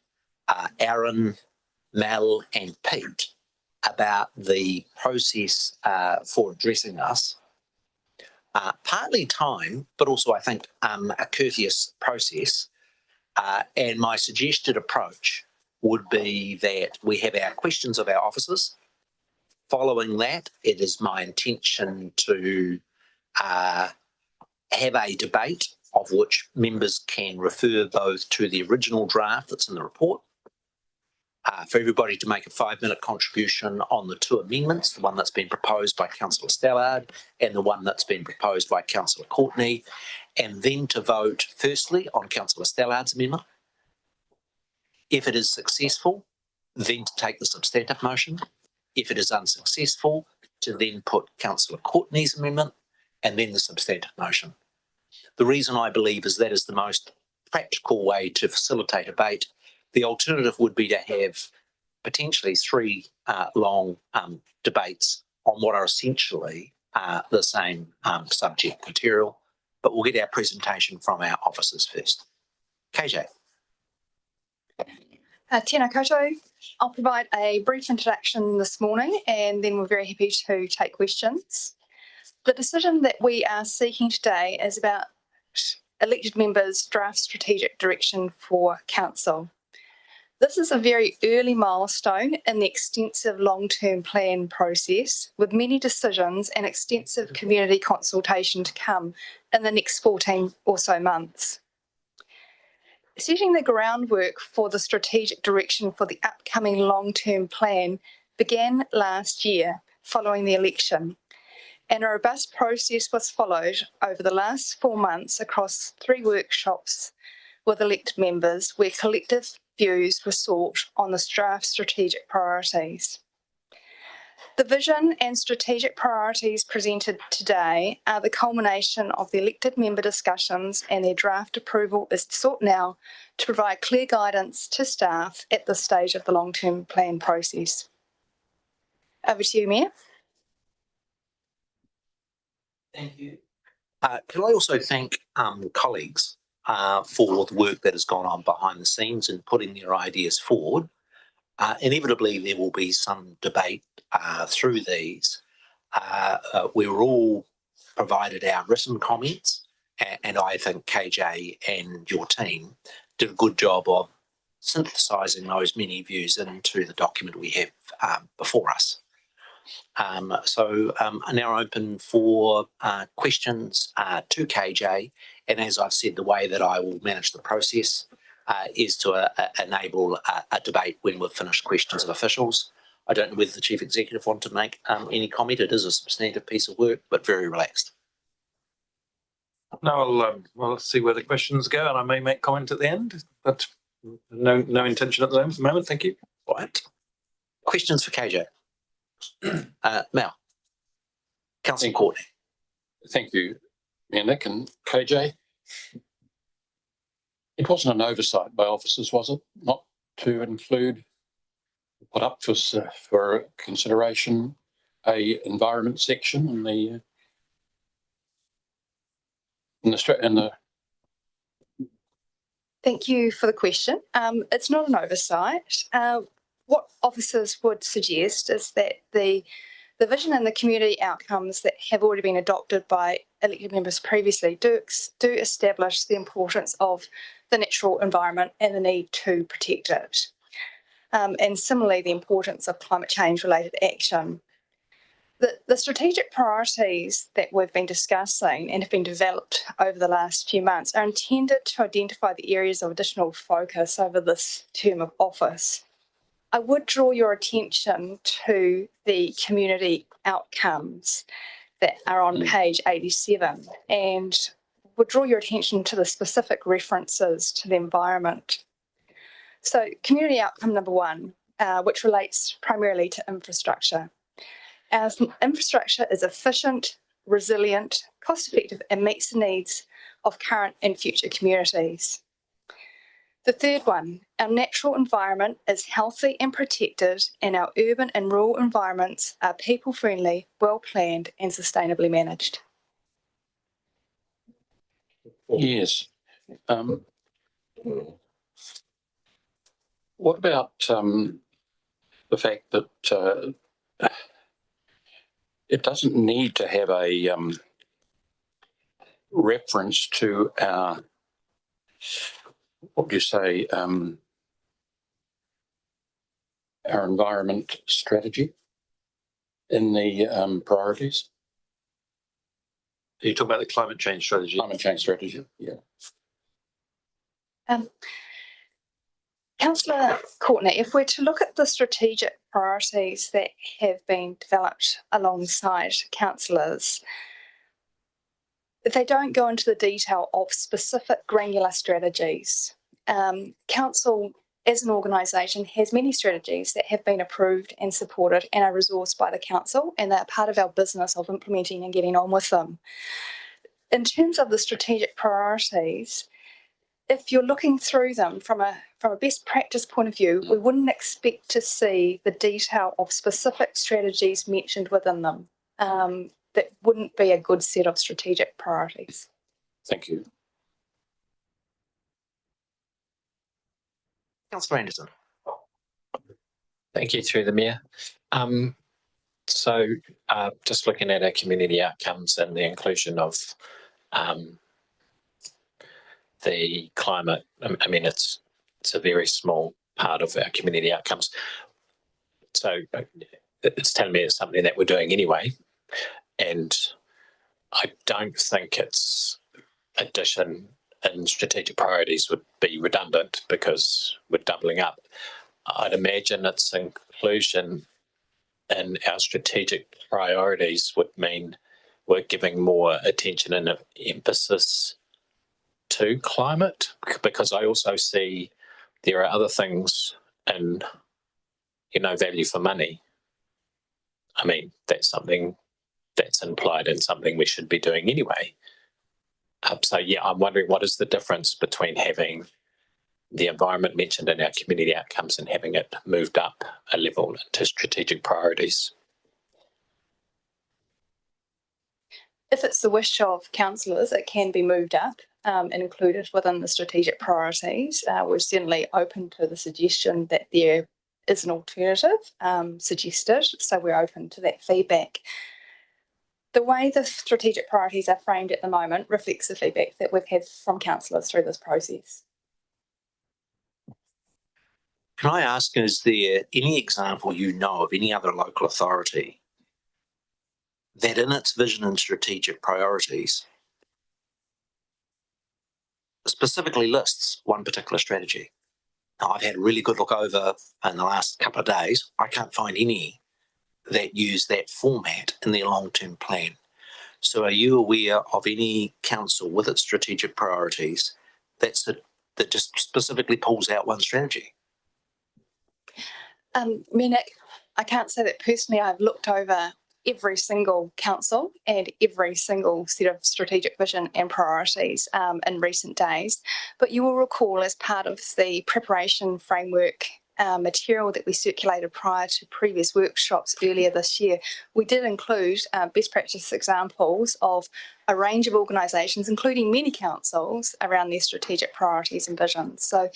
Aaron, Mel and Pete about the process for addressing us. Partly time, but also I think a courteous process. And my suggested approach would be that we have our questions of our officers. Following that, it is my intention to have a debate of which members can refer both to the original draft that's in the report, for everybody to make a 5-minute contribution on the 2 amendments, the one that's been proposed by Councillor Stallard and the one that's been proposed by Councillor Courtney, and then to vote firstly on Councillor Stallard's amendment. If it is successful, then to take the substantive motion. If it is unsuccessful, to then put Councillor Courtney's amendment and then the substantive motion. The reason I believe is that is the most practical way to facilitate debate. The alternative would be to have potentially 3 long debates on what are essentially the same subject material, but we'll get our presentation from our officers first. KJ. Tēnā koutou. I'll provide a brief introduction this morning and then we're very happy to take questions. The decision that we are seeking today is about elected members' draft strategic direction for council. This is a very early milestone in the extensive long-term plan process, with many decisions and extensive community consultation to come in the next 14 or so months. Setting the groundwork for the strategic direction for the upcoming long-term plan began last year following the election, and a robust process was followed over the last 4 months across 3 workshops with elected members where collective views were sought on the draft strategic priorities. The vision and strategic priorities presented today are the culmination of the elected member discussions, and their draft approval is sought now to provide clear guidance to staff at this stage of the long-term plan process. Over to you, Mayor. Thank you. Can I also thank colleagues for the work that has gone on behind the scenes in putting their ideas forward. Inevitably, there will be some debate through these. We were all provided our written comments, and I think KJ and your team did a good job of synthesising those many views into the document we have before us. So I'm now open for questions to KJ, and as I've said, the way that I will manage the process is to enable a debate when we've finished questions of officials. I don't know whether the Chief Executive want to make any comment. It is a substantive piece of work, but very relaxed. No, well, let's see where the questions go, and I may make comment at the end, but no intention at the moment. Thank you. Right. Questions for KJ? Mel. Councillor Courtney. Thank you, Mayor Nick and KJ. It wasn't an oversight by officers, was it? Not to include, put up for consideration, a environment section in the Thank you for the question. It's not an oversight. what officers would suggest is that the vision and the community outcomes that have already been adopted by elected members previously do establish the importance of the natural environment and the need to protect it. And similarly, the importance of climate change related action. The strategic priorities that we've been discussing and have been developed over the last few months are intended to identify the areas of additional focus over this term of office. I would draw your attention to the community outcomes that are on page 87 and would draw your attention to the specific references to the environment. So community outcome number 1, which relates primarily to infrastructure. Our infrastructure is efficient, resilient, cost-effective and meets the needs of current and future communities. The third one, our natural environment is healthy and protected and our urban and rural environments are people-friendly, well-planned and sustainably managed. Yes. What about the fact that it doesn't need to have a reference to our, what do you say, our environment strategy in the priorities? Are you talking about the climate change strategy? Climate change strategy, yeah. Councillor Courtney, if we're to look at the strategic priorities that have been developed alongside councillors, they don't go into the detail of specific granular strategies. Council, as an organisation, has many strategies that have been approved and supported and are resourced by the council, and they're part of our business of implementing and getting on with them. In terms of the strategic priorities, if you're looking through them from a best practice point of view, we wouldn't expect to see the detail of specific strategies mentioned within them. That wouldn't be a good set of strategic priorities. Thank you. Councillor Anderson. Thank you, through the Mayor. Just looking at our community outcomes and the inclusion of the climate, I mean, it's a very small part of our community outcomes. So it's telling me it's something that we're doing anyway. And I don't think its addition in strategic priorities would be redundant because we're doubling up. I'd imagine its inclusion in our strategic priorities would mean we're giving more attention and emphasis to climate, because I also see there are other things in, value for money. I mean, that's something that's implied in something we should be doing anyway. I'm wondering what is the difference between having the environment mentioned in our community outcomes and having it moved up a level into strategic priorities? If it's the wish of councillors, it can be moved up and included within the strategic priorities. We're certainly open to the suggestion that there is an alternative suggested, so we're open to that feedback. The way the strategic priorities are framed at the moment reflects the feedback that we've had from councillors through this process. Can I ask, is there any example you know of any other local authority that in its vision and strategic priorities specifically lists one particular strategy? Now, I've had a really good look over in the last couple of days. I can't find any that use that format in their long-term plan. So are you aware of any council with its strategic priorities that just specifically pulls out one strategy? Nick, I can't say that personally. I've looked over every single council and every single set of strategic vision and priorities in recent days. But you will recall, as part of the preparation framework material that we circulated prior to previous workshops earlier this year, we did include best practice examples of a range of organisations, including many councils, around their strategic priorities and visions. So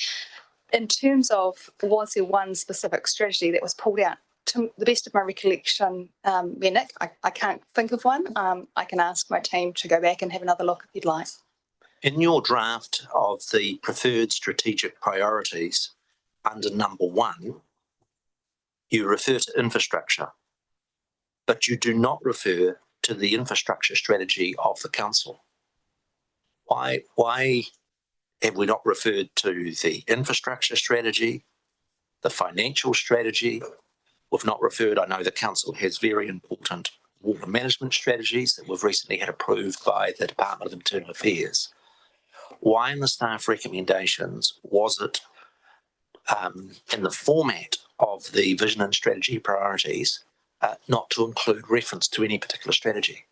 in terms of, was there one specific strategy that was pulled out? To the best of my recollection, Nick, I can't think of one. I can ask my team to go back and have another look if you'd like. In your draft of the preferred strategic priorities, under number 1, you refer to infrastructure, but you do not refer to the infrastructure strategy of the council. Why have we not referred to the infrastructure strategy, the financial strategy? We've not referred, I know the council has very important water management strategies that we've recently had approved by the Department of Internal Affairs. Why in the staff recommendations was it in the format of the vision and strategy priorities not to include reference to any particular strategy?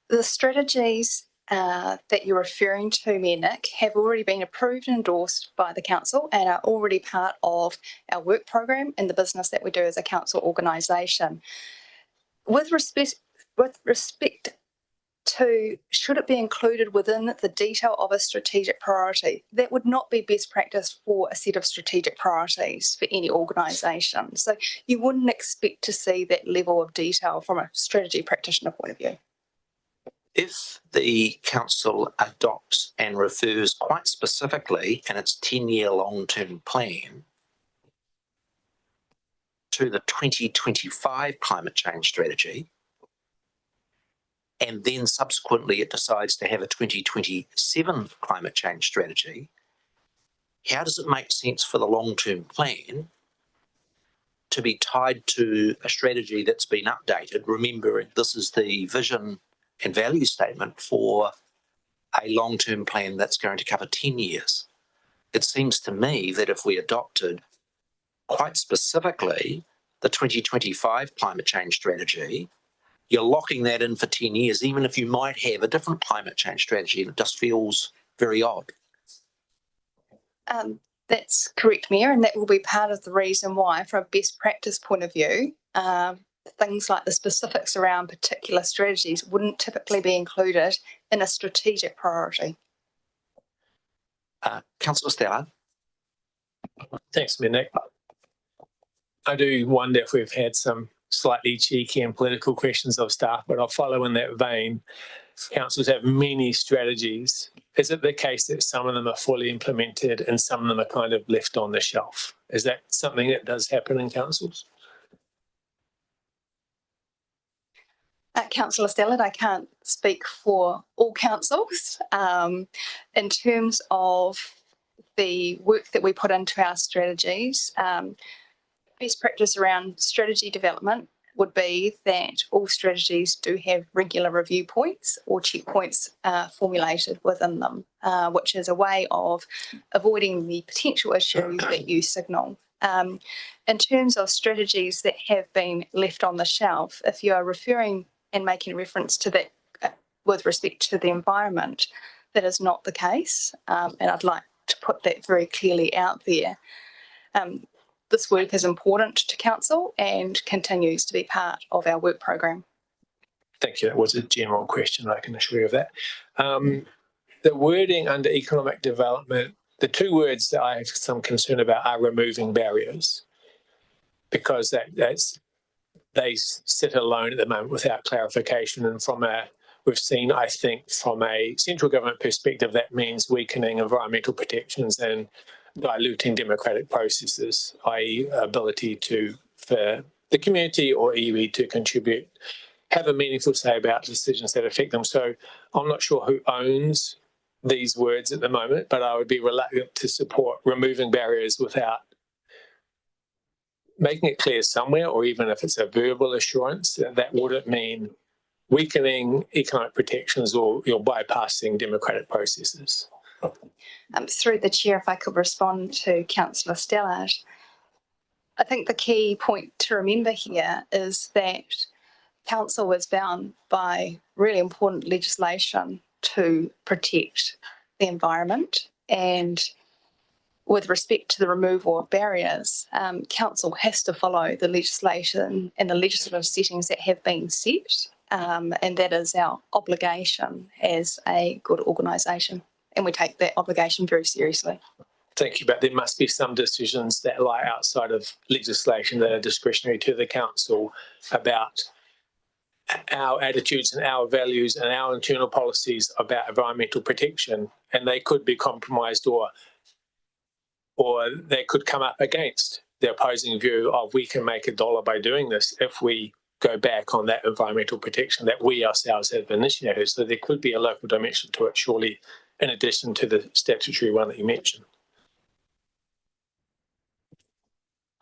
The strategies that you're referring to, Mayor Nick, have already been approved and endorsed by the council and are already part of our work program and the business that we do as a council organisation. With respect to, should it be included within the detail of a strategic priority, that would not be best practice for a set of strategic priorities for any organisation. So you wouldn't expect to see that level of detail from a strategy practitioner point of view. If the council adopts and refers quite specifically in its 10-year long-term plan to the 2025 climate change strategy, and then subsequently it decides to have a 2027 climate change strategy, how does it make sense for the long-term plan to be tied to a strategy that's been updated? Remember, this is the vision and value statement for a long-term plan that's going to cover 10 years. It seems to me that if we adopted quite specifically the 2025 climate change strategy, you're locking that in for 10 years, even if you might have a different climate change strategy, and it just feels very odd. That's correct, Mayor, and that will be part of the reason why, from a best practice point of view, things like the specifics around particular strategies wouldn't typically be included in a strategic priority. Councillor Stella. Thanks, Nick. I do wonder if we've had some slightly cheeky and political questions of staff, but I'll follow in that vein. Councils have many strategies. Is it the case that some of them are fully implemented and some of them are kind of left on the shelf? Is that something that does happen in councils? Councillor Stellard, I can't speak for all councils. In terms of the work that we put into our strategies, best practice around strategy development would be that all strategies do have regular review points or checkpoints formulated within them, which is a way of avoiding the potential issues that you signal. In terms of strategies that have been left on the shelf, if you are referring and making reference to that with respect to the environment, that is not the case, and I'd like to put that very clearly out there. This work is important to council and continues to be part of our work program. Thank you. That was a general question, I can assure you of that. The wording under economic development, the two words that I have some concern about are removing barriers, because they sit alone at the moment without clarification. And we've seen, I think, from a central government perspective, that means weakening environmental protections and diluting democratic processes, i.e. ability for the community or iwi to contribute, have a meaningful say about decisions that affect them. So I'm not sure who owns these words at the moment, but I would be reluctant to support removing barriers without making it clear somewhere, or even if it's a verbal assurance, that wouldn't mean weakening economic protections or you're bypassing democratic processes. Through the chair, if I could respond to Councillor Stellard, I think the key point to remember here is that council is bound by really important legislation to protect the environment, and with respect to the removal of barriers, council has to follow the legislation and the legislative settings that have been set, and that is our obligation as a good organisation. And we take that obligation very seriously. Thank you, but there must be some decisions that lie outside of legislation that are discretionary to the council about our attitudes and our values and our internal policies about environmental protection, and they could be compromised or they could come up against the opposing view of we can make $1 by doing this if we go back on that environmental protection that we ourselves have initiated. So there could be a local dimension to it, surely, in addition to the statutory one that you mentioned.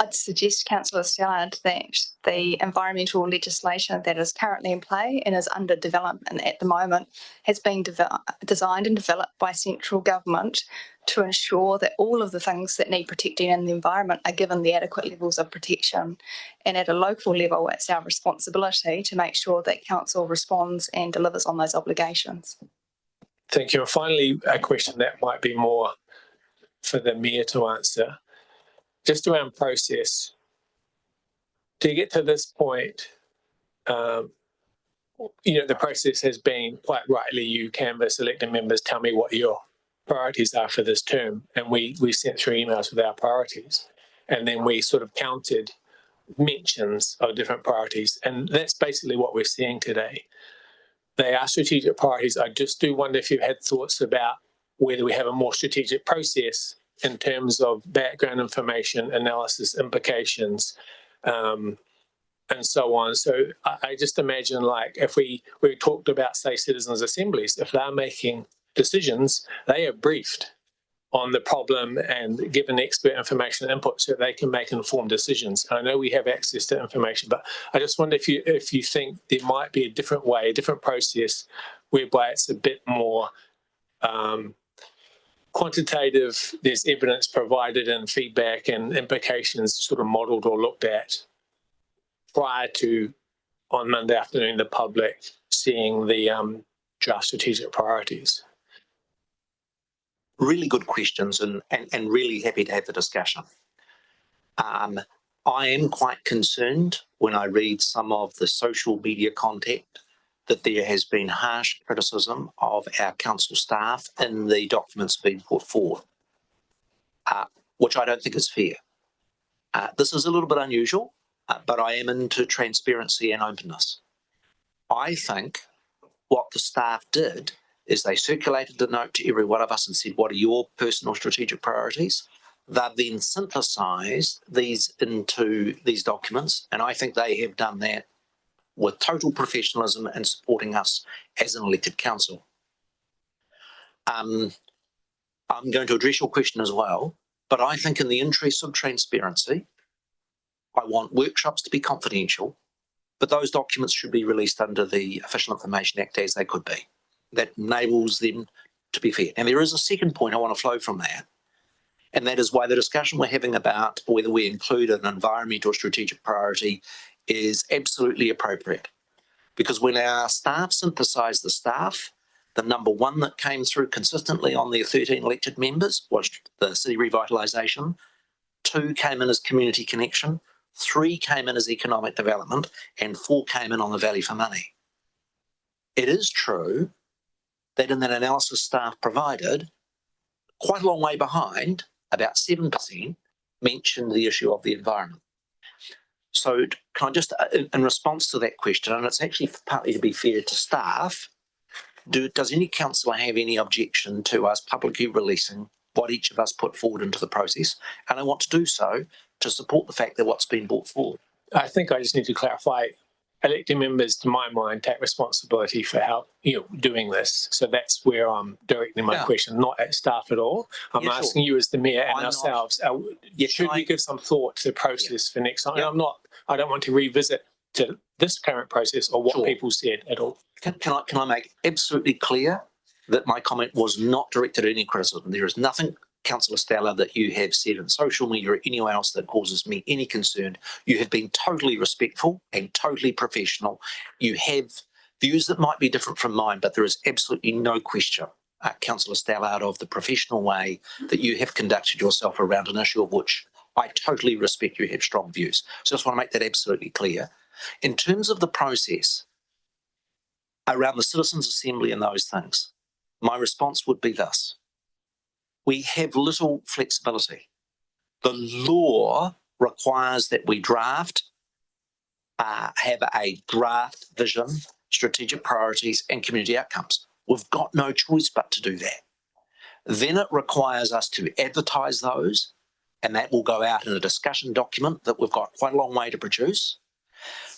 I'd suggest, Councillor Stallard, that the environmental legislation that is currently in play and is under development at the moment has been designed and developed by central government to ensure that all of the things that need protecting in the environment are given the adequate levels of protection. And at a local level, it's our responsibility to make sure that council responds and delivers on those obligations. Thank you. And finally, a question that might be more for the Mayor to answer. Just around process, to get to this point, the process has been, quite rightly, you canvass elected members, tell me what your priorities are for this term. And we sent through emails with our priorities. And then we sort of counted mentions of different priorities. And that's basically what we're seeing today. They are strategic priorities. I just do wonder if you've had thoughts about whether we have a more strategic process in terms of background information, analysis, implications, and so on. So I just imagine, like, if we talked about, say, citizens' assemblies, if they're making decisions, they are briefed on the problem and given expert information and input so they can make informed decisions. I know we have access to information, but I just wonder if you think there might be a different way, a different process whereby it's a bit more quantitative, there's evidence provided and feedback and implications sort of modelled or looked at prior to, on Monday afternoon, the public seeing the draft strategic priorities. Really good questions and really happy to have the discussion. I am quite concerned when I read some of the social media content that there has been harsh criticism of our council staff in the documents being put forward, which I don't think is fair. This is a little bit unusual, but I am into transparency and openness. I think what the staff did is they circulated the note to every one of us and said, what are your personal strategic priorities? They've then synthesised these into these documents, and I think they have done that with total professionalism and supporting us as an elected council. I'm going to address your question as well, but I think in the interest of transparency, I want workshops to be confidential, but those documents should be released under the Official Information Act as they could be. That enables them to be fair. And there is a second point I want to flow from that, and that is why the discussion we're having about whether we include an environmental strategic priority is absolutely appropriate. Because when our staff synthesised the staff, the number one that came through consistently on their 13 elected members was the city revitalisation. 2 came in as community connection, 3 came in as economic development, and 4 came in on the value for money. It is true that in that analysis staff provided, quite a long way behind, about 7%, mentioned the issue of the environment. So can I just, in response to that question, and it's actually partly to be fair to staff, does any councillor have any objection to us publicly releasing what each of us put forward into the process? And I want to do so to support the fact that what's been brought forward. I think I just need to clarify, elected members, to my mind, take responsibility for how doing this. So that's where I'm directing my question, not at staff at all. I'm asking you as the Mayor and ourselves, should we give some thought to the process for next time? And I don't want to revisit to this current process or what people said at all. Can I make absolutely clear that my comment was not directed at any criticism? There is nothing, Councillor Stella, that you have said in social media or anywhere else that causes me any concern. You have been totally respectful and totally professional. You have views that might be different from mine, but there is absolutely no question, Councillor Stella, of the professional way that you have conducted yourself around an issue of which I totally respect you have strong views. So I just want to make that absolutely clear. In terms of the process around the Citizens' Assembly and those things, my response would be this. we have little flexibility. The law requires that we have a draft vision, strategic priorities, and community outcomes. We've got no choice but to do that. Then it requires us to advertise those, and that will go out in a discussion document that we've got quite a long way to produce.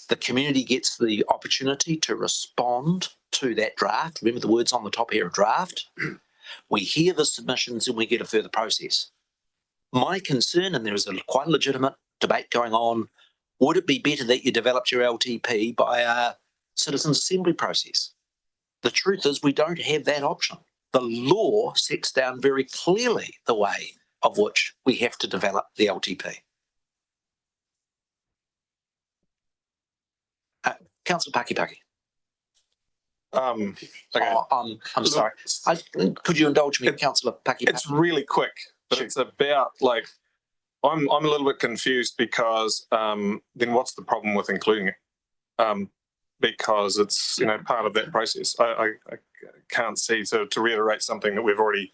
The community gets the opportunity to respond to that draft. Remember the words on the top here, draft. We hear the submissions and we get a further process. My concern, and there is a quite legitimate debate going on, would it be better that you developed your LTP by a citizens' assembly process? The truth is we don't have that option. The law sets down very clearly the way of which we have to develop the LTP. Councillor Pakipaki. Okay. I'm sorry. Could you indulge me, Councillor Pakipaki? It's really quick, but it's about like, I'm a little bit confused because then what's the problem with including it? Because it's, you know, part of that process. I can't see, to reiterate something that we've already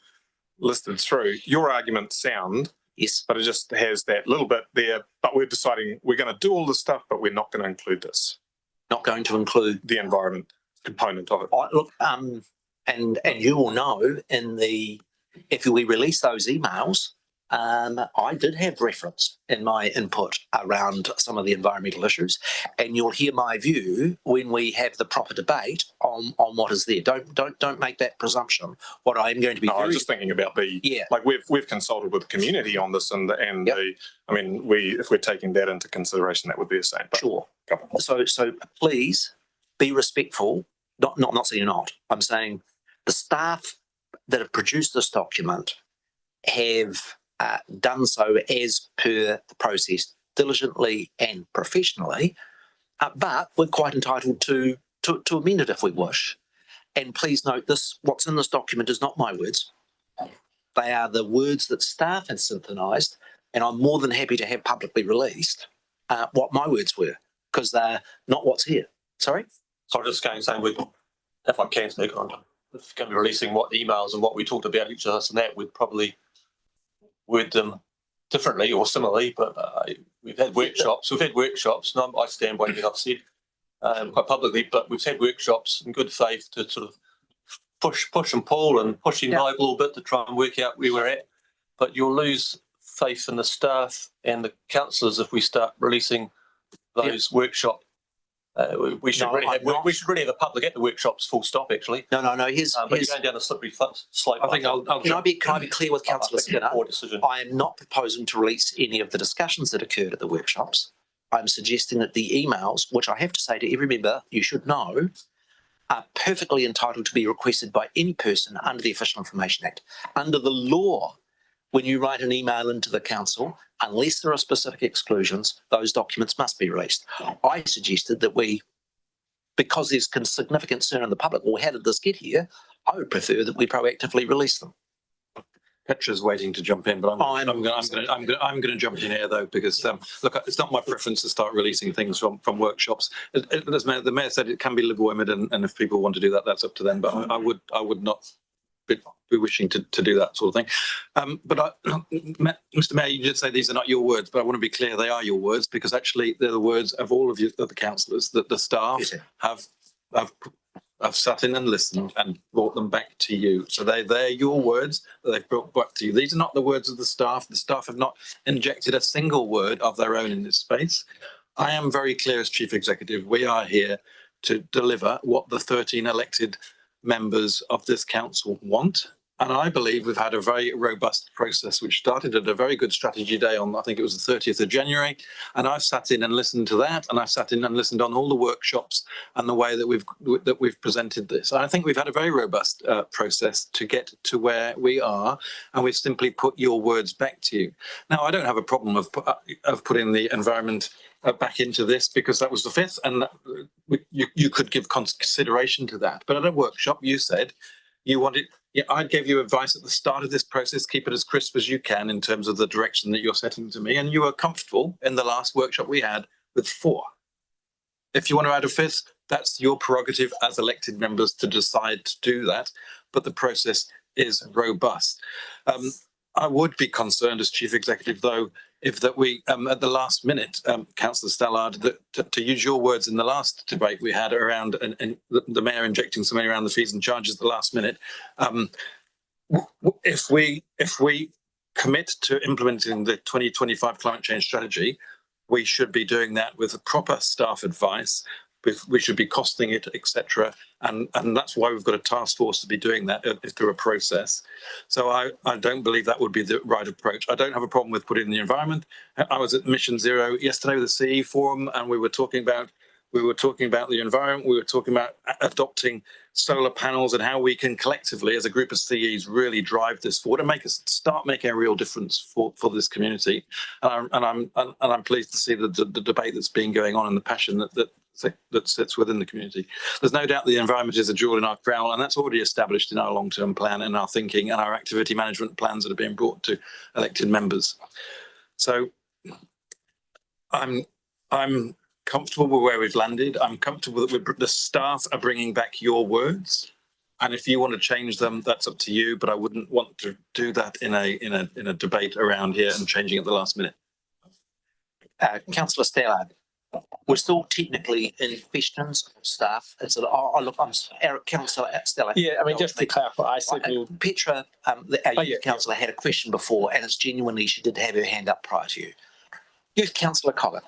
listed through. Your arguments sound, yes, but it just has that little bit there, but we're deciding we're going to do all this stuff, but we're not going to include this. Not going to include the environment component of it. Look, and you will know if we release those emails, I did have reference in my input around some of the environmental issues, and you'll hear my view when we have the proper debate on what is there. Don't make that presumption. What I am going to be I was just thinking about like we've consulted with the community on this, and I mean, if we're taking that into consideration, that would be the same. But sure. So please be respectful. Not saying you're not. I'm saying the staff that have produced this document have done so as per the process, diligently and professionally, but we're quite entitled to amend it if we wish. And please note this: what's in this document is not my words. They are the words that staff have synthesised, and I'm more than happy to have publicly released what my words were, because they're not what's here. Sorry? So I'm just going saying, if I can speak on, if going to be releasing what emails and what we talked about each of us and that, we'd probably word them differently or similarly, but we've had workshops. And I stand by what I've said quite publicly, but we've had workshops in good faith to sort of push and pull and push the envelope a little bit to try and work out where we're at. But you'll lose faith in the staff and the councillors if we start releasing those workshop. We should really have a public at the workshops, full stop, actually. No. But you're going down a slippery slope. I think can I be clear with Councillor Skinner? I am not proposing to release any of the discussions that occurred at the workshops. I'm suggesting that the emails, which I have to say to every member, you should know, are perfectly entitled to be requested by any person under the Official Information Act. Under the law, when you write an email into the council, unless there are specific exclusions, those documents must be released. I suggested that because there's significant concern in the public, well, how did this get here? I would prefer that we proactively release them. Petra's waiting to jump in, but I'm going to jump in here though, because look, it's not my preference to start releasing things from workshops. As the mayor said, it can be live-limited, and if people want to do that, that's up to them. But I would not be wishing to do that sort of thing. Mr. Mayor, you did say these are not your words, but I want to be clear they are your words, because actually they're the words of all of you, of the councillors, that the staff have sat in and listened and brought them back to you. So they're your words that they've brought back to you. These are not the words of the staff. The staff have not injected a single word of their own in this space. I am very clear as Chief Executive. We are here to deliver what the 13 elected members of this council want. And I believe we've had a very robust process, which started at a very good strategy day on, I think it was the 30th of January. And I've sat in and listened to that. And I've sat in and listened on all the workshops and the way that we've presented this. I think we've had a very robust process to get to where we are. And we've simply put your words back to you. Now, I don't have a problem of putting the environment back into this, because that was the 5th. And you could give consideration to that. But at a workshop, you said you wanted... Yeah, I gave you advice at the start of this process, keep it as crisp as you can in terms of the direction that you're setting to me. And you were comfortable in the last workshop we had with 4. If you want to add a 5th, that's your prerogative as elected members to decide to do that. But the process is robust. I would be concerned as chief executive, though, if that we at the last minute, Councillor Stallard, that to use your words in the last debate we had around and the mayor injecting some money around the fees and charges at the last minute, if we commit to implementing the 2025 climate change strategy, we should be doing that with proper staff advice. We should be costing it, etc. And that's why we've got a task force to be doing that through a process. So I don't believe that would be the right approach. I don't have a problem with putting in the environment. I was at Mission Zero yesterday with the CE Forum, and we were talking about the environment. We were talking about adopting solar panels and how we can collectively, as a group of CEs, really drive this forward and start making a real difference for this community. And I'm pleased to see the debate that's been going on and the passion that sits within the community. There's no doubt the environment is a jewel in our crown, and that's already established in our long-term plan and our thinking and our activity management plans that are being brought to elected members. So I'm comfortable with where we've landed. I'm comfortable that the staff are bringing back your words, and if you want to change them, that's up to you. But I wouldn't want to do that in a debate around here and changing at the last minute. Councillor Stallard, we're still technically in questions of staff. It's Councillor Stallard. Yeah, I mean, just to clarify, I said Petra, our youth councillor, had a question before, and it's genuinely she did have her hand up prior to you. Youth Councillor Colin.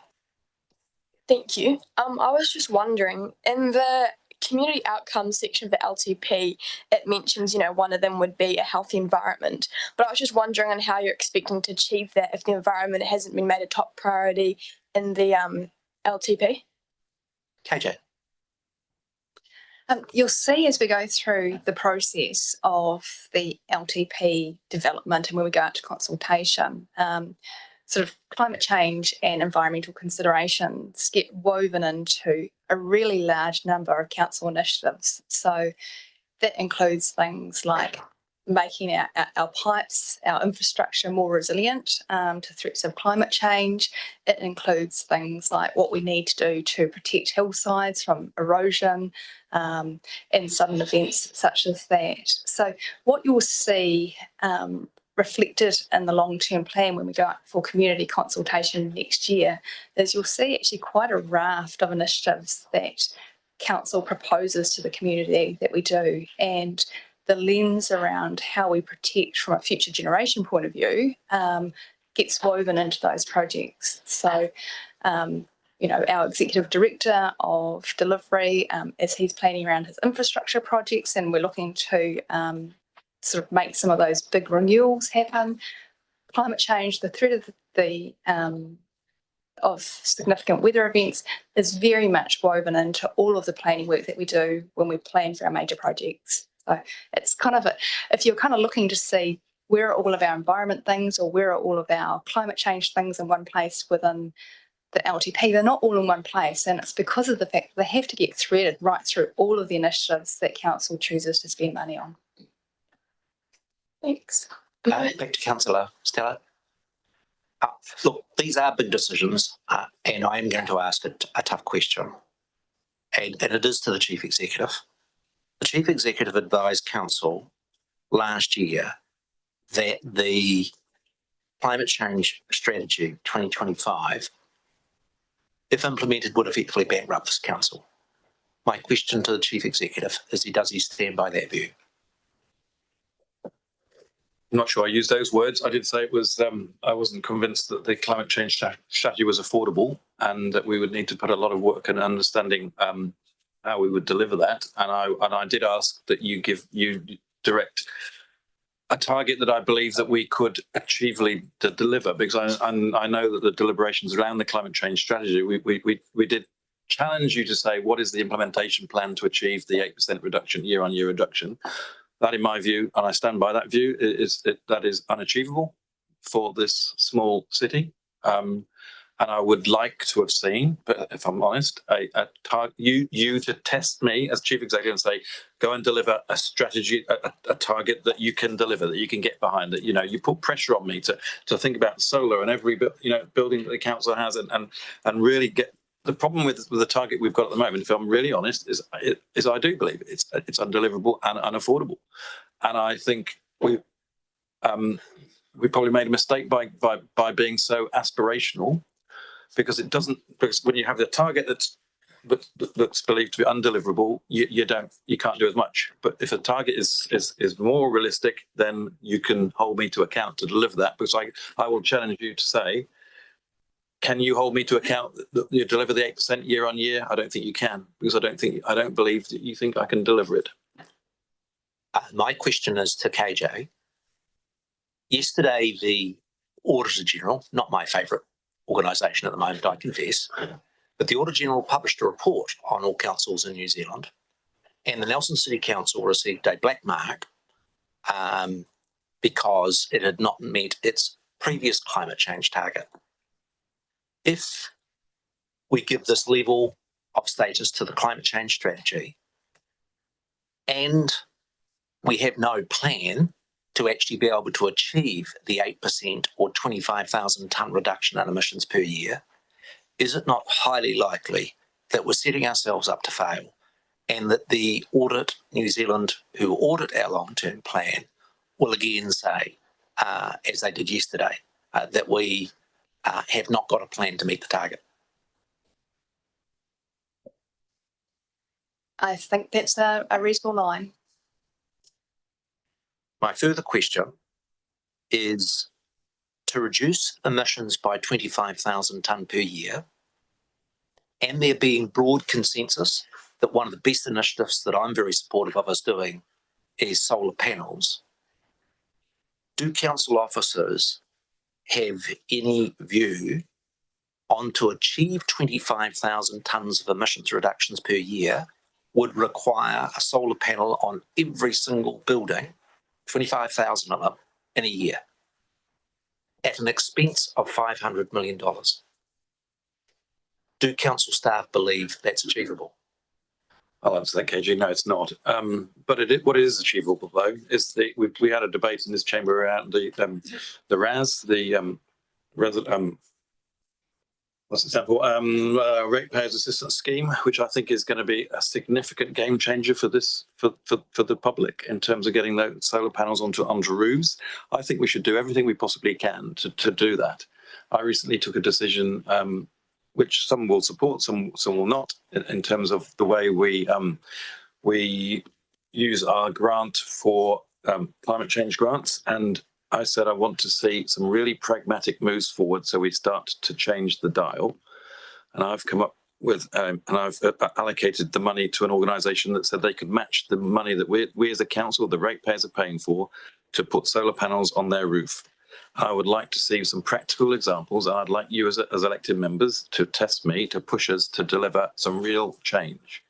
Thank you. I was just wondering, in the community outcomes section of the LTP, it mentions, one of them would be a healthy environment. But I was just wondering on how you're expecting to achieve that if the environment hasn't been made a top priority in the LTP. KJ. You'll see as we go through the process of the LTP development and when we go out to consultation, sort of climate change and environmental considerations get woven into a really large number of council initiatives. So that includes things like making our pipes, our infrastructure more resilient to threats of climate change. It includes things like what we need to do to protect hillsides from erosion and sudden events such as that. So what you'll see reflected in the long-term plan when we go out for community consultation next year is you'll see actually quite a raft of initiatives that council proposes to the community that we do, and the lens around how we protect from a future generation point of view gets woven into those projects. So, our executive director of delivery, as he's planning around his infrastructure projects, and we're looking to sort of make some of those big renewals happen. Climate change, the threat of significant weather events is very much woven into all of the planning work that we do when we plan for our major projects. So it's kind of if you're kind of looking to see where are all of our environment things or where are all of our climate change things in one place within the LTP, they're not all in one place, and it's because of the fact that they have to get threaded right through all of the initiatives that council chooses to spend money on. Thanks. Back to Councillor Stallard. Look, these are big decisions, and I am going to ask a tough question, and it is to the Chief Executive. The Chief Executive advised Council last year that the Climate Change Strategy 2025, if implemented, would effectively bankrupt this Council. My question to the Chief Executive is, does he stand by that view? I'm not sure I used those words. I did say it was, I wasn't convinced that the climate change strategy was affordable and that we would need to put a lot of work and understanding how we would deliver that. And I did ask that you direct a target that I believe that we could achievably deliver, because I know that the deliberations around the climate change strategy, we did challenge you to say, what is the implementation plan to achieve the 8% reduction, year-on-year reduction? That, in my view, and I stand by that view, that is unachievable for this small city. And I would like to have seen, but if I'm honest, you to test me as chief executive and say, go and deliver a strategy, a target that you can deliver, that you can get behind. That you put pressure on me to think about solar and every building that the council has, and really get. The problem with the target we've got at the moment, if I'm really honest, is I do believe it's undeliverable and unaffordable. And I think we probably made a mistake by being so aspirational, because because when you have the target that's believed to be undeliverable, you can't do as much. But if a target is more realistic, then you can hold me to account to deliver that. Because I will challenge you to say, can you hold me to account that you deliver the 8% year on year? I don't think you can, because I don't believe that you think I can deliver it. My question is to KJ. Yesterday, the Auditor General, not my favourite organisation at the moment, I confess, but the Auditor General published a report on all councils in New Zealand, and the Nelson City Council received a black mark because it had not met its previous climate change target. If we give this level of status to the climate change strategy, and we have no plan to actually be able to achieve the 8% or 25,000 tonne reduction in emissions per year, is it not highly likely that we're setting ourselves up to fail, and that the Audit New Zealand, who audit our long-term plan, will again say, as they did yesterday, that we have not got a plan to meet the target? I think that's a reasonable line. My further question is, to reduce emissions by 25,000 tonne per year, and there being broad consensus that one of the best initiatives that I'm very supportive of us doing is solar panels, do council officers have any view on, to achieve 25,000 tonnes of emissions reductions per year would require a solar panel on every single building, 25,000 of them in a year, at an expense of $500 million? Do council staff believe that's achievable? I'll answer that, KG. No, it's not. But what is achievable, though, is we had a debate in this chamber around the RAS, what's it stand for? Ratepayers Assistance Scheme, which I think is going to be a significant game changer for the public in terms of getting those solar panels onto roofs. I think we should do everything we possibly can to do that. I recently took a decision, which some will support, some will not, in terms of the way we use our grant for climate change grants. And I said I want to see some really pragmatic moves forward, so we start to change the dial. And I've come up with, and I've allocated the money to an organisation that said they could match the money that we as a council, the ratepayers, are paying for to put solar panels on their roof. I would like to see some practical examples, and I'd like you as elected members to test me, to push us to deliver some real change.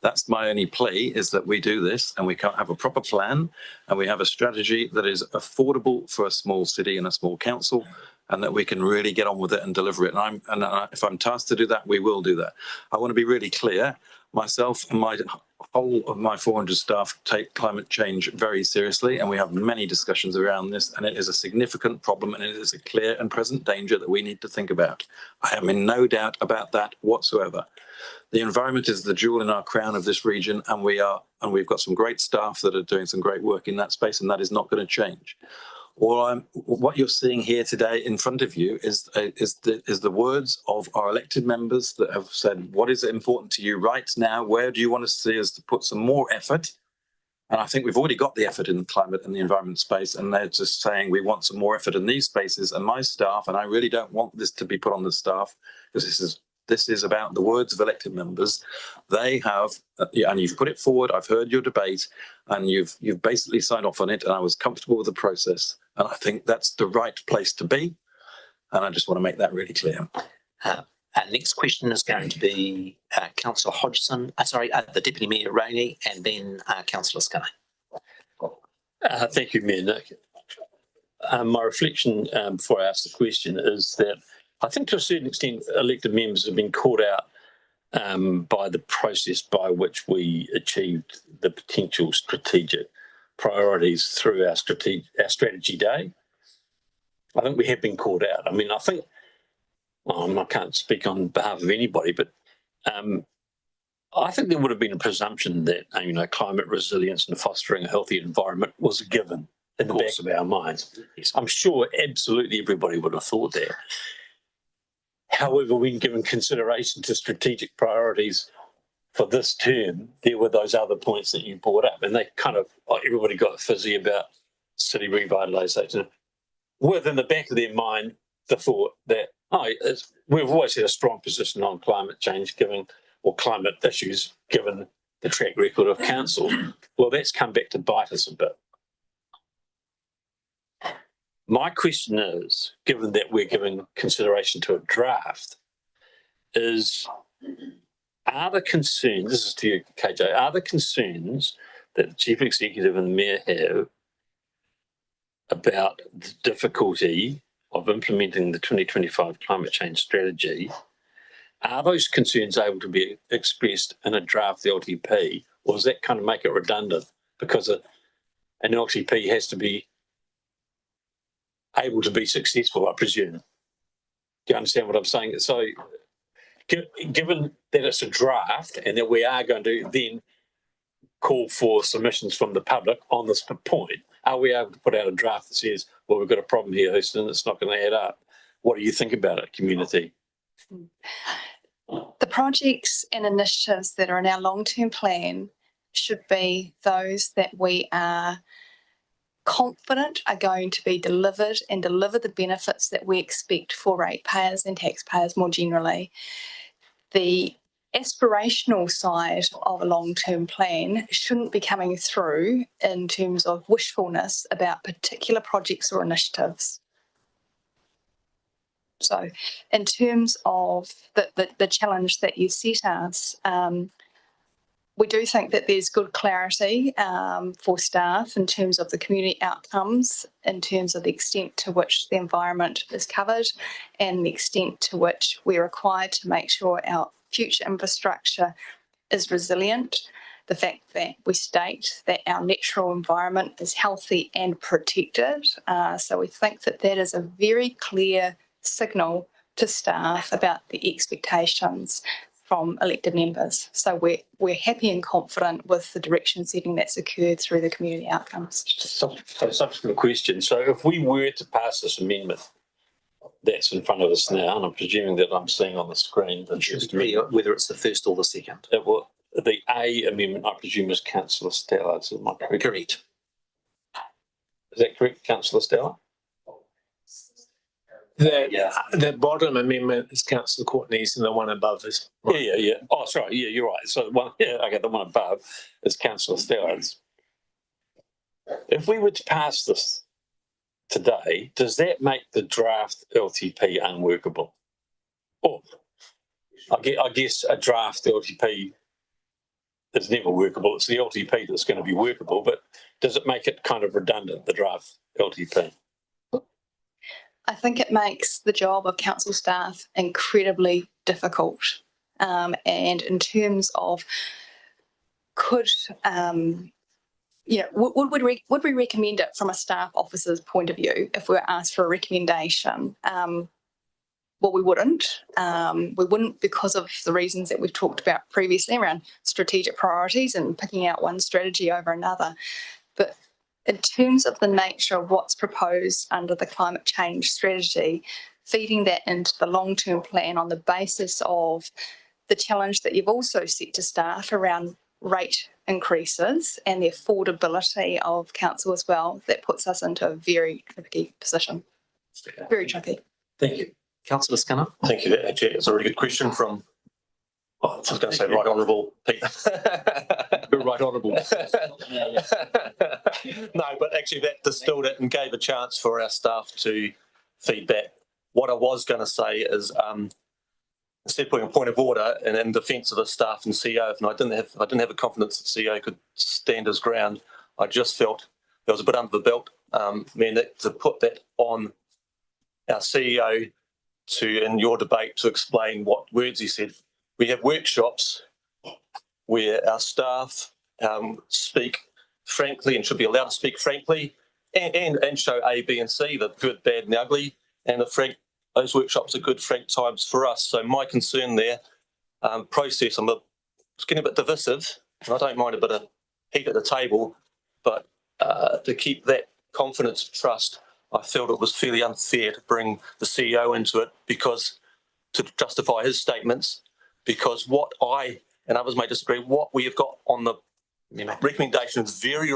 That's my only plea, is that we do this and we can't have a proper plan, and we have a strategy that is affordable for a small city and a small council, and that we can really get on with it and deliver it. And if I'm tasked to do that, we will do that. I want to be really clear. Myself and my whole of my 400 staff take climate change very seriously, and we have many discussions around this, and it is a significant problem, and it is a clear and present danger that we need to think about. I am in no doubt about that whatsoever. The environment is the jewel in our crown of this region, and we've got some great staff that are doing some great work in that space, and that is not going to change. What you're seeing here today in front of you is the words of our elected members that have said, what is important to you right now? Where do you want to see us to put some more effort? And I think we've already got the effort in the climate and the environment space, and they're just saying we want some more effort in these spaces. And my staff, and I really don't want this to be put on the staff, because this is about the words of elected members. They have, and you've put it forward, I've heard your debate, and you've basically signed off on it, and I was comfortable with the process. And I think that's the right place to be. And I just want to make that really clear. Our next question is going to be Councillor Hodgson, the Deputy Mayor Rainey, and then Councillor Skinner. Thank you, Mayor Nick. My reflection before I ask the question is that I think to a certain extent elected members have been caught out by the process by which we achieved the potential strategic priorities through our strategy day. I think we have been caught out. I mean, I think, I can't speak on behalf of anybody, but I think there would have been a presumption that, climate resilience and fostering a healthy environment was a given in the back of our minds. I'm sure absolutely everybody would have thought that. However, when given consideration to strategic priorities for this term, there were those other points that you brought up, and they kind of, everybody got fizzy about city revitalisation. With in the back of their mind, the thought that, we've always had a strong position on climate change or climate issues, given the track record of council. Well, that's come back to bite us a bit. My question is, given that we're giving consideration to a draft, are the concerns, this is to you, KJ, are the concerns that the Chief Executive and the Mayor have about the difficulty of implementing the 2025 climate change strategy, are those concerns able to be expressed in a draft LTP, or does that kind of make it redundant? Because an LTP has to be able to be successful, I presume. Do you understand what I'm saying? So, given that it's a draft and that we are going to then call for submissions from the public on this point, are we able to put out a draft that says, well, we've got a problem here, Houston, it's not going to add up? What do you think about it, community? The projects and initiatives that are in our long-term plan should be those that we are confident are going to be delivered and deliver the benefits that we expect for ratepayers and taxpayers more generally. The aspirational side of a long-term plan shouldn't be coming through in terms of wishfulness about particular projects or initiatives. So in terms of the challenge that you set us, we do think that there's good clarity for staff in terms of the community outcomes, in terms of the extent to which the environment is covered and the extent to which we're required to make sure our future infrastructure is resilient. The fact that we state that our natural environment is healthy and protected. So we think that that is a very clear signal to staff about the expectations from elected members. So we're happy and confident with the direction setting that's occurred through the community outcomes. So subsequent question. So if we were to pass this amendment that's in front of us now, and I'm presuming that I'm seeing on the screen, that whether it's the first or the second. The A amendment, I presume, is Councillor Stella. Is my correct? Correct. Is that correct, Councillor Stella? The bottom amendment is Councillor Courtney's and the one above is. Yeah. Oh, sorry. Yeah, you're right. So the one above is Councillor Stella's. If we were to pass this today, does that make the draft LTP unworkable? Or I guess a draft LTP is never workable. It's the LTP that's going to be workable, but does it make it kind of redundant, the draft LTP? I think it makes the job of council staff incredibly difficult. And in terms of would we recommend it from a staff officer's point of view if we were asked for a recommendation? Well, we wouldn't. We wouldn't because of the reasons that we've talked about previously around strategic priorities and picking out one strategy over another. But in terms of the nature of what's proposed under the climate change strategy, feeding that into the long-term plan on the basis of the challenge that you've also set to staff around rate increases and the affordability of council as well, that puts us into a very tricky position. Very tricky. Thank you. Councillor Skinner. Thank you. Actually, it's a really good question from, I was going to say Right Honourable Pete. Right Honourable. No, but actually that distilled it and gave a chance for our staff to feedback. What I was going to say is, instead of putting a point of order and in defence of the staff and CEO, and I didn't have a confidence that CEO could stand his ground. I just felt there was a bit under the belt, that to put that on our CEO to, in your debate, to explain what words he said. We have workshops where our staff speak frankly and should be allowed to speak frankly and show A, B and C, the good, bad and ugly. And those workshops are good, frank times for us. So my concern there, process, I'm it's getting a bit divisive, and I don't mind a bit of heat at the table, but to keep that confidence and trust, I felt it was fairly unfair to bring the CEO into it because to justify his statements, because what I and others may disagree, what we have got on the recommendation is very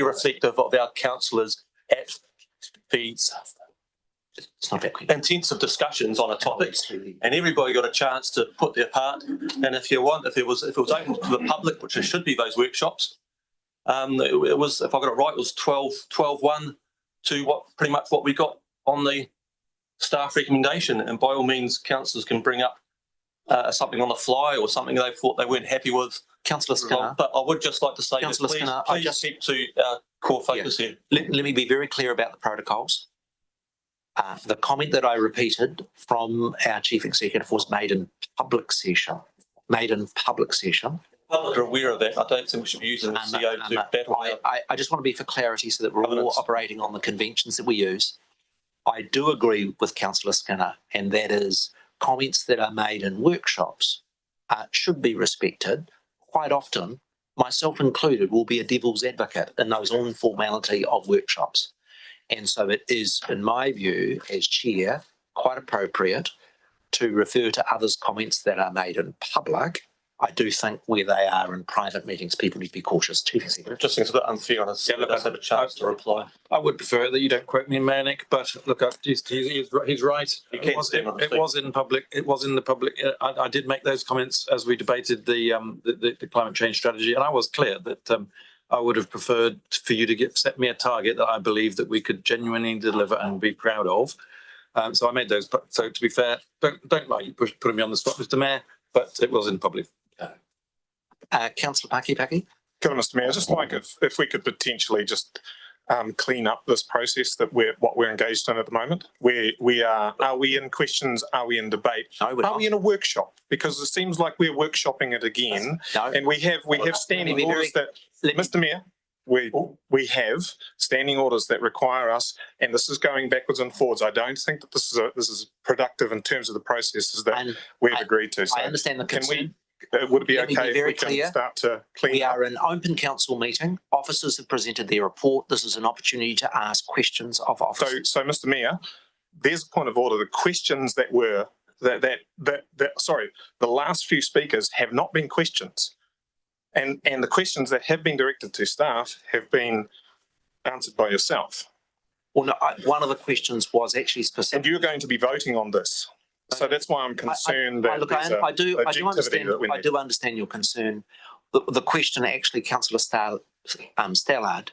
reflective of our councillors at the intensive discussions on a topic, and everybody got a chance to put their part. And if it was open to the public, which it should be, those workshops, it was, if I got it right, it was 12-1 to pretty much what we got on the staff recommendation. And by all means, councillors can bring up something on the fly or something they thought they weren't happy with. Councillor Skinner. But I would just like to say, Councillor Skinner, please keep to our core focus here. Let me be very clear about the protocols. The comment that I repeated from our chief executive was made in public session. Public are aware of that. I don't think we should be using the CEO to battle. I just want to be for clarity so that we're all operating on the conventions that we use. I do agree with Councillor Skinner, and that is comments that are made in workshops should be respected. Quite often, myself included, will be a devil's advocate in those informality of workshops. And so it is, in my view, as chair, quite appropriate to refer to others' comments that are made in public. I do think where they are in private meetings, people need to be cautious. Chief Executive. Just think it's a bit unfair on us. Yeah, look, I had a chance to reply. I would prefer that you don't quote me, Mayor Nick, but look, he's right. It was in public. It was in the public. I did make those comments as we debated the climate change strategy, and I was clear that I would have preferred for you to set me a target that I believe that we could genuinely deliver and be proud of. So I made those. But so to be fair, don't like you putting me on the spot, Mr. Mayor, but it was in public. Councillor Paki. Good, Mr. Mayor. Just like if we could potentially just clean up this process that we're engaged in at the moment. Are we in questions? Are we in debate? No, we're not. Are we in a workshop? Because it seems like we're workshopping it again. No. And we have standing orders that, Mr. Mayor, we have standing orders that require us, and this is going backwards and forwards. I don't think that this is productive in terms of the processes that we've agreed to. So I understand the concern. Would it be Let me okay be very if we clear. can start to clean We up? are an open council meeting. Officers have presented their report. This is an opportunity to ask questions of officers. So, Mr. Mayor, there's a point of order. The questions that were the last few speakers have not been questions, and the questions that have been directed to staff have been answered by yourself. Well, no, one of the questions was actually specific. And you're going to be voting on this. So that's why I'm concerned that I do understand your concern. The question actually, Councillor Stallard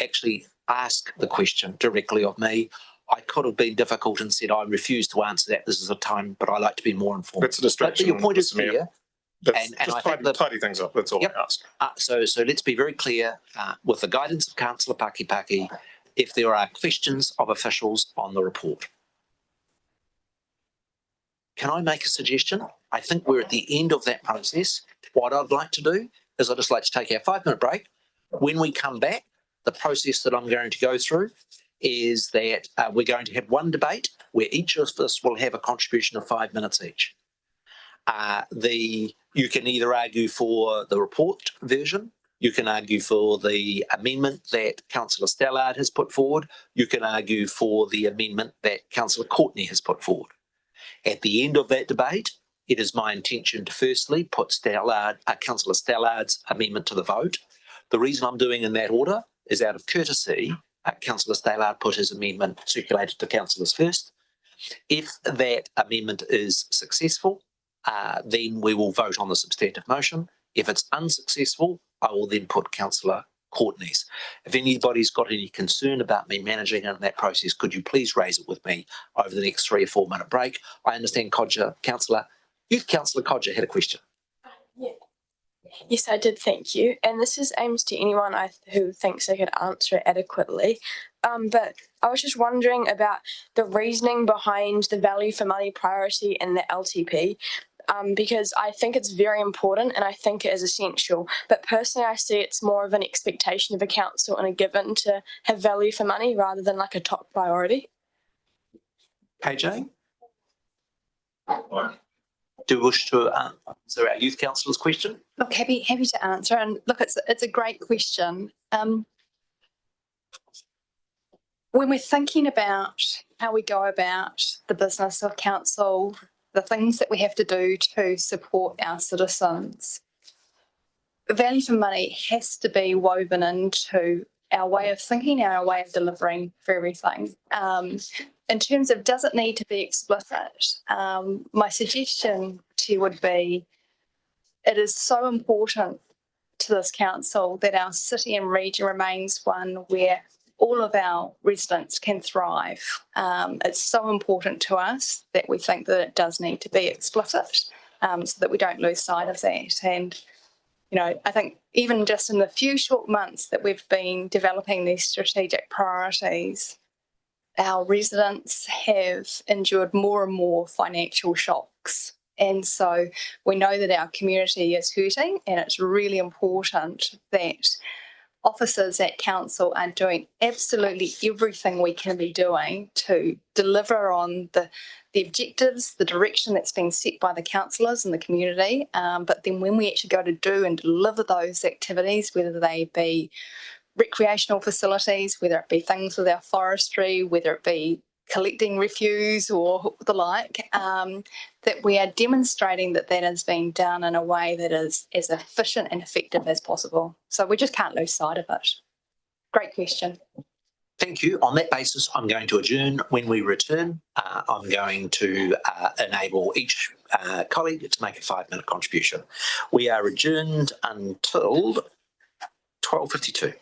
actually asked the question directly of me. I could have been difficult and said I refuse to answer that. This is a time, but I like to be more informed. That's a distraction. But your point is fair. And I think tidy things up. That's all I ask. So let's be very clear with the guidance of Councillor Paki, if there are questions of officials on the report. Can I make a suggestion? I think we're at the end of that process. What I'd like to do is I'd just like to take our 5-minute break. When we come back, the process that I'm going to go through is that we're going to have one debate where each of us will have a contribution of 5 minutes each. You can either argue for the report version, you can argue for the amendment that Councillor Stallard has put forward, you can argue for the amendment that Councillor Courtney has put forward. At the end of that debate, it is my intention to firstly put Councillor Stallard's amendment to the vote. The reason I'm doing in that order is out of courtesy. Councillor Stallard put his amendment circulated to councillors first. If that amendment is successful, then we will vote on the substantive motion. If it's unsuccessful, I will then put Councillor Courtney's. If anybody's got any concern about me managing in that process, could you please raise it with me over the next 3 or 4 minute break? I understand Councillor Codger had a question. Yes, I did. Thank you. And this is aimed to anyone who thinks they could answer it adequately. But I was just wondering about the reasoning behind the value for money priority in the LTP. Because I think it's very important and I think it is essential. But personally, I see it's more of an expectation of a council and a given to have value for money rather than like a top priority. KJ? do you wish to answer our youth councillor's question? Look, happy to answer. And look, it's a great question. When we're thinking about how we go about the business of council, the things that we have to do to support our citizens, value for money has to be woven into our way of thinking, our way of delivering for everything. In terms of does it need to be explicit, my suggestion to you would be it is so important to this council that our city and region remains one where all of our residents can thrive. It's so important to us that we think that it does need to be explicit so that we don't lose sight of that. And, you know, I think even just in the few short months that we've been developing these strategic priorities, our residents have endured more and more financial shocks. And so we know that our community is hurting, and it's really important that officers at council are doing absolutely everything we can be doing to deliver on the objectives, the direction that's been set by the councillors and the community. But then when we actually go to do and deliver those activities, whether they be recreational facilities, whether it be things with our forestry, whether it be collecting refuse or the like, that we are demonstrating that that is being done in a way that is as efficient and effective as possible. So we just can't lose sight of it. Great question. Thank you. On that basis, I'm going to adjourn. When we return, I'm going to enable each colleague to make a 5-minute contribution. We are adjourned until 12:52.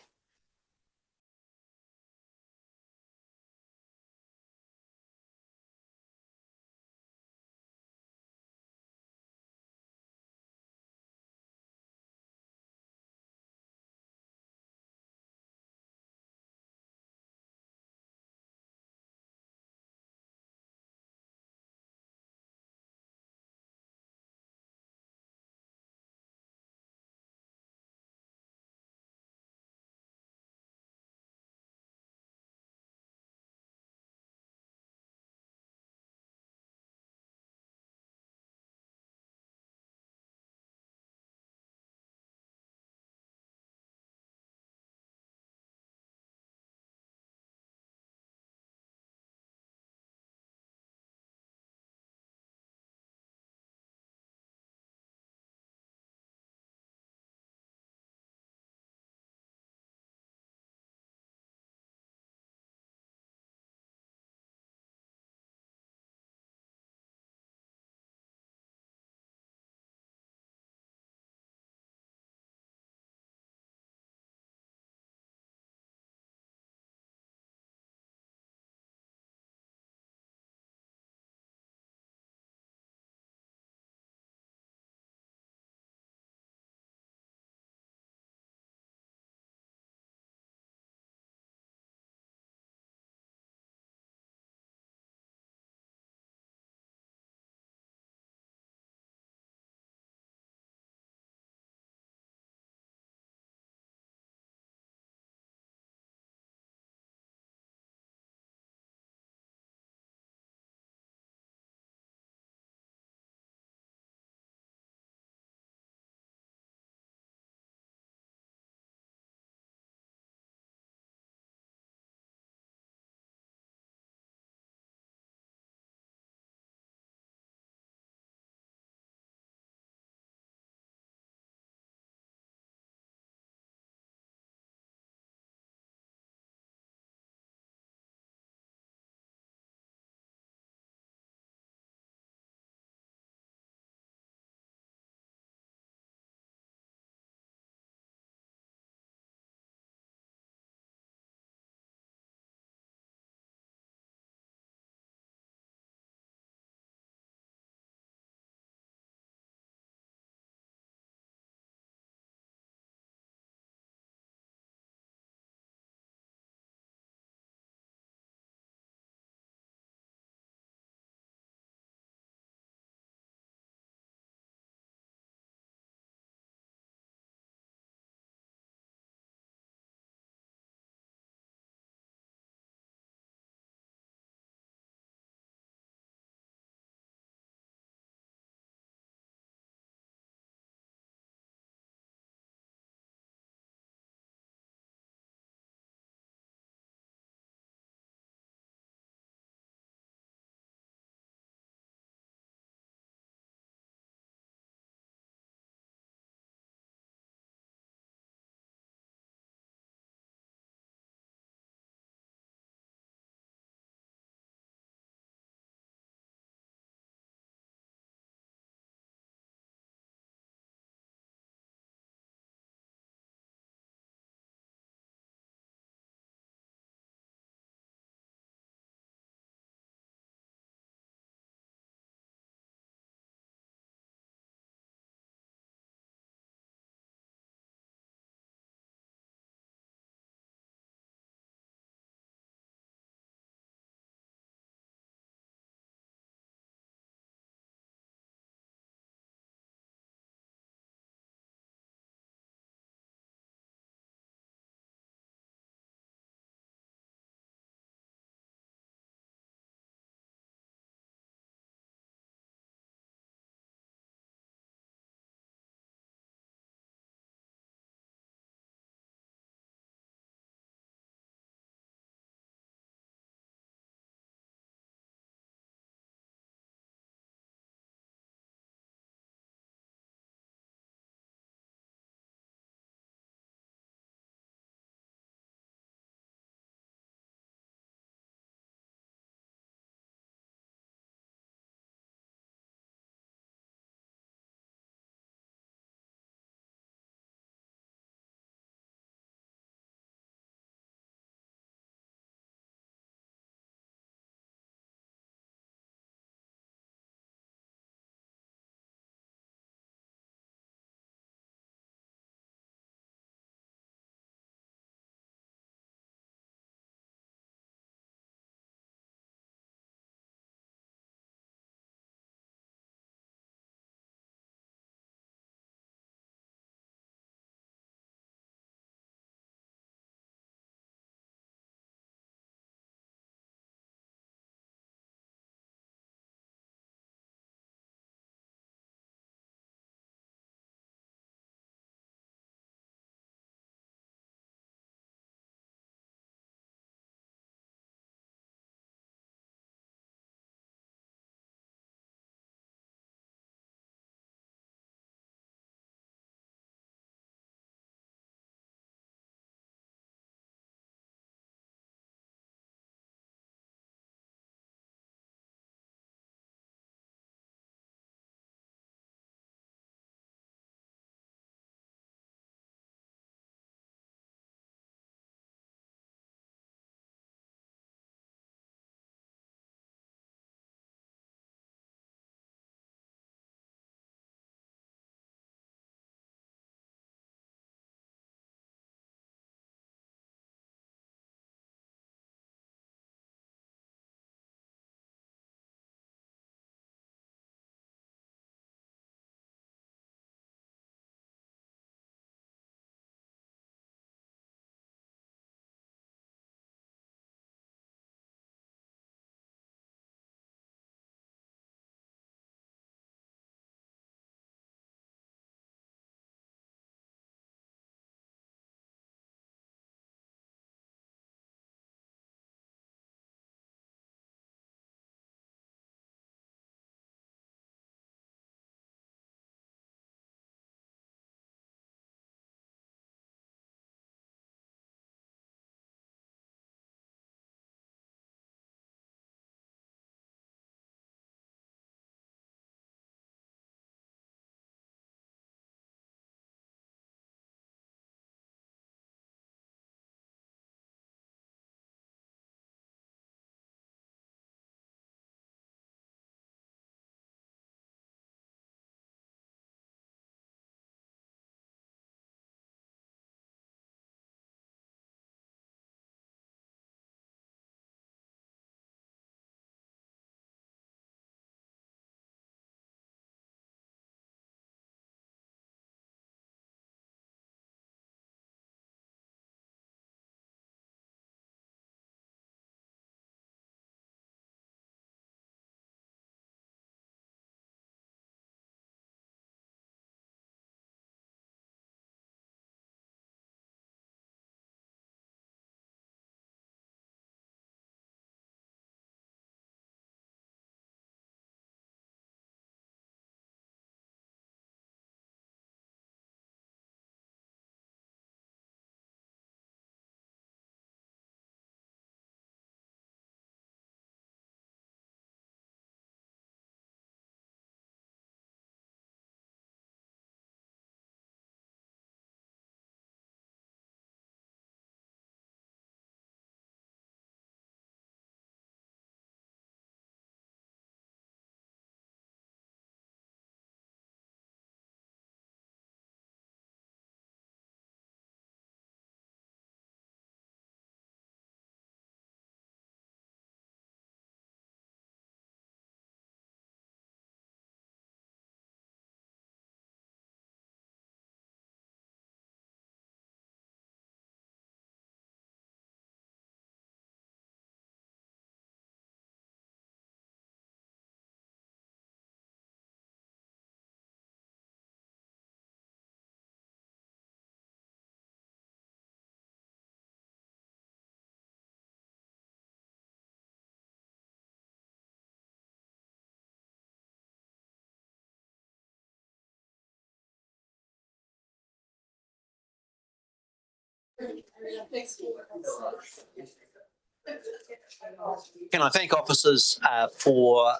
Can I thank officers for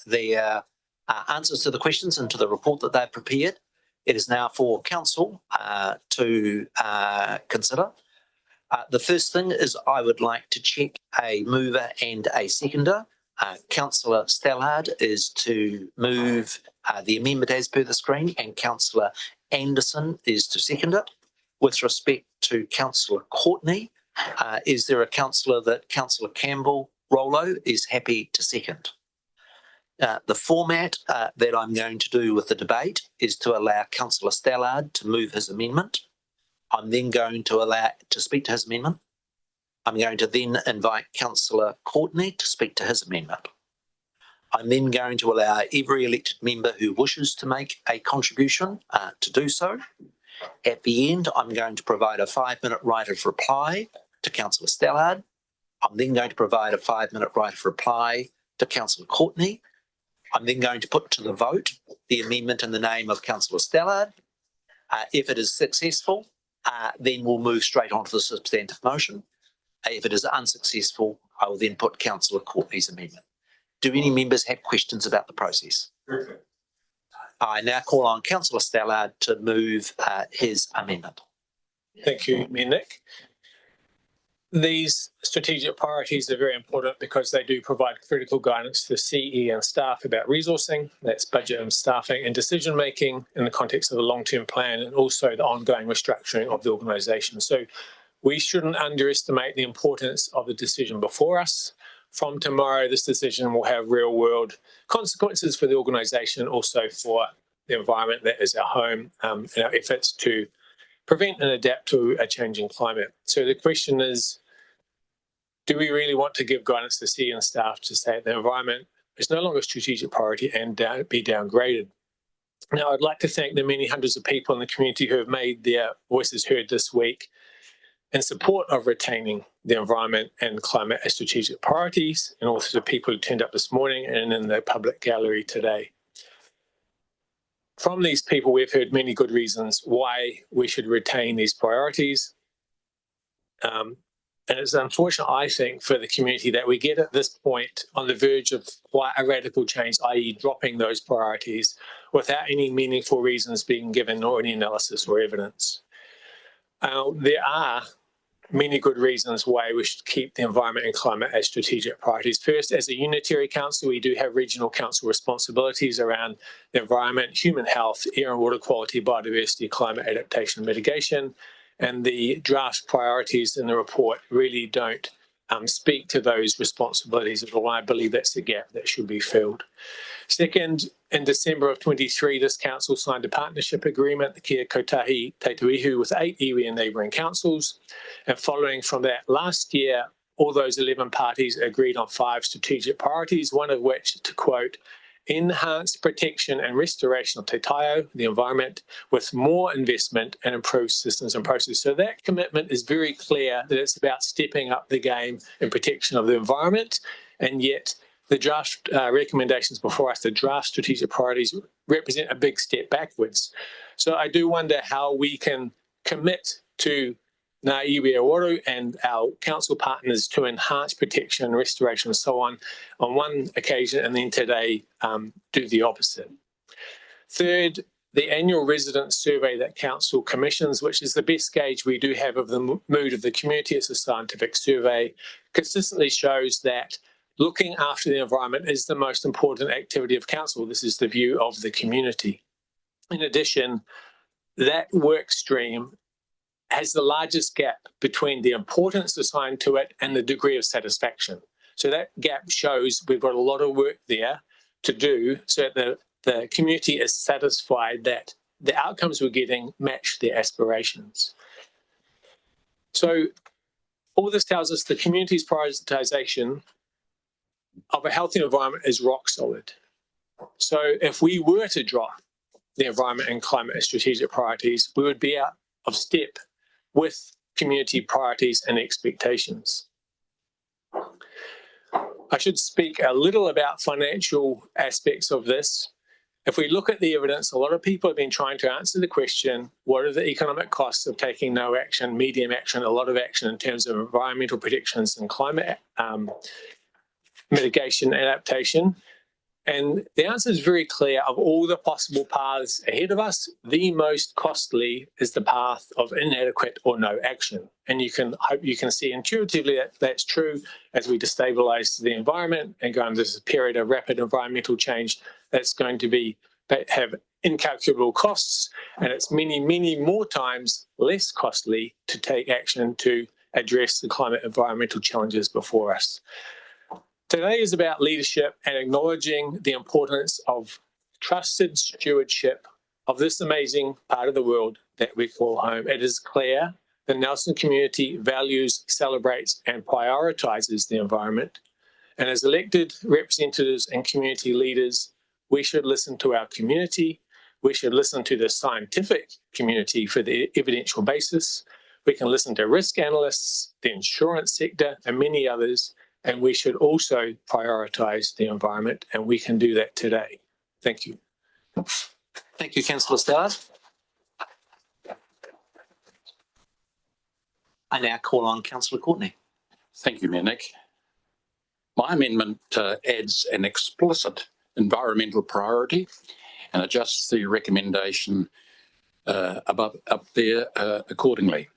their answers to the questions and to the report that they've prepared. It is now for council to consider. The first thing is I would like to check a mover and a seconder. Councillor Stallard is to move the amendment as per the screen, and Councillor Anderson is to second it. With respect to Councillor Courtney, is there a councillor that Councillor Campbell Rollo is happy to second? The format that I'm going to do with the debate is to allow Councillor Stallard to move his amendment. I'm then going to allow to speak to his amendment. I'm going to then invite Councillor Courtney to speak to his amendment. I'm then going to allow every elected member who wishes to make a contribution to do so. At the end, I'm going to provide a 5-minute right of reply to Councillor Stallard. I'm then going to provide a 5-minute right of reply to Councillor Courtney. I'm then going to put to the vote the amendment in the name of Councillor Stallard. If it is successful, then we'll move straight on to the substantive motion. If it is unsuccessful, I will then put Councillor Courtney's amendment. Do any members have questions about the process? Perfect. I now call on Councillor Stallard to move his amendment. Thank you, Mayor Nick. These strategic priorities are very important because they do provide critical guidance to the CE and staff about resourcing, that's budget and staffing, and decision making in the context of a long-term plan, and also the ongoing restructuring of the organisation. So we shouldn't underestimate the importance of the decision before us. From tomorrow, this decision will have real-world consequences for the organisation, also for the environment that is our home, and our efforts to prevent and adapt to a changing climate. So the question is, do we really want to give guidance to CE and staff to say the environment is no longer a strategic priority and be downgraded? Now, I'd like to thank the many hundreds of people in the community who have made their voices heard this week in support of retaining the environment and climate as strategic priorities, and also the people who turned up this morning and in the public gallery today. From these people, we've heard many good reasons why we should retain these priorities. And it's unfortunate, I think, for the community that we get at this point on the verge of quite a radical change, i.e. dropping those priorities without any meaningful reasons being given or any analysis or evidence. There are many good reasons why we should keep the environment and climate as strategic priorities. First, as a unitary council, we do have regional council responsibilities around the environment, human health, air and water quality, biodiversity, climate adaptation, mitigation. And the draft priorities in the report really don't speak to those responsibilities at all. I believe that's the gap that should be filled. Second, in December of 23, this council signed a partnership agreement, the Kia Kotahi Teituihu, with 8 iwi and neighbouring councils. And following from that, last year, all those 11 parties agreed on 5 strategic priorities, one of which, to quote, enhanced protection and restoration of Te Taio, the environment, with more investment and improved systems and processes. So that commitment is very clear that it's about stepping up the game in protection of the environment, and yet the draft recommendations before us, the draft strategic priorities, represent a big step backwards. So I do wonder how we can commit to Ngā iwi Awaru and our council partners to enhance protection and restoration and so on one occasion, and then today do the opposite. Third, the annual resident survey that council commissions, which is the best gauge we do have of the mood of the community, it's a scientific survey, consistently shows that looking after the environment is the most important activity of council. This is the view of the community. In addition, that work stream has the largest gap between the importance assigned to it and the degree of satisfaction. So that gap shows we've got a lot of work there to do so that the community is satisfied that the outcomes we're getting match their aspirations. So all this tells us the community's prioritisation of a healthy environment is rock solid. So if we were to drop the environment and climate as strategic priorities, we would be out of step with community priorities and expectations. I should speak a little about financial aspects of this. If we look at the evidence, a lot of people have been trying to answer the question, what are the economic costs of taking no action, medium action, a lot of action in terms of environmental predictions and climate mitigation adaptation? And the answer is very clear. Of all the possible paths ahead of us, the most costly is the path of inadequate or no action. And you can hope you can see intuitively that that's true as we destabilize the environment and go into this period of rapid environmental change that's going to have incalculable costs, and it's many, many more times less costly to take action to address the climate environmental challenges before us. Today is about leadership and acknowledging the importance of trusted stewardship of this amazing part of the world that we call home. It is clear the Nelson community values, celebrates, and prioritizes the environment. And as elected representatives and community leaders, we should listen to our community. We should listen to the scientific community for the evidential basis. We can listen to risk analysts, the insurance sector, and many others. And we should also prioritise the environment, and we can do that today. Thank you. Thank you, Councillor Stallard. I now call on Councillor Courtney. Thank you, Mayor Nick. My amendment adds an explicit environmental priority and adjusts the recommendation up there accordingly.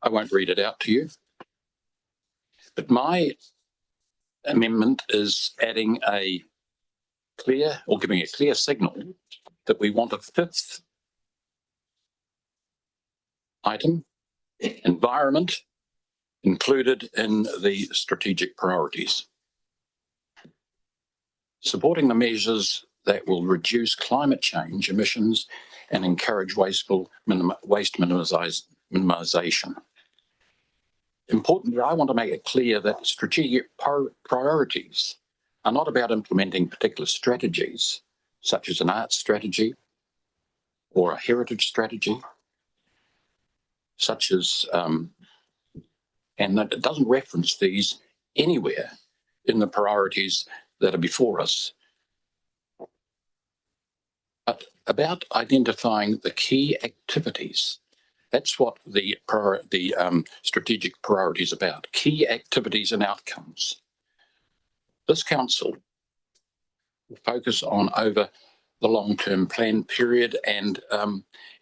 I won't read it out to you. But my amendment is adding a clear, or giving a clear signal that we want a fifth item, environment, included in the strategic priorities. Supporting the measures that will reduce climate change emissions and encourage waste minimisation. Importantly, I want to make it clear that strategic priorities are not about implementing particular strategies, such as an arts strategy or a heritage strategy, such as, and that it doesn't reference these anywhere in the priorities that are before us, but about identifying the key activities. That's what the strategic priority is about, key activities and outcomes. This council will focus on over the long-term plan period, and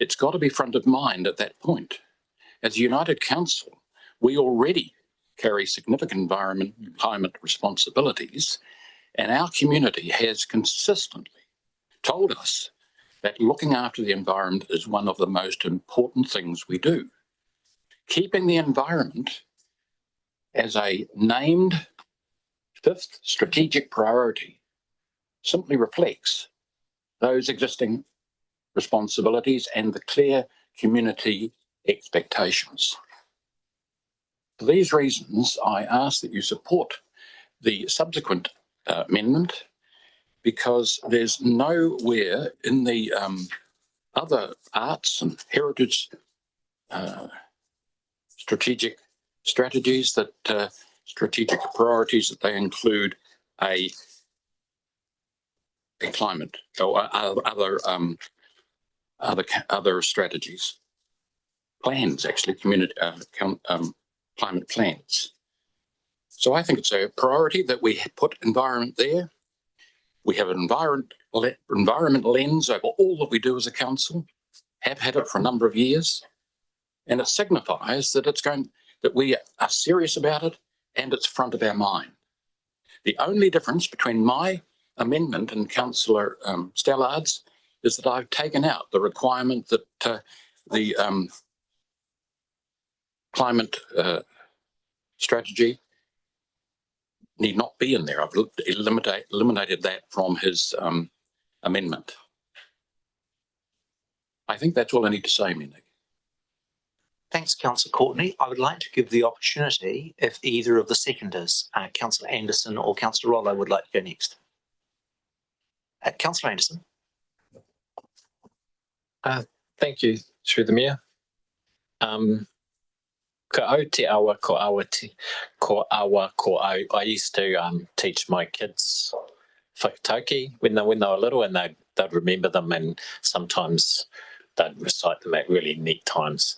it's got to be front of mind at that point. As a United Council, we already carry significant environment and climate responsibilities, and our community has consistently told us that looking after the environment is one of the most important things we do. Keeping the environment as a named fifth strategic priority simply reflects those existing responsibilities and the clear community expectations. For these reasons, I ask that you support the subsequent amendment, because there's nowhere in the other arts and heritage strategic strategies that strategic priorities that they include a climate or other strategies, plans, actually, community climate plans. So I think it's a priority that we put environment there. We have an environment lens over all that we do as a council, have had it for a number of years, and it signifies that that we are serious about it and it's front of our mind. The only difference between my amendment and Councillor Stallard's is that I've taken out the requirement that the climate strategy need not be in there. I've eliminated that from his amendment. I think that's all I need to say, Nick. Thanks, Councillor Courtney. I would like to give the opportunity if either of the seconders, Councillor Anderson or Councillor Rollo, would like to go next. Councillor Anderson. Thank you, through the Mayor. Ko au te awa, ko awa ko au. I used to teach my kids whakatauki when they were little, and they'd remember them, and sometimes they'd recite them at really neat times.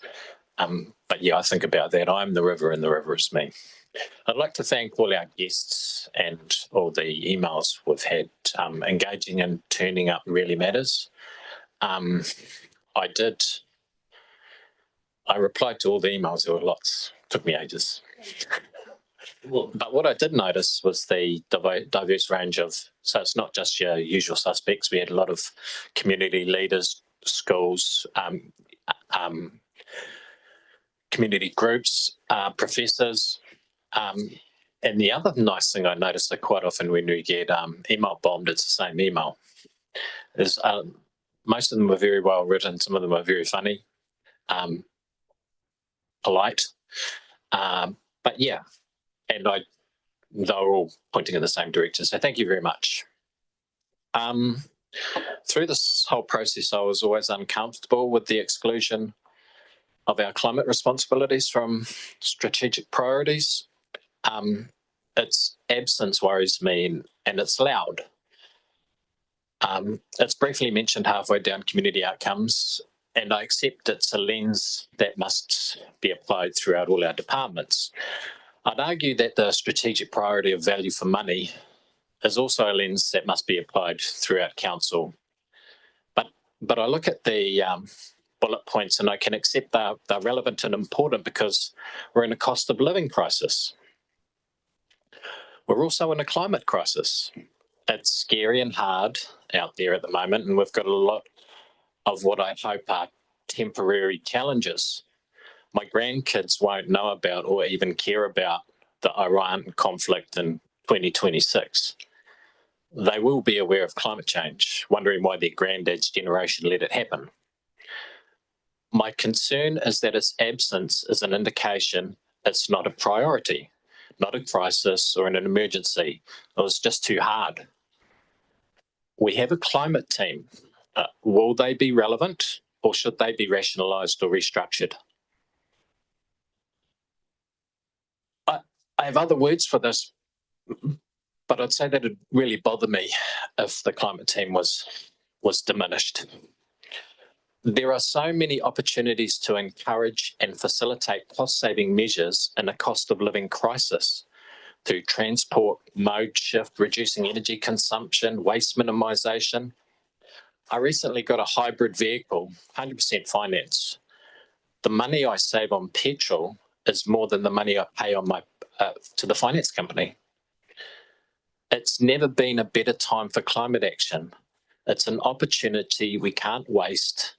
But yeah, I think about that. I'm the river and the river is me. I'd like to thank all our guests and all the emails we've had. Engaging and turning up really matters. I replied to all the emails. There were lots. Took me ages. But what I did notice was the diverse range of, so it's not just your usual suspects. We had a lot of community leaders, schools, community groups, professors. And the other nice thing I noticed that quite often when we get email bombed, it's the same email. Is most of them are very well written. Some of them are very funny, polite. But yeah, and they were all pointing in the same direction. So thank you very much. Through this whole process, I was always uncomfortable with the exclusion of our climate responsibilities from strategic priorities. Its absence worries me, and it's loud. It's briefly mentioned halfway down community outcomes, and I accept it's a lens that must be applied throughout all our departments. I'd argue that the strategic priority of value for money is also a lens that must be applied throughout council. But I look at the bullet points and I can accept they're relevant and important because we're in a cost of living crisis. We're also in a climate crisis. It's scary and hard out there at the moment, and we've got a lot of what I hope are temporary challenges. My grandkids won't know about or even care about the Iran conflict in 2026. They will be aware of climate change, wondering why their granddad's generation let it happen. My concern is that its absence is an indication it's not a priority, not a crisis or an emergency. It was just too hard. We have a climate team. Will they be relevant, or should they be rationalised or restructured? I have other words for this, but I'd say that it'd really bother me if the climate team was diminished. There are so many opportunities to encourage and facilitate cost-saving measures in a cost of living crisis through transport mode shift, reducing energy consumption, waste minimisation. I recently got a hybrid vehicle, 100% finance. The money I save on petrol is more than the money I pay on my to the finance company. It's never been a better time for climate action. It's an opportunity we can't waste.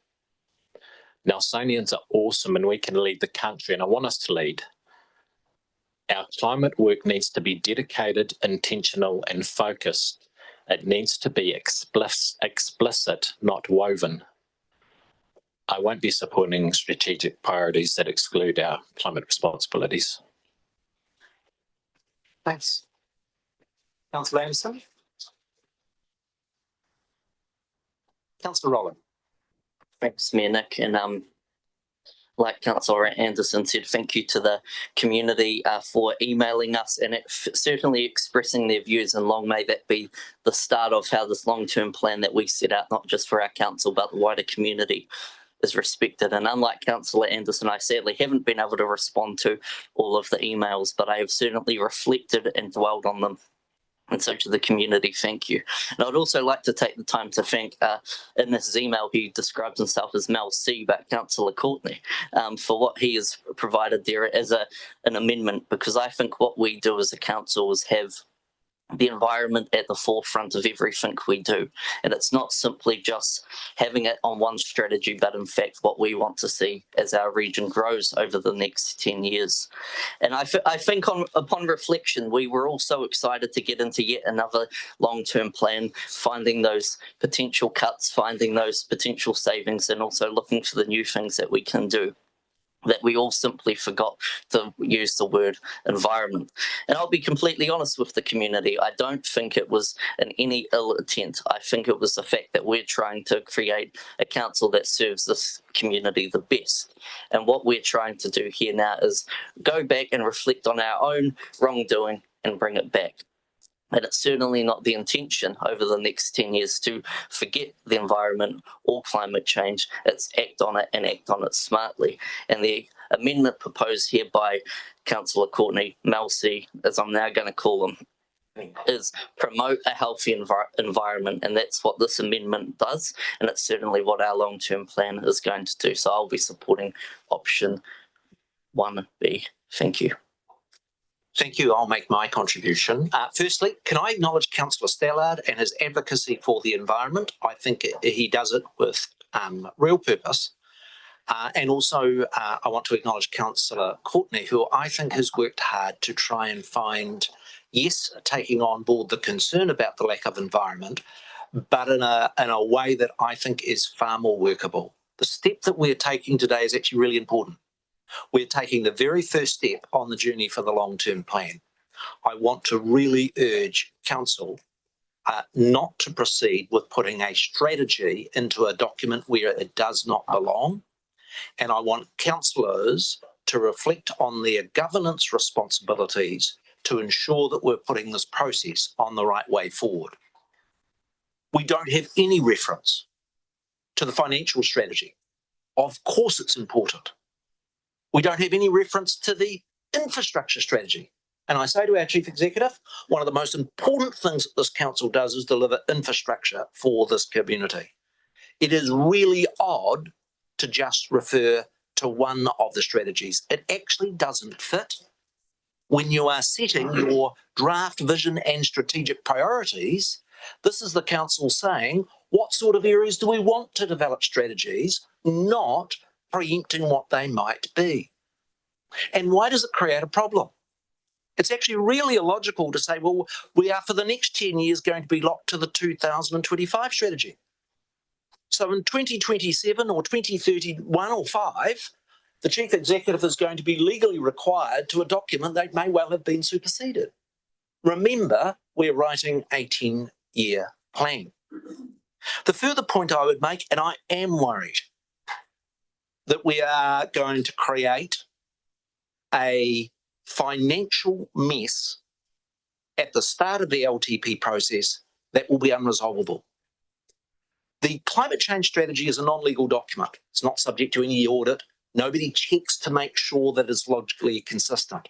Nelsonians are awesome and we can lead the country, and I want us to lead. Our climate work needs to be dedicated, intentional and focused. It needs to be explicit, not woven. I won't be supporting strategic priorities that exclude our climate responsibilities. Thanks. Councillor Anderson. Councillor Rowland. Thanks, Mayor Nick. And like Councillor Anderson said, thank you to the community for emailing us and certainly expressing their views, and long may that be the start of how this long-term plan that we set out, not just for our council, but the wider community, is respected. And unlike Councillor Anderson, I sadly haven't been able to respond to all of the emails, but I have certainly reflected and dwelled on them. And so to the community, thank you. And I'd also like to take the time to thank, in this email, he describes himself as Mel C, but Councillor Courtney, for what he has provided there as an amendment, because I think what we do as a council is have the environment at the forefront of everything we do. And it's not simply just having it on one strategy, but in fact what we want to see as our region grows over the next 10 years. And I think upon reflection, we were all so excited to get into yet another long-term plan, finding those potential cuts, finding those potential savings, and also looking for the new things that we can do, that we all simply forgot to use the word environment. And I'll be completely honest with the community, I don't think it was in any ill intent. I think it was the fact that we're trying to create a council that serves this community the best. And what we're trying to do here now is go back and reflect on our own wrongdoing and bring it back. And it's certainly not the intention over the next 10 years to forget the environment or climate change. It's act on it and act on it smartly. And the amendment proposed here by Councillor Courtney Malsey, as I'm now going to call him, is promote a healthy environment, and that's what this amendment does, and it's certainly what our long-term plan is going to do. So I'll be supporting option 1B. Thank you. Thank you. I'll make my contribution. Firstly, can I acknowledge Councillor Stallard and his advocacy for the environment? I think he does it with real purpose. And also, I want to acknowledge Councillor Courtney, who I think has worked hard to try and find, yes, taking on board the concern about the lack of environment, but in a way that I think is far more workable. The step that we're taking today is actually really important. We're taking the very first step on the journey for the long-term plan. I want to really urge Council not to proceed with putting a strategy into a document where it does not belong. And I want councillors to reflect on their governance responsibilities to ensure that we're putting this process on the right way forward. We don't have any reference to the financial strategy. Of course it's important. We don't have any reference to the infrastructure strategy. And I say to our Chief Executive, one of the most important things that this council does is deliver infrastructure for this community. It is really odd to just refer to one of the strategies. It actually doesn't fit when you are setting your draft vision and strategic priorities. This is the council saying, what sort of areas do we want to develop strategies, not preempting what they might be. And why does it create a problem? It's actually really illogical to say, well, we are for the next 10 years going to be locked to the 2025 strategy. So in 2027 or 2031 or 5, the Chief Executive is going to be legally required to a document that may well have been superseded. Remember, we're writing a 10-year plan. The further point I would make, and I am worried, that we are going to create a financial mess at the start of the LTP process that will be unresolvable. The climate change strategy is a non-legal document. It's not subject to any audit. Nobody checks to make sure that it's logically consistent.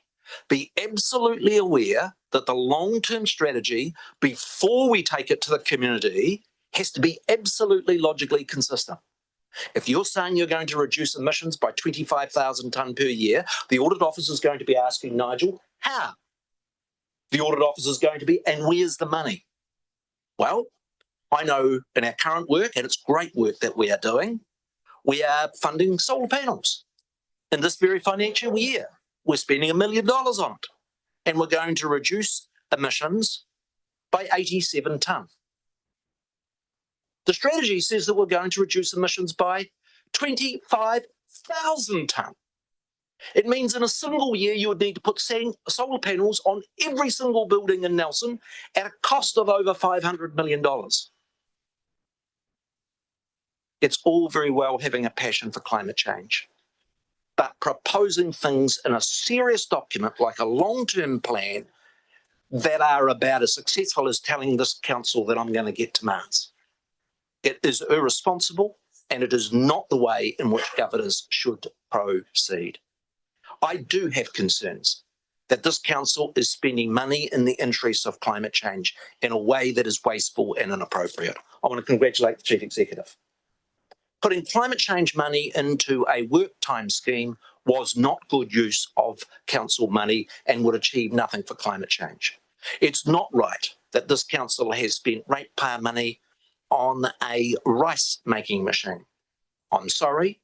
Be absolutely aware that the long-term strategy, before we take it to the community, has to be absolutely logically consistent. If you're saying you're going to reduce emissions by 25,000 tonne per year, the audit officer is going to be asking Nigel, how? The audit officer is going to be, and where's the money? Well, I know in our current work, and it's great work that we are doing, we are funding solar panels. In this very financial year, we're spending $1 million on it, and we're going to reduce emissions by 87 tonne. The strategy says that we're going to reduce emissions by 25,000 tonne. It means in a single year, you would need to put solar panels on every single building in Nelson at a cost of over $500 million. It's all very well having a passion for climate change, but proposing things in a serious document like a long-term plan that are about as successful as telling this council that I'm going to get to Mars. It is irresponsible, and it is not the way in which governors should proceed. I do have concerns that this council is spending money in the interests of climate change in a way that is wasteful and inappropriate. I want to congratulate the Chief Executive. Putting climate change money into a work time scheme was not good use of council money and would achieve nothing for climate change. It's not right that this council has spent ratepayer money on a rice making machine. I'm sorry,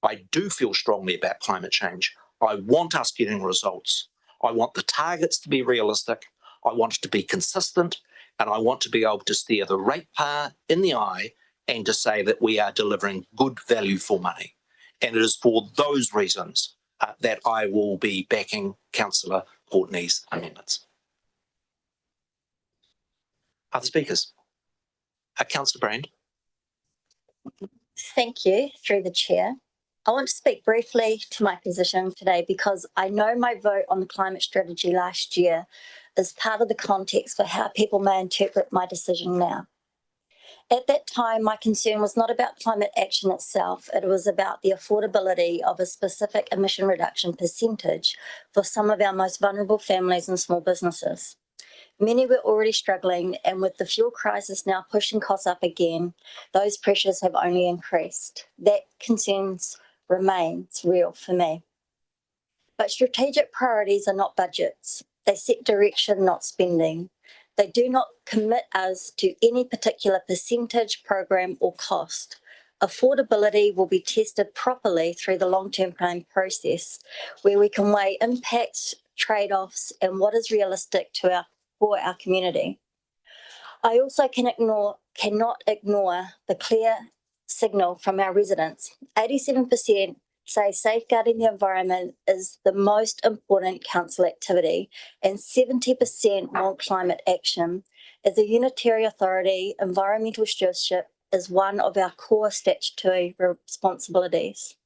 I do feel strongly about climate change. I want us getting results. I want the targets to be realistic. I want it to be consistent, and I want to be able to stare the ratepayer in the eye and to say that we are delivering good value for money. And it is for those reasons that I will be backing Councillor Courtney's amendments. Other speakers? Councillor Brand. Thank you, through the chair. I want to speak briefly to my position today because I know my vote on the climate strategy last year is part of the context for how people may interpret my decision now. At that time, my concern was not about climate action itself. It was about the affordability of a specific emission reduction percentage for some of our most vulnerable families and small businesses. Many were already struggling, and with the fuel crisis now pushing costs up again, those pressures have only increased. That concern remains real for me. But strategic priorities are not budgets. They set direction, not spending. They do not commit us to any particular percentage, program, or cost. Affordability will be tested properly through the long-term planning process, where we can weigh impacts, trade-offs, and what is realistic for our community. I also cannot ignore the clear signal from our residents. 87% say safeguarding the environment is the most important council activity, and 70% want climate action. As a unitary authority, environmental stewardship is one of our core statutory responsibilities.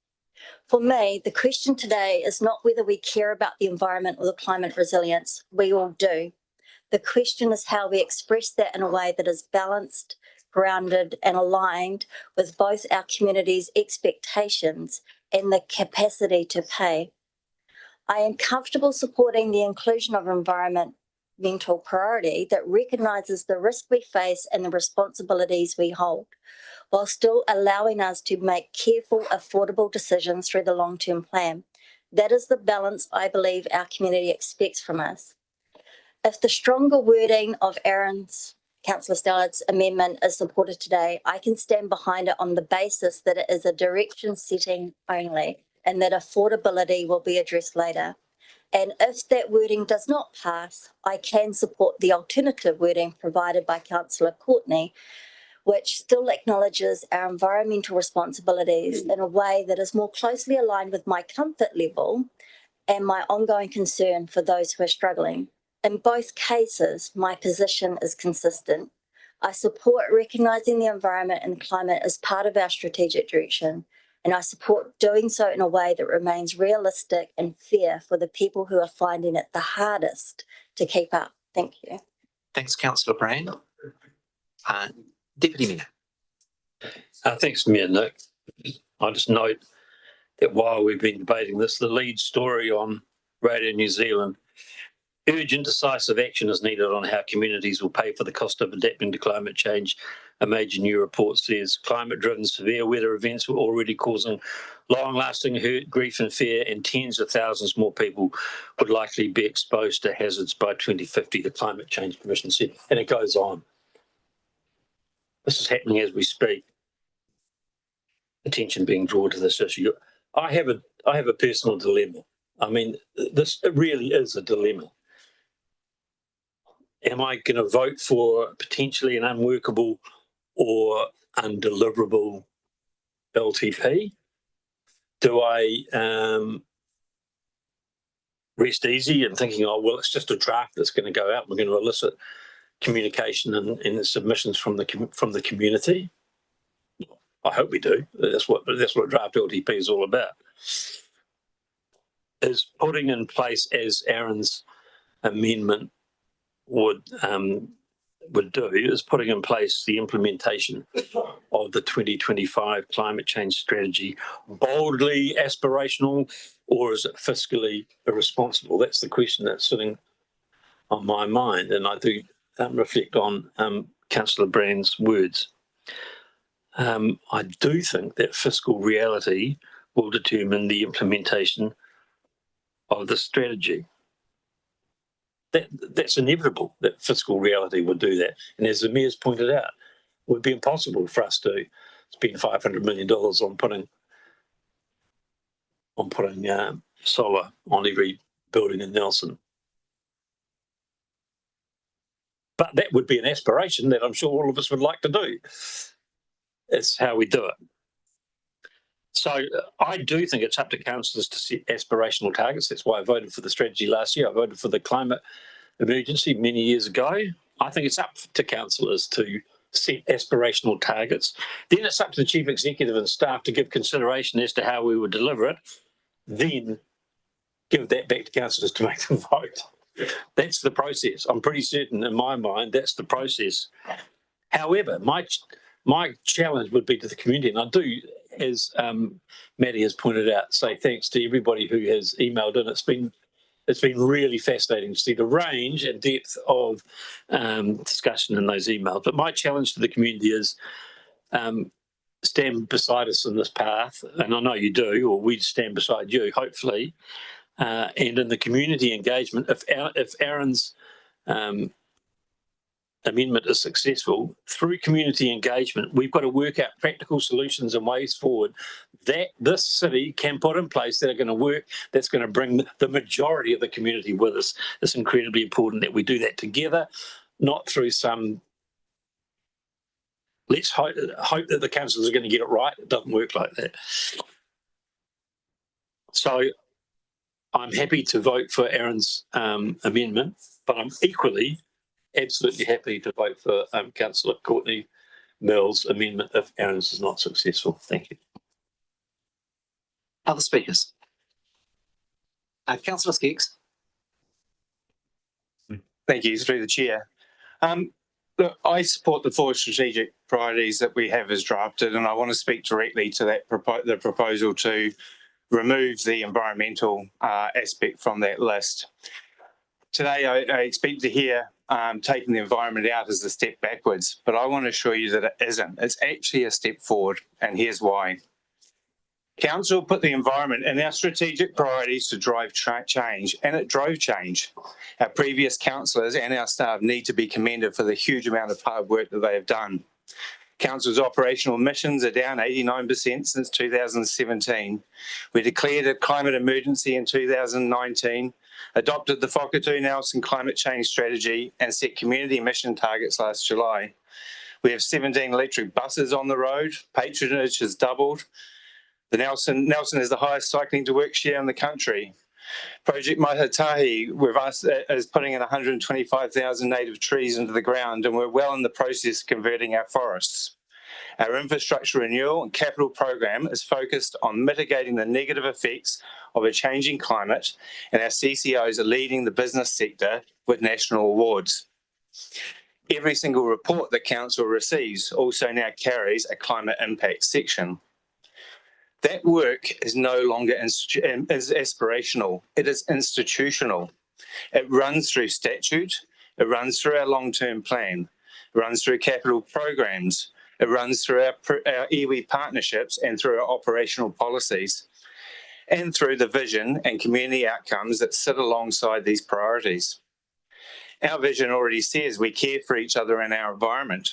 For me, the question today is not whether we care about the environment or the climate resilience. We all do. The question is how we express that in a way that is balanced, grounded, and aligned with both our community's expectations and the capacity to pay. I am comfortable supporting the inclusion of environmental priority that recognises the risk we face and the responsibilities we hold, while still allowing us to make careful, affordable decisions through the long-term plan. That is the balance I believe our community expects from us. If the stronger wording of Councillor Stallard's amendment is supported today, I can stand behind it on the basis that it is a direction setting only and that affordability will be addressed later. And if that wording does not pass, I can support the alternative wording provided by Councillor Courtney, which still acknowledges our environmental responsibilities in a way that is more closely aligned with my comfort level and my ongoing concern for those who are struggling. In both cases, my position is consistent. I support recognising the environment and climate as part of our strategic direction, and I support doing so in a way that remains realistic and fair for the people who are finding it the hardest to keep up. Thank you. Thanks, Councillor Brand. Deputy Mayor. Thanks, Mayor Nick. I just note that while we've been debating this, the lead story on Radio New Zealand, urgent decisive action is needed on how communities will pay for the cost of adapting to climate change. A major new report says climate-driven severe weather events were already causing long-lasting hurt, grief and fear, and tens of thousands more people would likely be exposed to hazards by 2050, the Climate Change Commission said. And it goes on. This is happening as we speak. Attention being drawn to this issue. I have a personal dilemma. I mean, this really is a dilemma. Am I going to vote for potentially an unworkable or undeliverable LTP? Do I rest easy and thinking, oh, well, it's just a draft that's going to go out. We're going to elicit communication and submissions from the community? I hope we do. That's what draft LTP is all about. Is putting in place, as Aaron's amendment would do, is putting in place the implementation of the 2025 climate change strategy boldly aspirational, or is it fiscally irresponsible? That's the question that's sitting on my mind, and I do reflect on Councillor Brand's words. I do think that fiscal reality will determine the implementation of the strategy. That's inevitable, that fiscal reality would do that. And as the Mayor's pointed out, it would be impossible for us to spend $500 million on putting solar on every building in Nelson. But that would be an aspiration that I'm sure all of us would like to do. It's how we do it. So I do think it's up to councillors to set aspirational targets. That's why I voted for the strategy last year. I voted for the climate emergency many years ago. I think it's up to councillors to set aspirational targets. Then it's up to the chief executive and staff to give consideration as to how we would deliver it. Then give that back to councillors to make the vote. That's the process. I'm pretty certain in my mind that's the process. However, my challenge would be to the community, and I do, as Maddie has pointed out, say thanks to everybody who has emailed in. It's been really fascinating to see the range and depth of discussion in those emails. But my challenge to the community is stand beside us in this path, and I know you do, or we stand beside you, hopefully. And in the community engagement, if Aaron's amendment is successful, through community engagement, we've got to work out practical solutions and ways forward that this city can put in place that are going to work, that's going to bring the majority of the community with us. It's incredibly important that we do that together, not through some, let's hope that the councillors are going to get it right. It doesn't work like that. So I'm happy to vote for Aaron's amendment, but I'm equally absolutely happy to vote for Councillor Courtney Mills' amendment if Aaron's is not successful. Thank you. Other speakers? Councillor Skeggs. Thank you, through the chair. Look, I support the 4 strategic priorities that we have as drafted, and I want to speak directly to that the proposal to remove the environmental aspect from that list. Today, I expect to hear taking the environment out as a step backwards, but I want to assure you that it isn't. It's actually a step forward, and here's why. Council put the environment in our strategic priorities to drive change, and it drove change. Our previous councillors and our staff need to be commended for the huge amount of hard work that they have done. Council's operational emissions are down 89% since 2017. We declared a climate emergency in 2019, adopted the Whakatū Nelson climate change strategy, and set community emission targets last July. We have 17 electric buses on the road, patronage has doubled. The Nelson is the highest cycling to work share in the country. Project Maitahi, we've asked, is putting in 125,000 native trees into the ground, and we're well in the process of converting our forests. Our infrastructure renewal and capital program is focused on mitigating the negative effects of a changing climate, and our CCOs are leading the business sector with national awards. Every single report that council receives also now carries a climate impact section. That work is no longer aspirational, it is institutional. It runs through statute, it runs through our long-term plan, it runs through capital programs, it runs through our iwi partnerships and through our operational policies, and through the vision and community outcomes that sit alongside these priorities. Our vision already says we care for each other and our environment.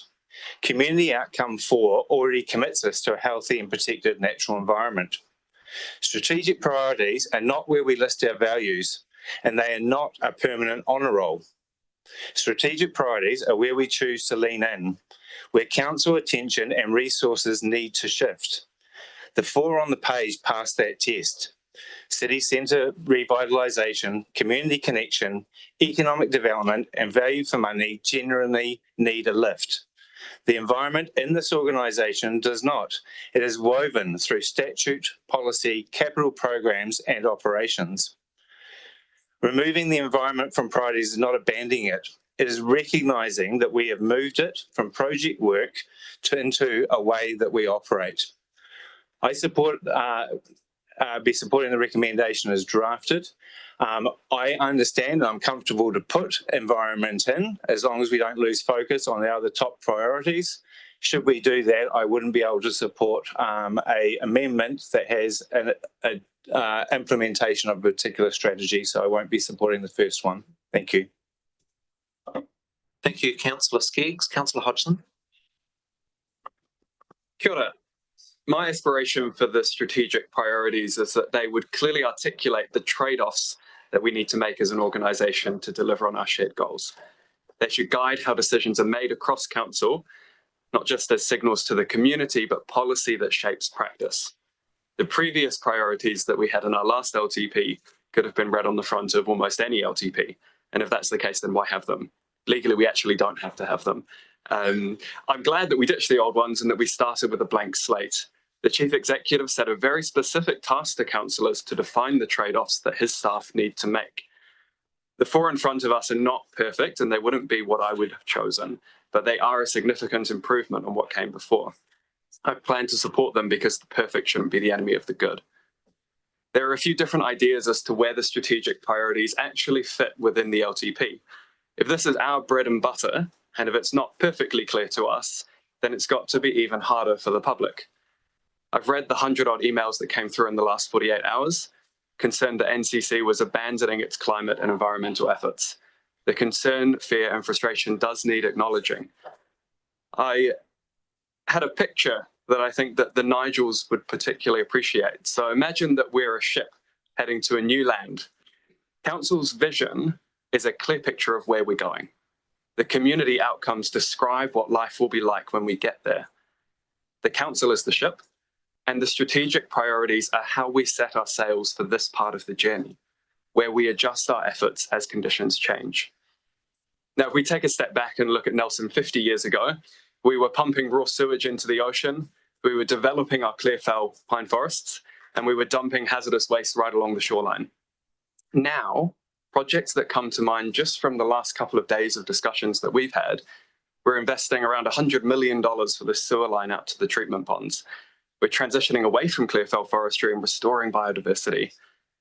Community Outcome 4 already commits us to a healthy and protected natural environment. Strategic priorities are not where we list our values, and they are not a permanent honour roll. Strategic priorities are where we choose to lean in, where council attention and resources need to shift. The 4 on the page pass that test. City centre revitalisation, community connection, economic development and value for money generally need a lift. The environment in this organisation does not. It is woven through statute, policy, capital programs and operations. Removing the environment from priorities is not abandoning it. It is recognising that we have moved it from project work into a way that we operate. I be supporting the recommendation as drafted. I understand I'm comfortable to put environment in as long as we don't lose focus on the other top priorities. Should we do that, I wouldn't be able to support a amendment that has an implementation of a particular strategy, so I won't be supporting the first one. Thank you. Thank you, Councillor Skeggs. Councillor Hodgson. Kia ora. My aspiration for the strategic priorities is that they would clearly articulate the trade-offs that we need to make as an organisation to deliver on our shared goals. They should guide how decisions are made across council, not just as signals to the community, but policy that shapes practice. The previous priorities that we had in our last LTP could have been read on the front of almost any LTP. And if that's the case, then why have them? Legally, we actually don't have to have them. I'm glad that we ditched the old ones and that we started with a blank slate. The chief executive set a very specific task to councillors to define the trade-offs that his staff need to make. The four in front of us are not perfect and they wouldn't be what I would have chosen, but they are a significant improvement on what came before. I plan to support them because the perfect shouldn't be the enemy of the good. There are a few different ideas as to where the strategic priorities actually fit within the LTP. If this is our bread and butter, and if it's not perfectly clear to us, then it's got to be even harder for the public. I've read the 100-odd emails that came through in the last 48 hours, concerned that NCC was abandoning its climate and environmental efforts. The concern, fear, and frustration does need acknowledging. I had a picture that I think that the Nigels would particularly appreciate. So imagine that we're a ship heading to a new land. Council's vision is a clear picture of where we're going. The community outcomes describe what life will be like when we get there. The council is the ship, and the strategic priorities are how we set our sails for this part of the journey, where we adjust our efforts as conditions change. Now, if we take a step back and look at Nelson 50 years ago, we were pumping raw sewage into the ocean, we were developing our clearfell pine forests, and we were dumping hazardous waste right along the shoreline. Now, projects that come to mind just from the last couple of days of discussions that we've had, we're investing around $100 million for the sewer line out to the treatment ponds. We're transitioning away from clearfell forestry and restoring biodiversity.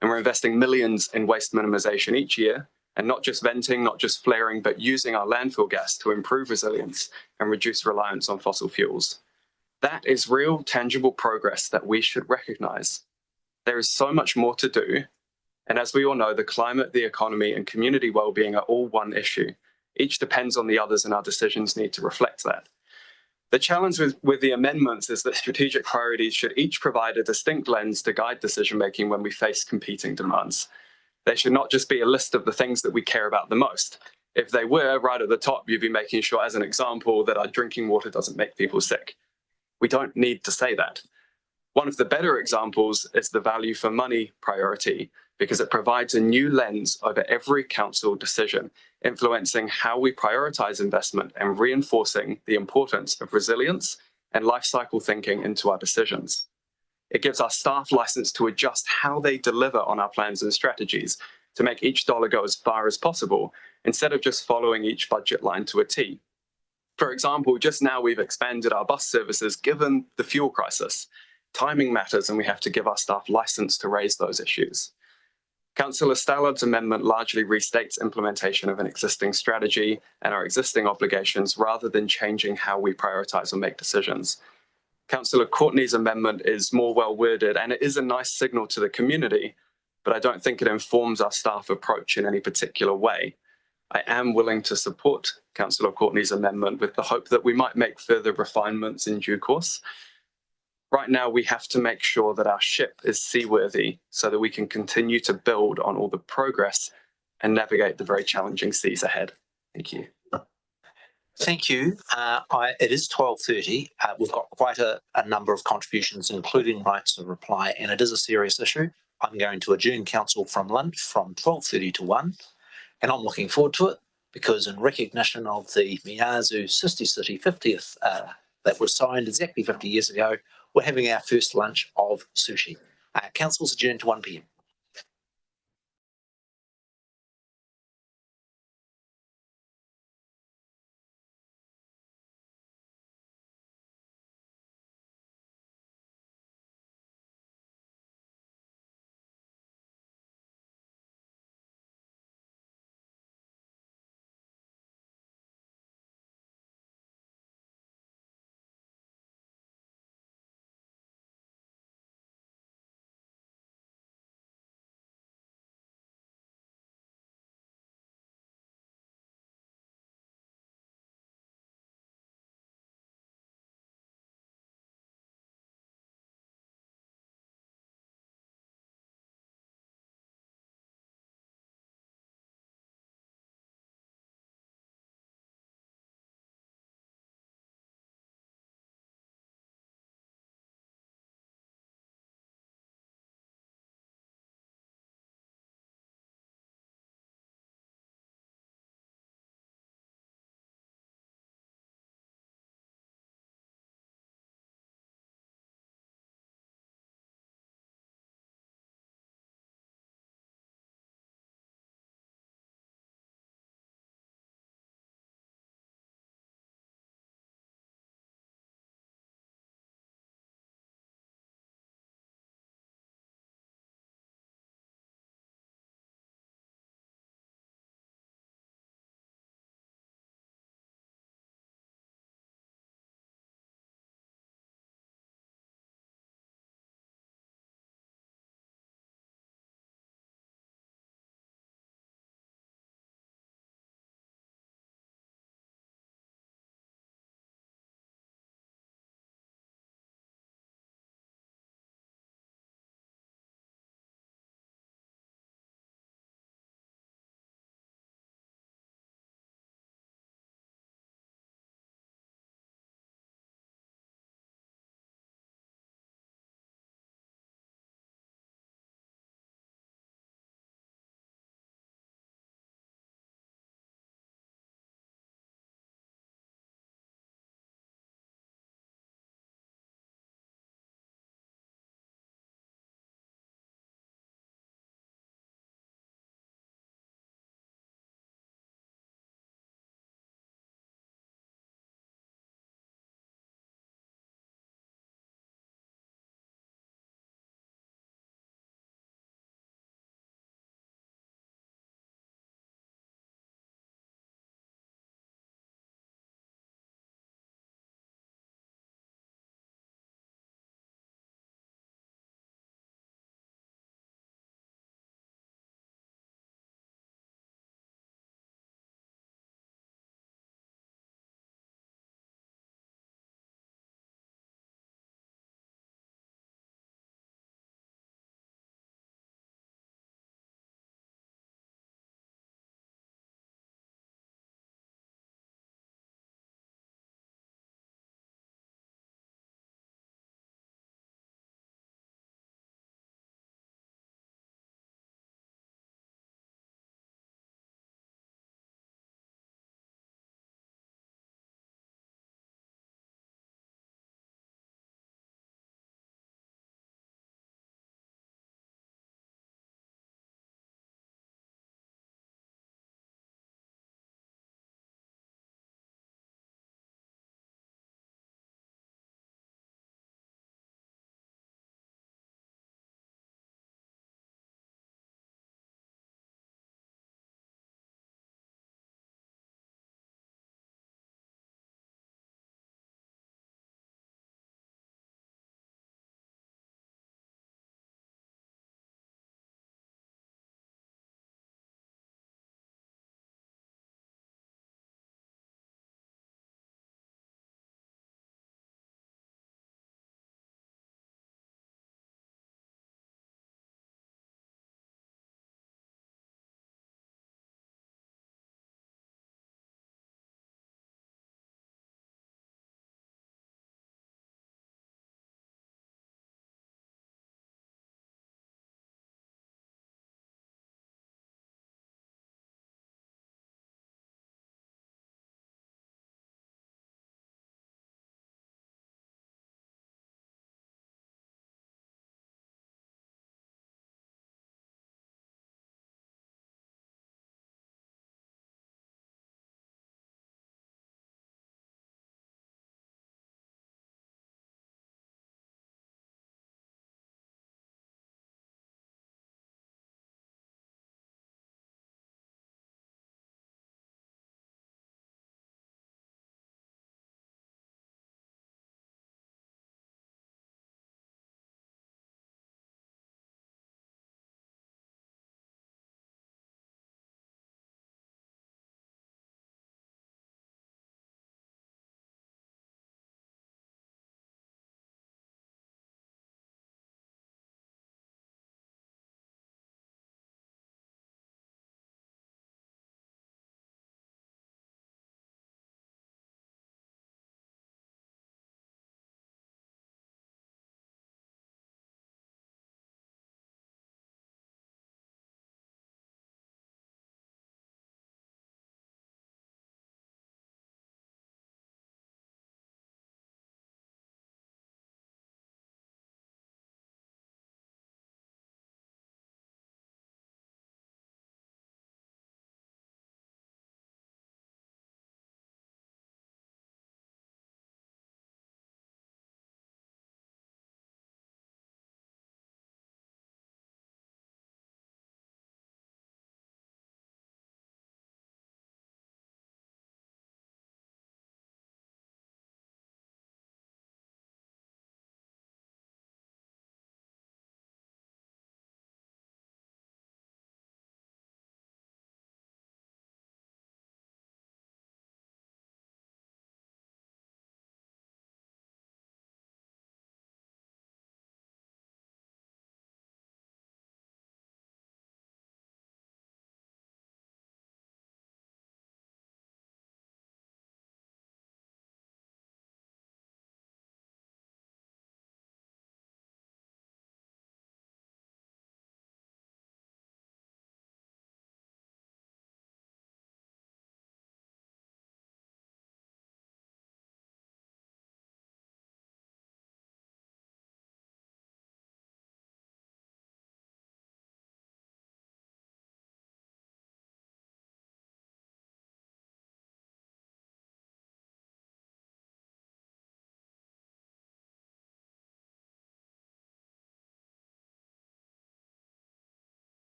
And we're investing millions in waste minimization each year, and not just venting, not just flaring, but using our landfill gas to improve resilience and reduce reliance on fossil fuels. That is real, tangible progress that we should recognize. There is so much more to do. And as we all know, the climate, the economy, and community well-being are all one issue. Each depends on the others, and our decisions need to reflect that. The challenge with the amendments is that strategic priorities should each provide a distinct lens to guide decision-making when we face competing demands. They should not just be a list of the things that we care about the most. If they were, right at the top, you'd be making sure, as an example, that our drinking water doesn't make people sick. We don't need to say that. One of the better examples is the value for money priority, because it provides a new lens over every council decision, influencing how we prioritize investment and reinforcing the importance of resilience and life cycle thinking into our decisions. It gives our staff license to adjust how they deliver on our plans and strategies to make each dollar go as far as possible, instead of just following each budget line to a T. For example, just now we've expanded our bus services given the fuel crisis. Timing matters, and we have to give our staff license to raise those issues. Councillor Stallard's amendment largely restates implementation of an existing strategy and our existing obligations rather than changing how we prioritise or make decisions. Councillor Courtney's amendment is more well worded, and it is a nice signal to the community, but I don't think it informs our staff approach in any particular way. I am willing to support Councillor Courtney's amendment with the hope that we might make further refinements in due course. Right now, we have to make sure that our ship is seaworthy so that we can continue to build on all the progress and navigate the very challenging seas ahead. Thank you. Thank you. It is 12:30. We've got quite a number of contributions, including rights of reply, and it is a serious issue. I'm going to adjourn council from lunch from 12:30 to 1, and I'm looking forward to it because in recognition of the Miyazu Sisti City 50th that was signed exactly 50 years ago, we're having our first lunch of sushi. Council's adjourned to 1 p.m.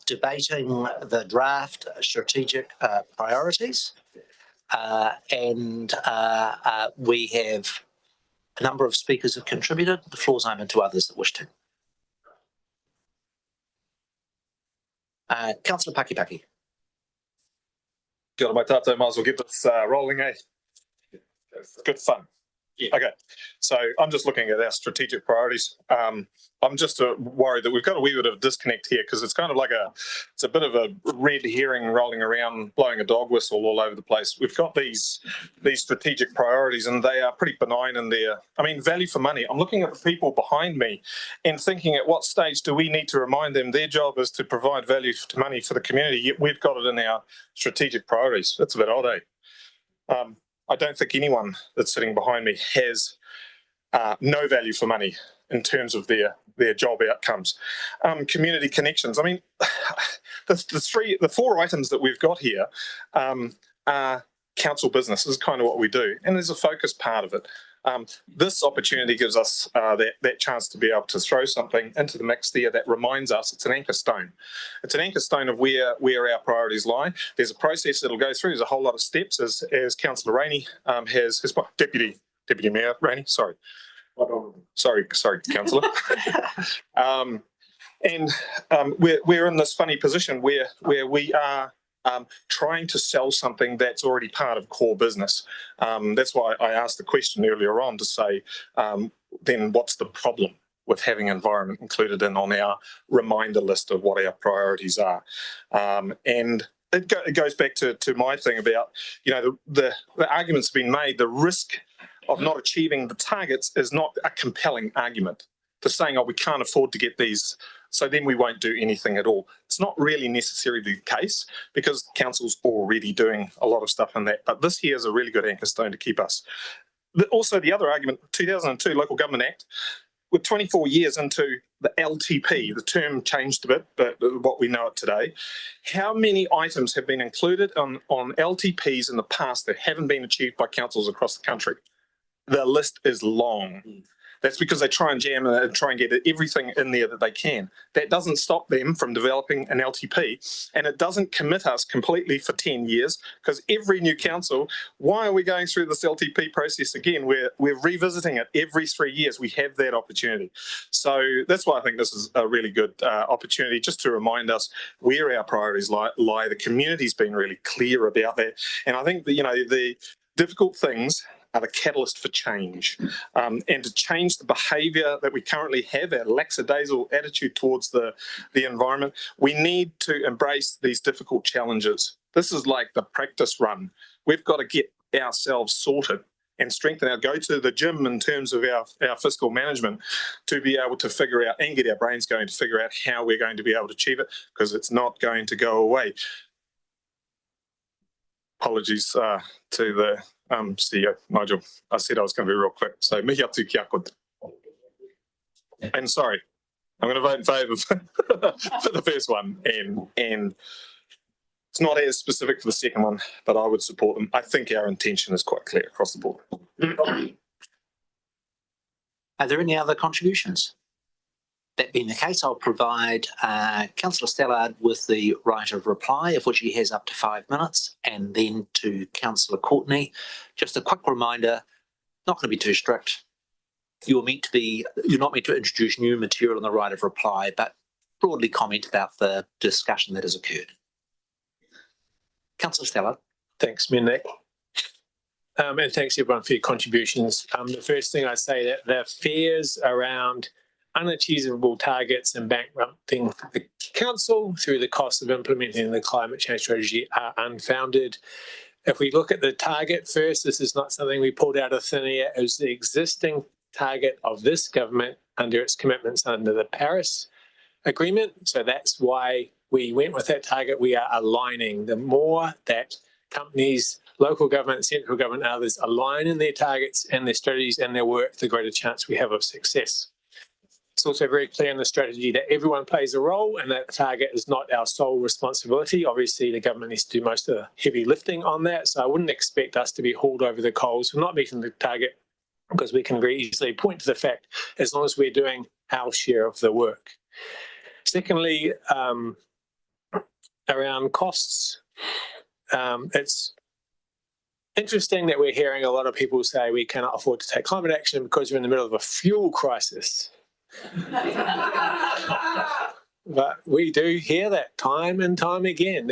debating the draft strategic priorities. And we have a number of speakers have contributed. The floor's open to others that wish to. Councillor Pakipaki. Kia ora mai tātou, might as well get this rolling, eh? It's good fun. Okay, so I'm just looking at our strategic priorities. I'm just worried that we've got a wee bit of a disconnect here because it's kind of like it's a bit of a red herring rolling around, blowing a dog whistle all over the place. We've got these strategic priorities and they are pretty benign in there. I mean, value for money. I'm looking at the people behind me and thinking at what stage do we need to remind them their job is to provide value to money for the community, yet we've got it in our strategic priorities. That's a bit odd, eh? I don't think anyone that's sitting behind me has no value for money in terms of their job outcomes. Community connections. I mean, the four items that we've got here are council business. This is kind of what we do, and there's a focus part of it. This opportunity gives us that chance to be able to throw something into the mix there that reminds us it's an anchor stone. It's an anchor stone of where our priorities lie. There's a process that'll go through. There's a whole lot of steps as Councillor Rainey has Deputy Mayor Rainey, sorry, Councillor. We're in this funny position where we are trying to sell something that's already part of core business. That's why I asked the question earlier on to say, then what's the problem with having environment included in on our reminder list of what our priorities are? And it goes back to my thing about, the arguments have been made, the risk of not achieving the targets is not a compelling argument to saying, oh, we can't afford to get these, so then we won't do anything at all. It's not really necessarily the case because council's already doing a lot of stuff in that. But this here is a really good anchor stone to keep us. Also, the other argument, 2002 Local Government Act, we're 24 years into the LTP, the term changed a bit, but what we know it today. How many items have been included on LTPs in the past that haven't been achieved by councils across the country? The list is long. That's because they try and jam and try and get everything in there that they can. That doesn't stop them from developing an LTP, and it doesn't commit us completely for 10 years because every new council, why are we going through this LTP process again? We're revisiting it every 3 years. We have that opportunity. So that's why I think this is a really good opportunity just to remind us where our priorities lie. The community's been really clear about that. And I think that, the difficult things are the catalyst for change, and to change the behaviour that we currently have, our lackadaisical attitude towards the environment. We need to embrace these difficult challenges. This is like the practice run. We've got to get ourselves sorted and strengthen go to the gym in terms of our fiscal management to be able to figure out and get our brains going to figure out how we're going to be able to achieve it, because it's not going to go away. Apologies to the CEO, Nigel. I said I was going to be real quick. So, mihi atu kia koutou. And sorry, I'm going to vote in favour for the first one. And it's not as specific for the second one, but I would support them. I think our intention is quite clear across the board. Are there any other contributions? That being the case, I'll provide Councillor Stallard with the right of reply, of which he has up to 5 minutes, and then to Councillor Courtney. Just a quick reminder, not going to be too strict. You're not meant to introduce new material on the right of reply, but broadly comment about the discussion that has occurred. Councillor Stallard. Thanks, Nick. And thanks everyone for your contributions. The first thing I say that the fears around unachievable targets and bankrupting the council through the cost of implementing the climate change strategy are unfounded. If we look at the target first, this is not something we pulled out of thin air. It was the existing target of this government under its commitments under the Paris Agreement. So that's why we went with that target. We are aligning. The more that companies, local government, central government, and others align in their targets and their strategies and their work, the greater chance we have of success. It's also very clear in the strategy that everyone plays a role and that target is not our sole responsibility. Obviously, the government needs to do most of the heavy lifting on that. So I wouldn't expect us to be hauled over the coals for not meeting the target, because we can very easily point to the fact as long as we're doing our share of the work. Secondly, around costs, it's interesting that we're hearing a lot of people say we cannot afford to take climate action because we're in the middle of a fuel crisis. But we do hear that time and time again.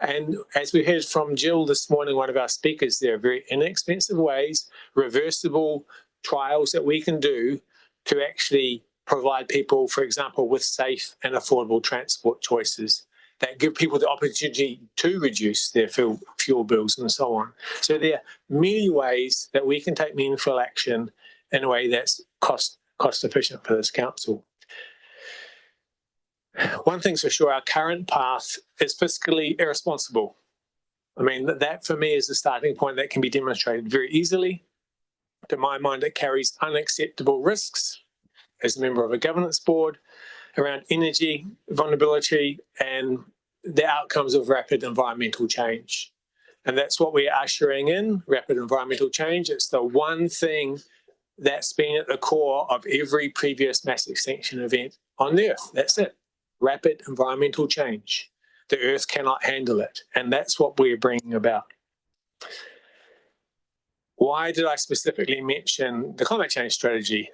And as we heard from Jill this morning, one of our speakers, there are very inexpensive ways, reversible trials that we can do to actually provide people, for example, with safe and affordable transport choices that give people the opportunity to reduce their fuel bills and so on. So there are many ways that we can take meaningful action in a way that's cost efficient for this council. One thing's for sure, our current path is fiscally irresponsible. I mean, that for me is the starting point that can be demonstrated very easily. To my mind, it carries unacceptable risks as a member of a governance board around energy, vulnerability, and the outcomes of rapid environmental change. And that's what we're ushering in, rapid environmental change. It's the one thing that's been at the core of every previous mass extinction event on the Earth. That's it. Rapid environmental change. The Earth cannot handle it, and that's what we're bringing about. Why did I specifically mention the climate change strategy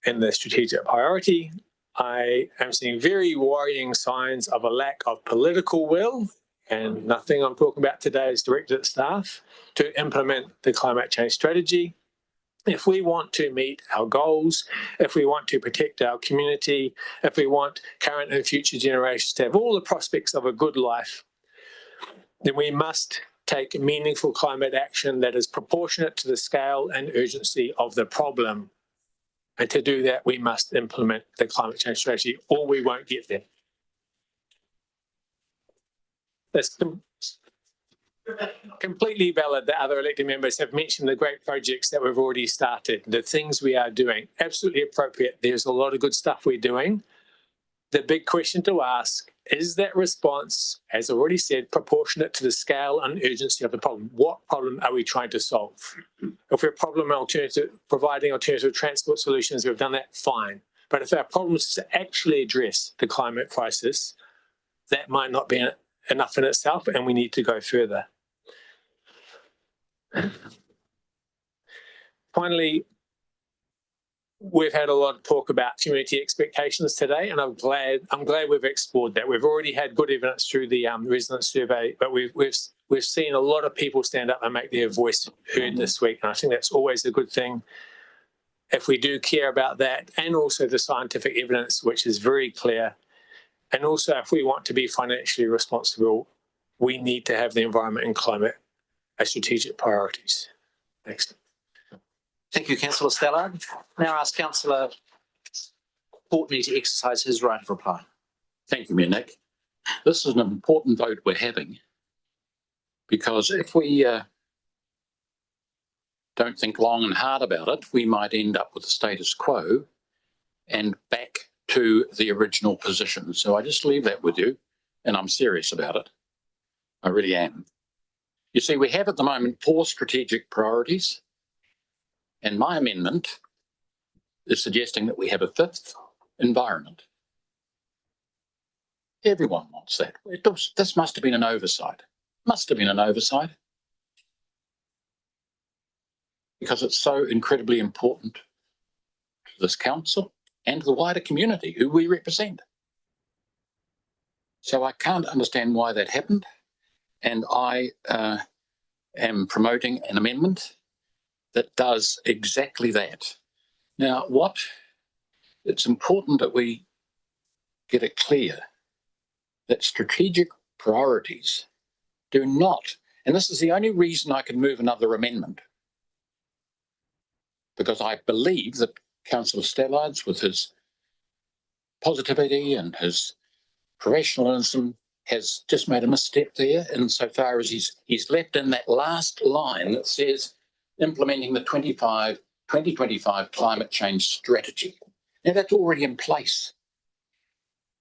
in the strategic priority? I am seeing very worrying signs of a lack of political will, and nothing I'm talking about today is directed at staff, to implement the climate change strategy. If we want to meet our goals, if we want to protect our community, if we want current and future generations to have all the prospects of a good life, then we must take meaningful climate action that is proportionate to the scale and urgency of the problem. And to do that, we must implement the climate change strategy, or we won't get there. That's completely valid that other elected members have mentioned the great projects that we've already started, the things we are doing. Absolutely appropriate. There's a lot of good stuff we're doing. The big question to ask, is that response, as already said, proportionate to the scale and urgency of the problem? What problem are we trying to solve? If we're providing alternative transport solutions, we've done that, fine. But if our problem is to actually address the climate crisis, that might not be enough in itself, and we need to go further. Finally, we've had a lot of talk about community expectations today, and I'm glad we've explored that. We've already had good evidence through the resident survey, but we've seen a lot of people stand up and make their voice heard this week, and I think that's always a good thing. If we do care about that, and also the scientific evidence, which is very clear, and also if we want to be financially responsible, we need to have the environment and climate as strategic priorities. Thanks. Thank you, Councillor Stallard. Now ask Councillor Courtney to exercise his right of reply. Thank you, Mayor Nick. This is an important vote we're having, because if we don't think long and hard about it, we might end up with the status quo and back to the original position. So I just leave that with you, and I'm serious about it. I really am. You see, we have at the moment 4 strategic priorities, and my amendment is suggesting that we have a 5th, environment. Everyone wants that. This must have been an oversight. Must have been an oversight. Because it's so incredibly important to this council and to the wider community who we represent. So I can't understand why that happened. And I am promoting an amendment that does exactly that. Now, it's important that we get it clear that strategic priorities do not, and this is the only reason I can move another amendment, because I believe that Councillor Stallards, with his positivity and his professionalism, has just made a misstep there insofar as he's left in that last line that says implementing the 2025 climate change strategy. Now that's already in place.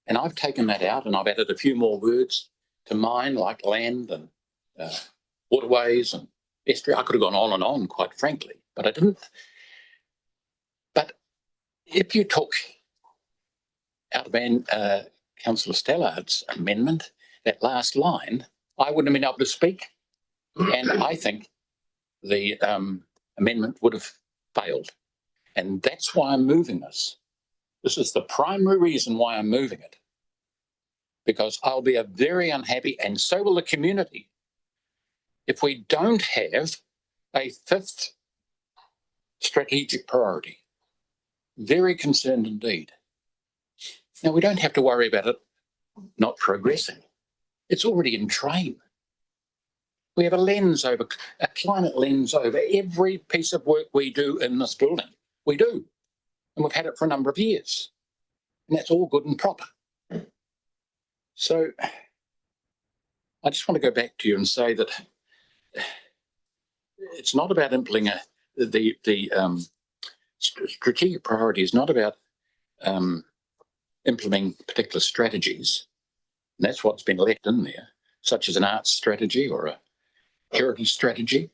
And I've taken that out and I've added a few more words to mine, like land and waterways and estuary. I could have gone on and on, quite frankly, but I didn't. But if you took out of Councillor Stallard's amendment, that last line, I wouldn't have been able to speak. And I think the amendment would have failed. And that's why I'm moving this. This is the primary reason why I'm moving it. Because I'll be very unhappy, and so will the community, if we don't have a fifth strategic priority. Very concerned indeed. Now, we don't have to worry about it not progressing. It's already in train. We have a climate lens over every piece of work we do in this building. We do. And we've had it for a number of years. And that's all good and proper. So I just want to go back to you and say that it's not about implementing the strategic priority is not about implementing particular strategies. And that's what's been left in there, such as an arts strategy or a heritage strategy.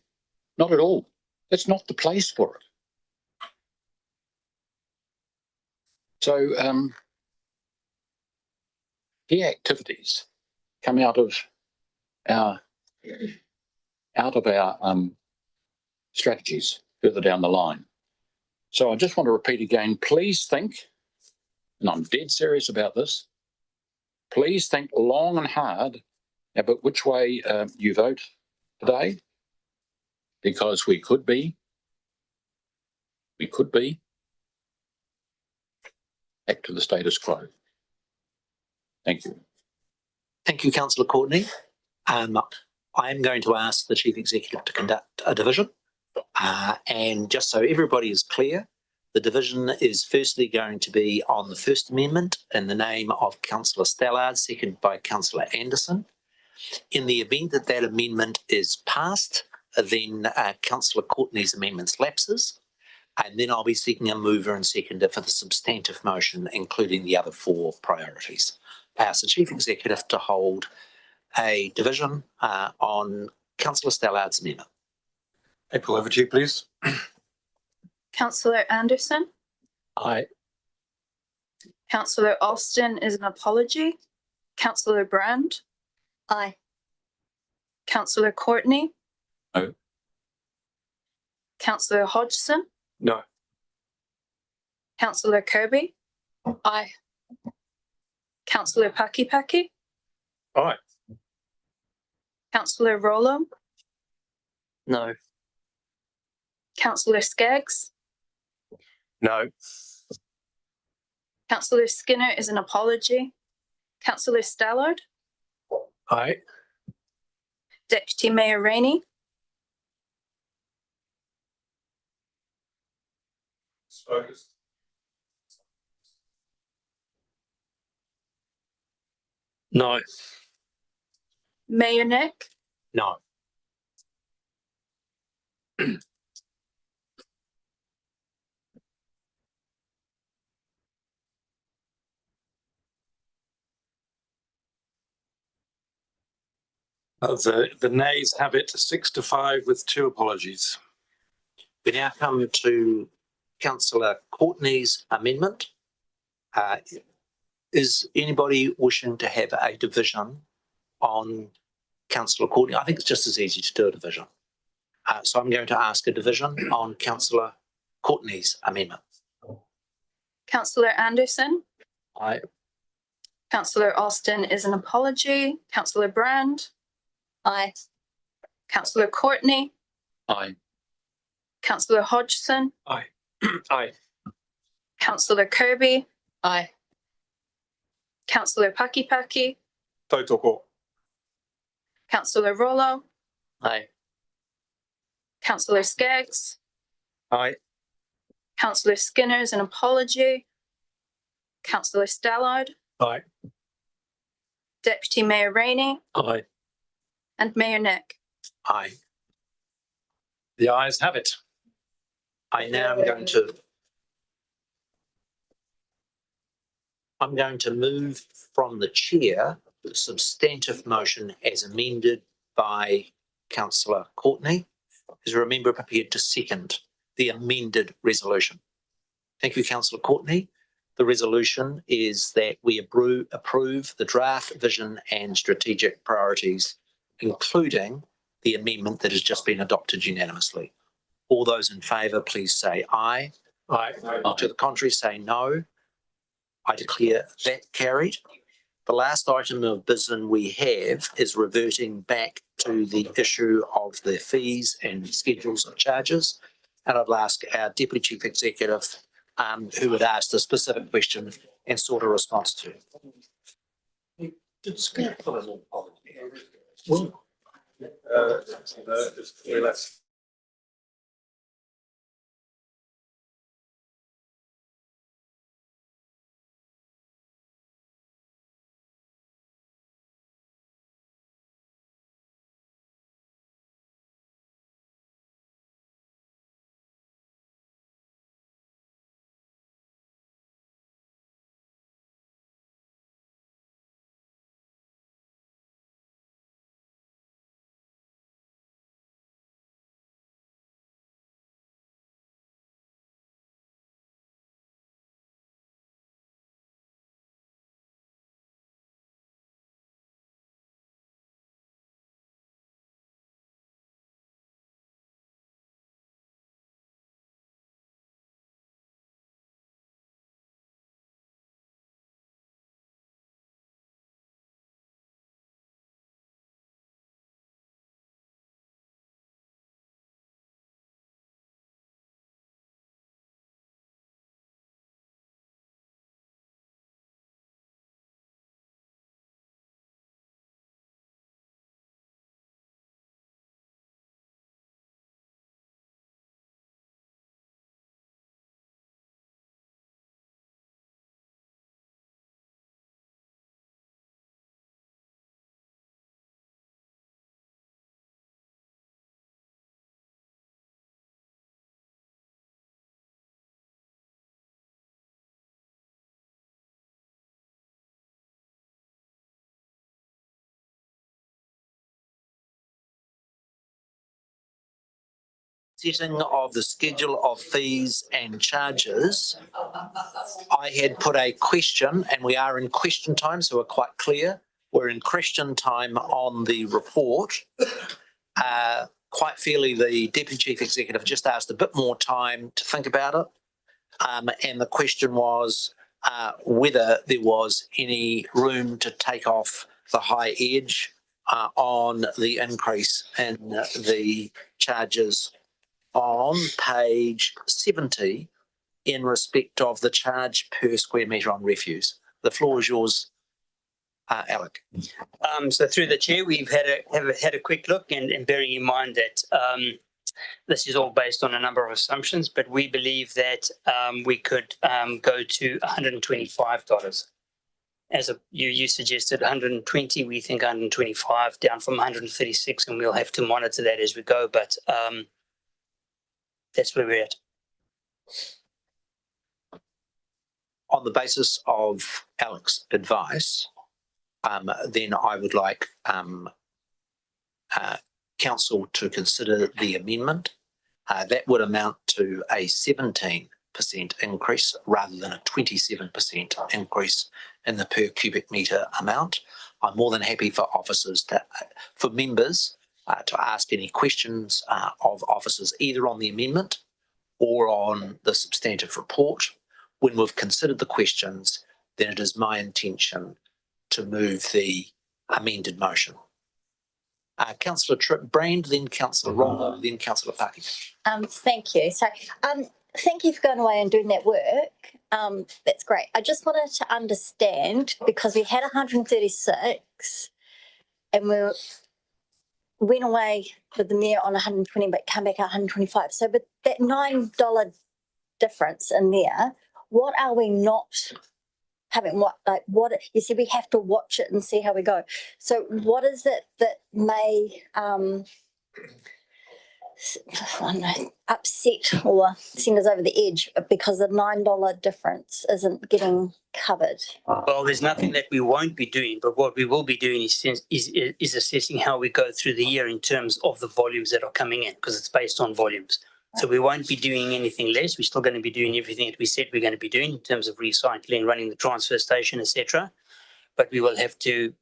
Not at all. That's not the place for it. So key activities come out of our strategies further down the line. So I just want to repeat again, please think, and I'm dead serious about this, please think long and hard about which way you vote today, because we could be back to the status quo. Thank you. Thank you, Councillor Courtney. I'm going to ask the Chief Executive to conduct a division. And just so everybody is clear, the division is firstly going to be on the First Amendment in the name of Councillor Stallard, seconded by Councillor Anderson. In the event that that amendment is passed, then Councillor Courtney's amendment lapses. And then I'll be seeking a mover and seconder for the substantive motion, including the other four priorities. Ask the Chief Executive to hold a division on Councillor Stallard's amendment. April, over to you, please. Councillor Anderson. Aye. Councillor Austin is an apology. Councillor Brand. Aye. Councillor Courtney. No. Councillor Hodgson. No. Councillor Kirby. Aye. Councillor Pakipaki. Aye. Councillor Rollo. No. Councillor Skaggs. No. Councillor Skinner is an apology. Councillor Stallard. Aye. Deputy Mayor Rainey. No. Mayor Nick. No. The nays have it 6-5 with 2 apologies. We now come to Councillor Courtney's amendment. Is anybody wishing to have a division on Councillor Courtney? I think it's just as easy to do a division. So I'm going to ask a division on Councillor Courtney's amendment. Councillor Anderson. Aye. Councillor Austin is an apology. Councillor Brand. Aye. Councillor Courtney. Aye. Councillor Hodgson. Aye. Aye. Councillor Kirby. Aye. Councillor Pakipaki. Tautoko. Councillor Rollo. Aye. Councillor Skaggs. Aye. Councillor Skinner is an apology. Councillor Stallard. Aye. Deputy Mayor Rainey. Aye. And Mayor Nick. Aye. The ayes have it. I now I'm going to move from the chair the substantive motion as amended by Councillor Courtney. Is there a member prepared to second the amended resolution? Thank you, Councillor Courtney. The resolution is that we approve the draft vision and strategic priorities, including the amendment that has just been adopted unanimously. All those in favour, please say aye. Aye. To the contrary, say no. I declare that carried. The last item of business we have is reverting back to the issue of the fees and schedules of charges. And I'd ask our Deputy Chief Executive, who would ask the specific question and sort of response to. Setting of the schedule of fees and charges, I had put a question, and we are in question time, so we're quite clear. We're in question time on the report. Quite fairly, the Deputy Chief Executive just asked a bit more time to think about it. And the question was whether there was any room to take off the high edge on the increase in the charges on page 70 in respect of the charge per square metre on refuse. The floor is yours, Alec. So through the chair, we've had a quick look, and bearing in mind that this is all based on a number of assumptions, but we believe that we could go to $125. As you suggested, 120, we think 125, down from 136, and we'll have to monitor that as we go. But that's where we're at. On the basis of Alec's advice, then I would like council to consider the amendment. That would amount to a 17% increase rather than a 27% increase in the per cubic metre amount. I'm more than happy for members to ask any questions of officers either on the amendment or on the substantive report. When we've considered the questions, then it is my intention to move the amended motion. Councillor Brand, then Councillor Rongo, then Councillor Paki. Thank you. So, thank you for going away and doing that work. That's great. I just wanted to understand, because we had 136 and we went away with the mayor on 120, but come back at 125. So, but that $9 difference in there, what are we not having? What you said we have to watch it and see how we go. So what is it that may upset or send us over the edge because the $9 difference isn't getting covered? Well, there's nothing that we won't be doing, but what we will be doing is assessing how we go through the year in terms of the volumes that are coming in, because it's based on volumes. So we won't be doing anything less. We're still going to be doing everything that we said we're going to be doing in terms of recycling, running the transfer station, etc. But we'll have to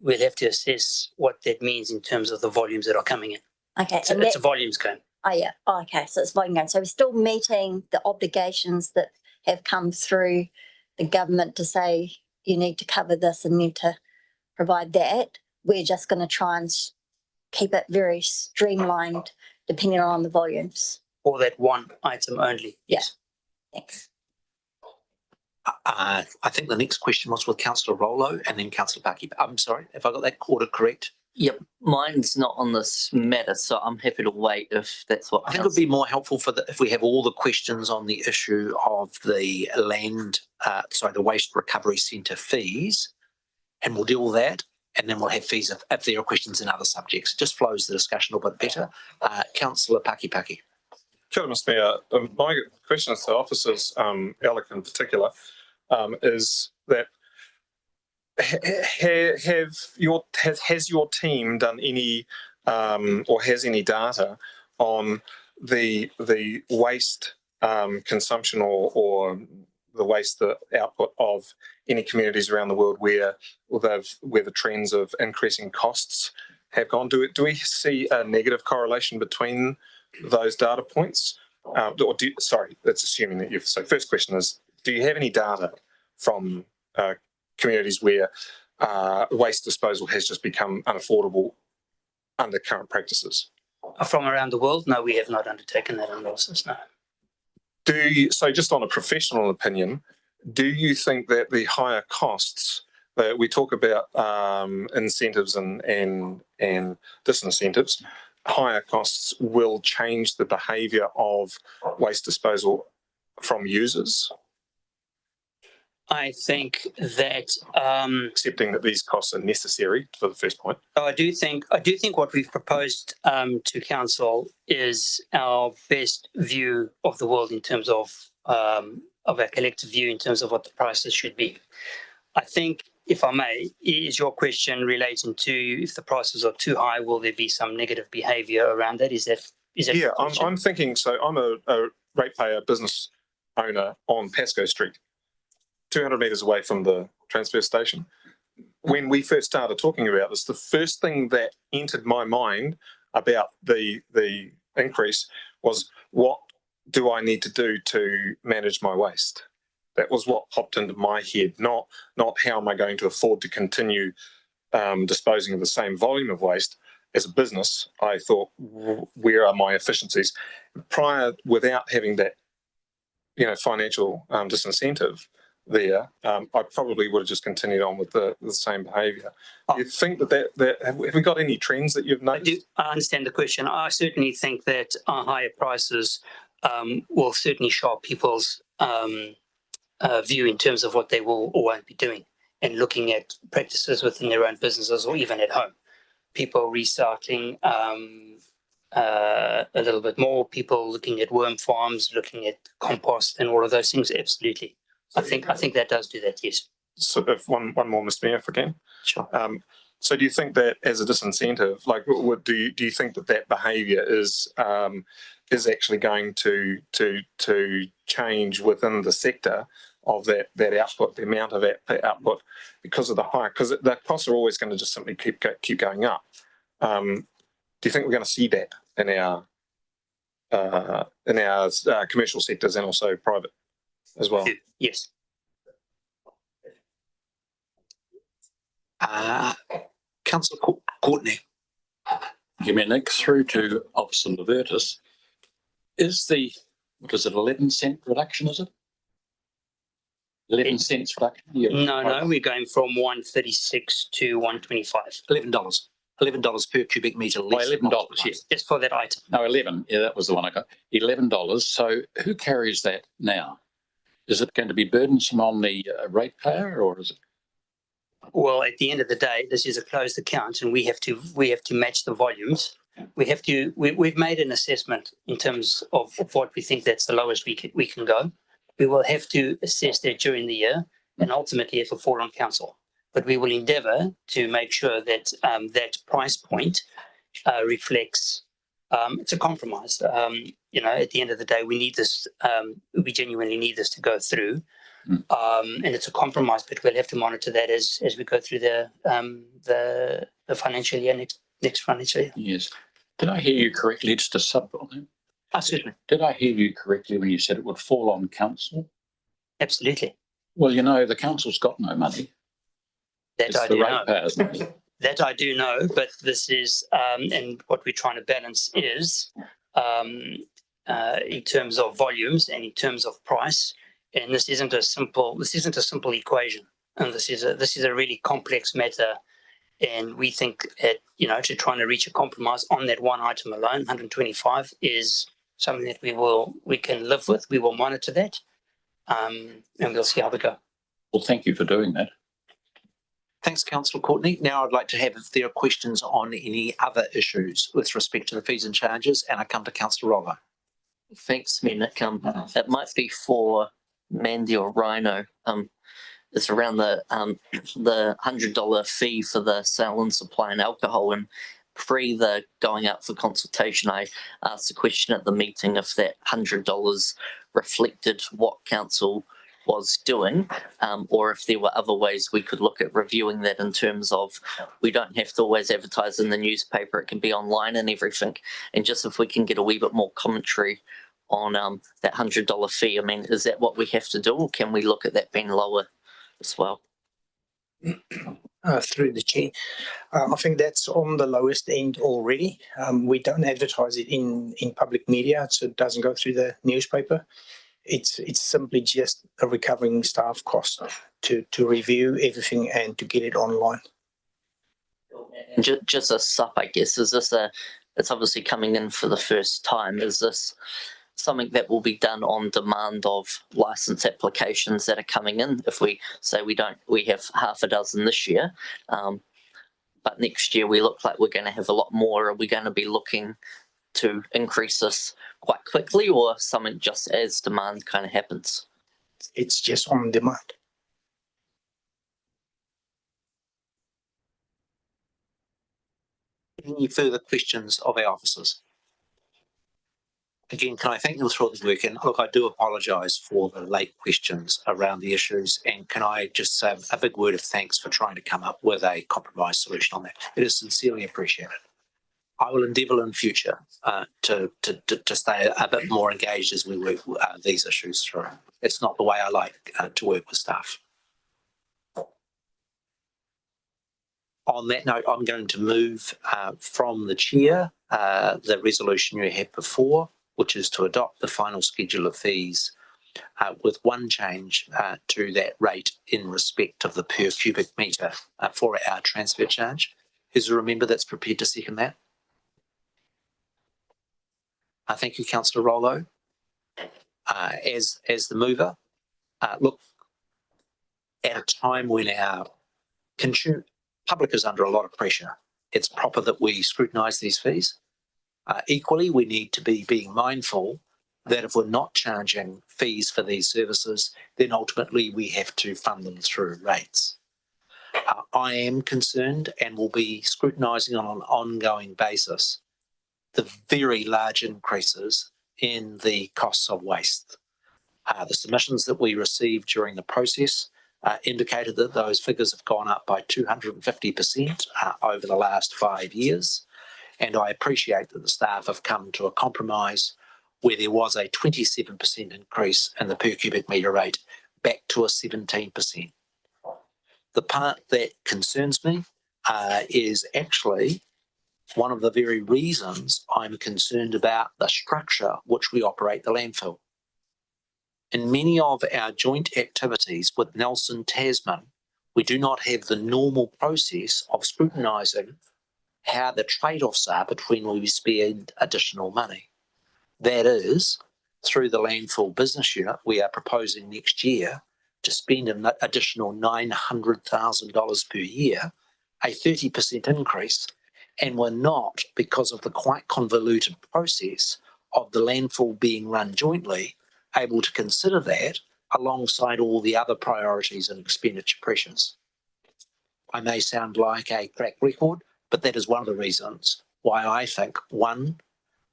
assess what that means in terms of the volumes that are coming in. Okay. It's a volumes game. Oh, yeah. Oh, okay. So it's volume going. So we're still meeting the obligations that have come through the government to say you need to cover this and need to provide that. We're just going to try and keep it very streamlined depending on the volumes. Or that one item only. Yes. Thanks. I think the next question was with Councillor Rollo and then Councillor Paki. I'm sorry, if I got that order correct. Yep, mine's not on this matter, so I'm happy to wait if that's what. I think it would be more helpful if we have all the questions on the issue of the the waste recovery centre fees, and we'll deal with that, and then we'll have fees if there are questions in other subjects. It just flows the discussion a little bit better. Councillor Paki. Kia ora, Mr. Mayor. My question to officers, Alec in particular, is that has your team done any or has any data on the waste consumption or the waste output of any communities around the world where the trends of increasing costs have gone? Do we see a negative correlation between those data points? That's assuming that you've. So first question is, do you have any data from communities where waste disposal has just become unaffordable under current practices? From around the world? No, we have not undertaken that analysis, no. So just on a professional opinion, do you think that the higher costs that we talk about, incentives and disincentives, higher costs will change the behaviour of waste disposal from users? I think that accepting that these costs are necessary for the first point. I do think what we've proposed to council is our best view of the world in terms of our collective view in terms of what the prices should be. I think, if I may, is your question relating to if the prices are too high, will there be some negative behaviour around that? Is that? Yeah, I'm thinking. So I'm a ratepayer business owner on Pascoe Street, 200 metres away from the transfer station. When we first started talking about this, the first thing that entered my mind about the increase was, what do I need to do to manage my waste? That was what popped into my head, not how am I going to afford to continue disposing of the same volume of waste. As a business, I thought, where are my efficiencies? Without having that, financial disincentive there, I probably would have just continued on with the same behaviour. You think that have we got any trends that you've noticed? I understand the question. I certainly think that higher prices will certainly show people's view in terms of what they will or won't be doing, and looking at practices within their own businesses or even at home. People recycling a little bit more, people looking at worm farms, looking at compost and all of those things. Absolutely. I think that does do that, yes. So if one more, Mr. Mayor, if I can. Sure. So do you think that as a disincentive, do you think that behaviour is actually going to change within the sector of that output, the amount of that output, because of the higher, because the costs are always going to just simply keep going up. Do you think we're going to see that in our commercial sectors and also private as well? Yes. Councillor Courtney. Give me next through to Officer Levertis. Is what is it, 11 cent reduction, is it? 11 cents reduction? No, we're going from 136 to 125. $11. $11 per cubic metre less. $11, yes. Just for that item. No, 11. Yeah, that was the one I got. $11. So who carries that now? Is it going to be burdensome on the ratepayer, or is it? Well, at the end of the day, this is a closed account, and we have to match the volumes. We've made an assessment in terms of what we think that's the lowest we can go. We will have to assess that during the year, and ultimately it will fall on council. But we will endeavour to make sure that that price point reflects. It's a compromise. at the end of the day, we need this. We genuinely need this to go through, and it's a compromise. But we'll have to monitor that as we go through the financial year next financial year. Yes. Did I hear you correctly? Just a sub on that. Certainly. Did I hear you correctly when you said it would fall on council? Absolutely. Well, the council's got no money. That It's I the do know. ratepayers' money. That I do know, but this is, and what we're trying to balance is, in terms of volumes and in terms of price, and this isn't a simple equation, and this is a really complex matter, and we think to trying to reach a compromise on that one item alone, 125, is something that we can live with. We will monitor that, and we'll see how we go. Well, thank you for doing that. Thanks, Councillor Courtney. Now I'd like to have if there are questions on any other issues with respect to the fees and charges, and I come to Councillor Rollo. Thanks, Nick. It might be for Mandy or Rhino. It's around the $100 fee for the sale and supply and alcohol, and pre the going out for consultation, I asked a question at the meeting if that $100 reflected what council was doing, or if there were other ways we could look at reviewing that in terms of we don't have to always advertise in the newspaper, it can be online and everything, and just if we can get a wee bit more commentary on that $100 fee. I mean, is that what we have to do, or can we look at that being lower as well? Through the chair, I think that's on the lowest end already. We don't advertise it in public media, so it doesn't go through the newspaper. It's simply just a recovering staff cost to review everything and to get it online. And just a sup, I guess, is this it's obviously coming in for the first time. Is this something that will be done on demand of license applications that are coming in? If we say we have half a dozen this year, but next year we look like we're going to have a lot more, are we going to be looking to increase this quite quickly, or something just as demand kind of happens? It's just on demand. Any further questions of our officers? Again, can I thank them for all the work? And look, I do apologise for the late questions around the issues. And can I just say a big word of thanks for trying to come up with a compromise solution on that. It is sincerely appreciated. I will endeavour in future to stay a bit more engaged as we work these issues through. It's not the way I like to work with staff. On that note, I'm going to move from the chair the resolution you had before, which is to adopt the final schedule of fees with one change to that rate in respect of the per cubic metre for our transfer charge. Is there a member that's prepared to second that? Thank you, Councillor Rollo. As the mover, look, at a time when our public is under a lot of pressure, it's proper that we scrutinise these fees. Equally, we need to be being mindful that if we're not charging fees for these services, then ultimately we have to fund them through rates. I am concerned and will be scrutinising on an ongoing basis the very large increases in the costs of waste. The submissions that we received during the process indicated that those figures have gone up by 250% over the last 5 years. And I appreciate that the staff have come to a compromise where there was a 27% increase in the per cubic metre rate back to a 17%. The part that concerns me is actually one of the very reasons I'm concerned about the structure which we operate the landfill. In many of our joint activities with Nelson Tasman, we do not have the normal process of scrutinising how the trade-offs are between when we spend additional money. That is, through the landfill business unit, we are proposing next year to spend an additional $900,000 per year, a 30% increase, and we're not, because of the quite convoluted process of the landfill being run jointly, able to consider that alongside all the other priorities and expenditure pressures. I may sound like a crack record, but that is one of the reasons why I think, one,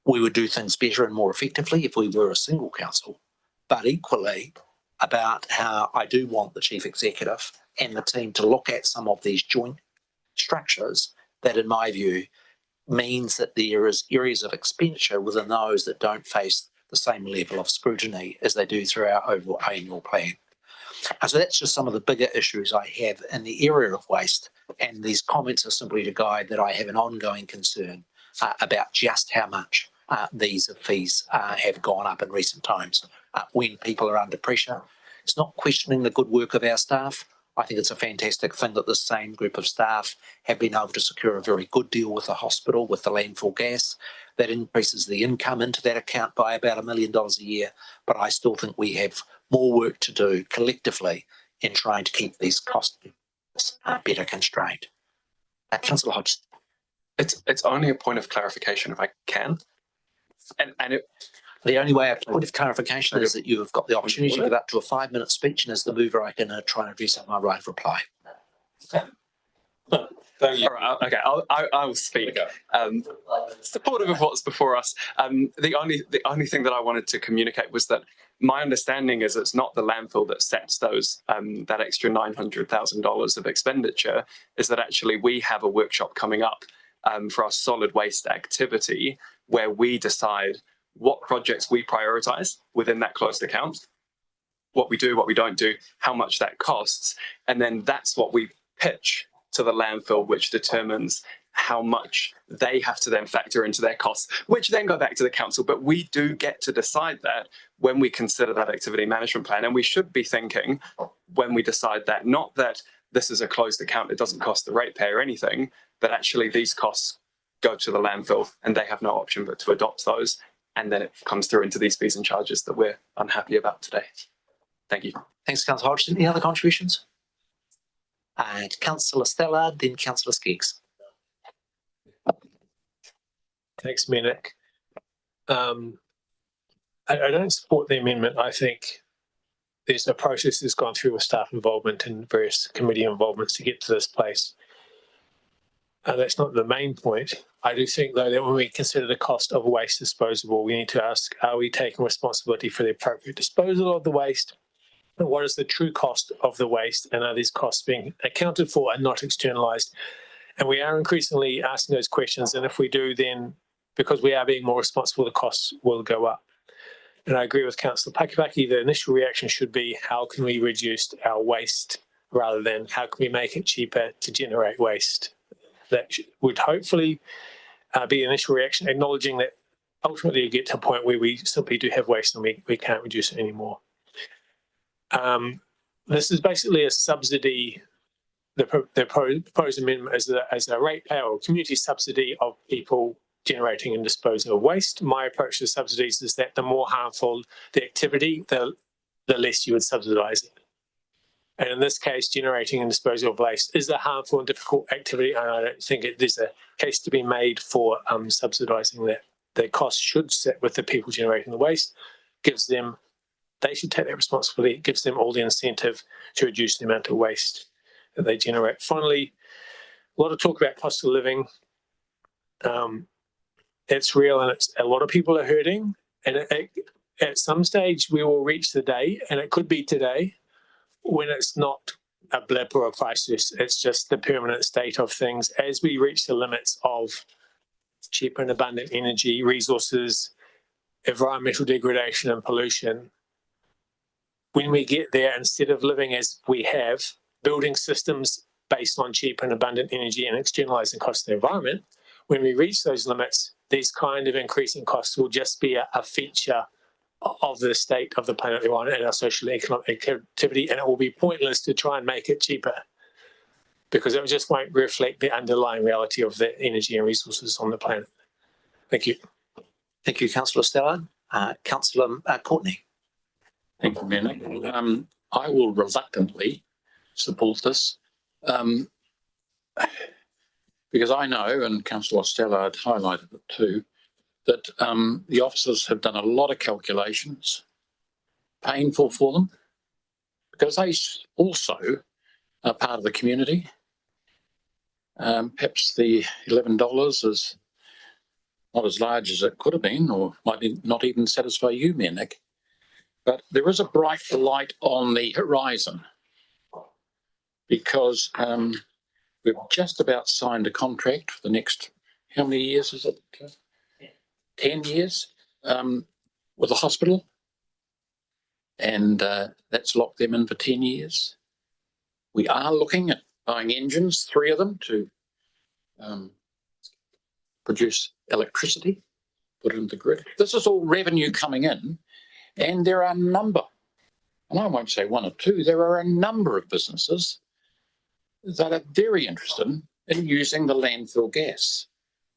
we would do things better and more effectively if we were a single council, but equally about how I do want the chief executive and the team to look at some of these joint structures that, in my view, means that there is areas of expenditure within those that don't face the same level of scrutiny as they do through our overall annual plan. So that's just some of the bigger issues I have in the area of waste, and these comments are simply to guide that I have an ongoing concern about just how much these fees have gone up in recent times when people are under pressure. It's not questioning the good work of our staff. I think it's a fantastic thing that the same group of staff have been able to secure a very good deal with the hospital, with the landfill gas. That increases the income into that account by about $1 million a year. But I still think we have more work to do collectively in trying to keep these costs better constrained. Councillor Hodgson. It's only a point of clarification if I can. The only way a point of clarification is that you have got the opportunity to give up to a 5-minute speech, and as the mover, I can try and address my right of reply. All right, okay, I'll speak. Supportive of what's before us. The only thing that I wanted to communicate was that my understanding is it's not the landfill that sets those that extra $900,000 of expenditure. Is that actually we have a workshop coming up for our solid waste activity where we decide what projects we prioritize within that closed account, what we do, what we don't do, how much that costs, and then that's what we pitch to the landfill, which determines how much they have to then factor into their costs, which then go back to the council. But we do get to decide that when we consider that activity management plan. And we should be thinking when we decide that, not that this is a closed account, it doesn't cost the ratepayer anything, but actually these costs go to the landfill and they have no option but to adopt those. And then it comes through into these fees and charges that we're unhappy about today. Thank you. Thanks, Councillor Hodgson. Any other contributions? And Councillor Stallard, then Councillor Skeggs. Thanks, Mayor Nick. I don't support the amendment. I think there's a process that's gone through with staff involvement and various committee involvements to get to this place. That's not the main point. I do think, though, that when we consider the cost of waste disposal, we need to ask, are we taking responsibility for the appropriate disposal of the waste? And what is the true cost of the waste? And are these costs being accounted for and not externalised? And we are increasingly asking those questions. And if we do, then because we are being more responsible, the costs will go up. And I agree with Councillor Pakipaki, the initial reaction should be, how can we reduce our waste rather than how can we make it cheaper to generate waste? That would hopefully be the initial reaction, acknowledging that ultimately you get to a point where we simply do have waste and we can't reduce it anymore. This is basically a subsidy. The proposed amendment as a ratepayer or community subsidy of people generating and disposing of waste. My approach to subsidies is that the more harmful the activity, the less you would subsidise it. And in this case, generating and disposal of waste is a harmful and difficult activity, and I don't think there's a case to be made for subsidising that. The cost should sit with the people generating the waste, they should take that responsibility, it gives them all the incentive to reduce the amount of waste that they generate. Finally, a lot of talk about cost of living. It's real, and a lot of people are hurting, and at some stage we will reach the day, and it could be today, when it's not a blip or a crisis, it's just the permanent state of things. As we reach the limits of cheap and abundant energy, resources, environmental degradation and pollution, when we get there, instead of living as we have, building systems based on cheap and abundant energy and externalizing costs to the environment, when we reach those limits, these kind of increasing costs will just be a feature of the state of the planet we're on and our social and economic activity, and it will be pointless to try and make it cheaper because it just won't reflect the underlying reality of the energy and resources on the planet. Thank you. Thank you, Councillor Stallard. Councillor Courtney. Thank you, Mayor. I will reluctantly support this because I know, and Councillor Stallard highlighted it too, that the officers have done a lot of calculations, painful for them, because they also are part of the community. Perhaps the $11 is not as large as it could have been, or might not even satisfy you, Mayor Nick. But there is a bright light on the horizon, because we've just about signed a contract for the next, how many years is it? 10 years with the hospital. And that's locked them in for 10 years. We are looking at buying engines, 3 of them, to produce electricity, put it into the grid. This is all revenue coming in, and there are a number, and I won't say 1 or 2, there are a number of businesses that are very interested in using the landfill gas.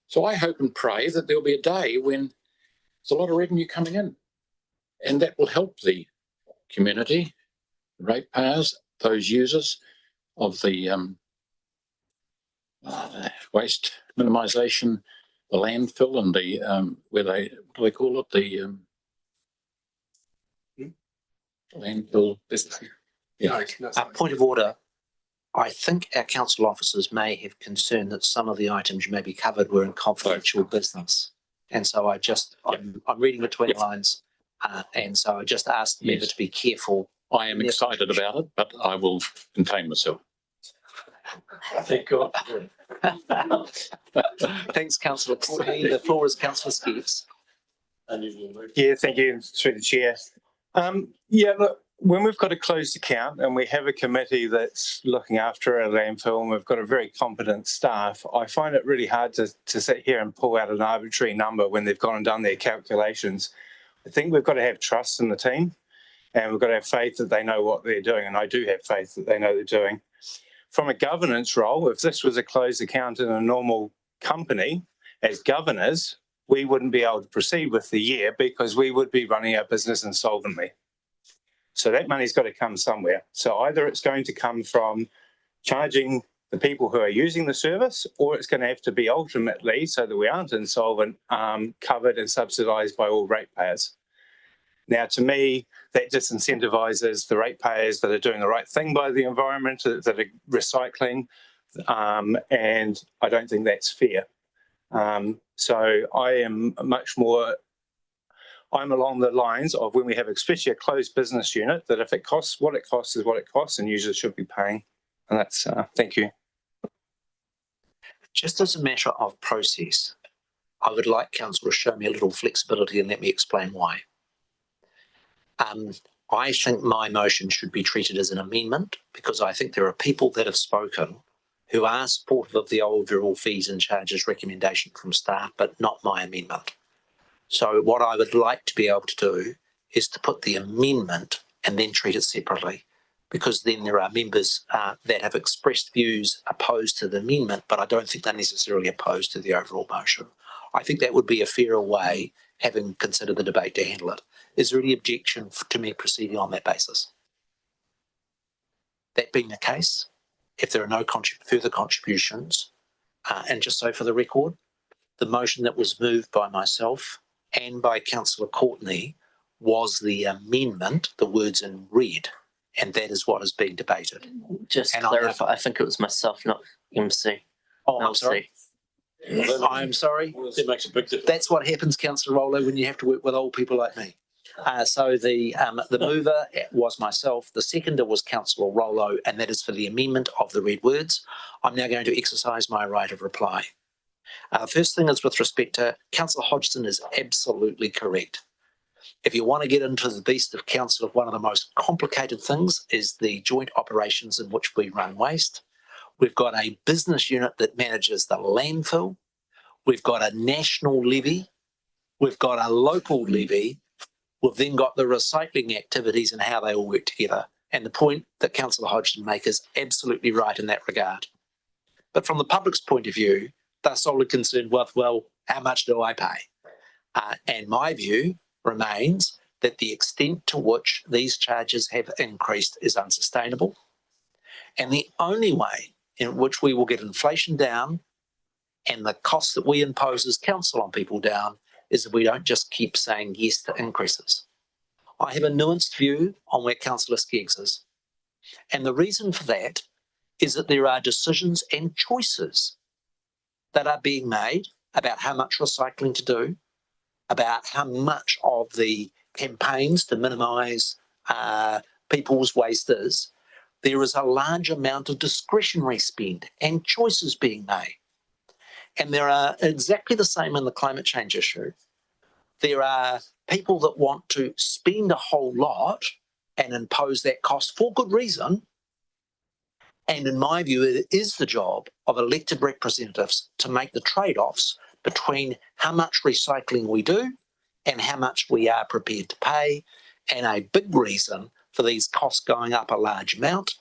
So I hope and pray that there'll be a day when there's a lot of revenue coming in, and that will help the community, ratepayers, those users of the waste minimisation, the landfill, and the what do they call it? The landfill. Yeah. Point of order. I think our council officers may have concern that some of the items you may be covered were in confidential business, and so I'm reading between the lines. And so I just asked the member to be careful. I am excited about it, but I will contain myself. Thank God. Thanks, Councillor Courtney. The floor is Councillor Skeets. Yeah, thank you, through the chair. Yeah, look, when we've got a closed account and we have a committee that's looking after our landfill and we've got a very competent staff, I find it really hard to sit here and pull out an arbitrary number when they've gone and done their calculations. I think we've got to have trust in the team, and we've got to have faith that they know what they're doing, and I do have faith that they know they're doing. From a governance role, if this was a closed account in a normal company, as governors, we wouldn't be able to proceed with the year because we would be running our business insolvently. So that money's got to come somewhere. So either it's going to come from charging the people who are using the service, or it's going to have to be ultimately, so that we aren't insolvent, covered and subsidised by all ratepayers. Now, to me, that disincentivises the ratepayers that are doing the right thing by the environment, that are recycling, and I don't think that's fair. So I am much more, I'm along the lines of when we have especially a closed business unit, that if it costs what it costs is what it costs, and users should be paying. And that's, thank you. Just as a matter of process, I would like council to show me a little flexibility and let me explain why. I think my motion should be treated as an amendment, because I think there are people that have spoken who are supportive of the overall fees and charges recommendation from staff, but not my amendment. So what I would like to be able to do is to put the amendment and then treat it separately, because then there are members that have expressed views opposed to the amendment, but I don't think they're necessarily opposed to the overall motion. I think that would be a fairer way, having considered the debate, to handle it. Is there any objection to me proceeding on that basis? That being the case, if there are no further contributions, and just so for the record, the motion that was moved by myself and by Councillor Courtney was the amendment, the words in red, and that is what is being debated. Just to clarify, I think it was myself, not MC. Oh, I'm sorry. I'm sorry. That makes a big difference. That's what happens, Councillor Rolo, when you have to work with old people like me. So the mover was myself, the seconder was Councillor Rolo, and that is for the amendment of the red words. I'm now going to exercise my right of reply. First thing is with respect to Councillor Hodgson is absolutely correct. If you want to get into the beast of council, one of the most complicated things is the joint operations in which we run waste. We've got a business unit that manages the landfill. We've got a national levy. We've got a local levy. We've then got the recycling activities and how they all work together. And the point that Councillor Hodgson makes is absolutely right in that regard. But from the public's point of view, they're solely concerned with, well, how much do I pay? And my view remains that the extent to which these charges have increased is unsustainable. And the only way in which we will get inflation down and the costs that we impose as council on people down is if we don't just keep saying yes to increases. I have a nuanced view on where Councillor Skeggs is. And the reason for that is that there are decisions and choices that are being made about how much recycling to do, about how much of the campaigns to minimise people's waste is, there is a large amount of discretionary spend and choices being made. And there are exactly the same in the climate change issue. There are people that want to spend a whole lot and impose that cost for good reason. And in my view, it is the job of elected representatives to make the trade-offs between how much recycling we do and how much we are prepared to pay. And a big reason for these costs going up a large amount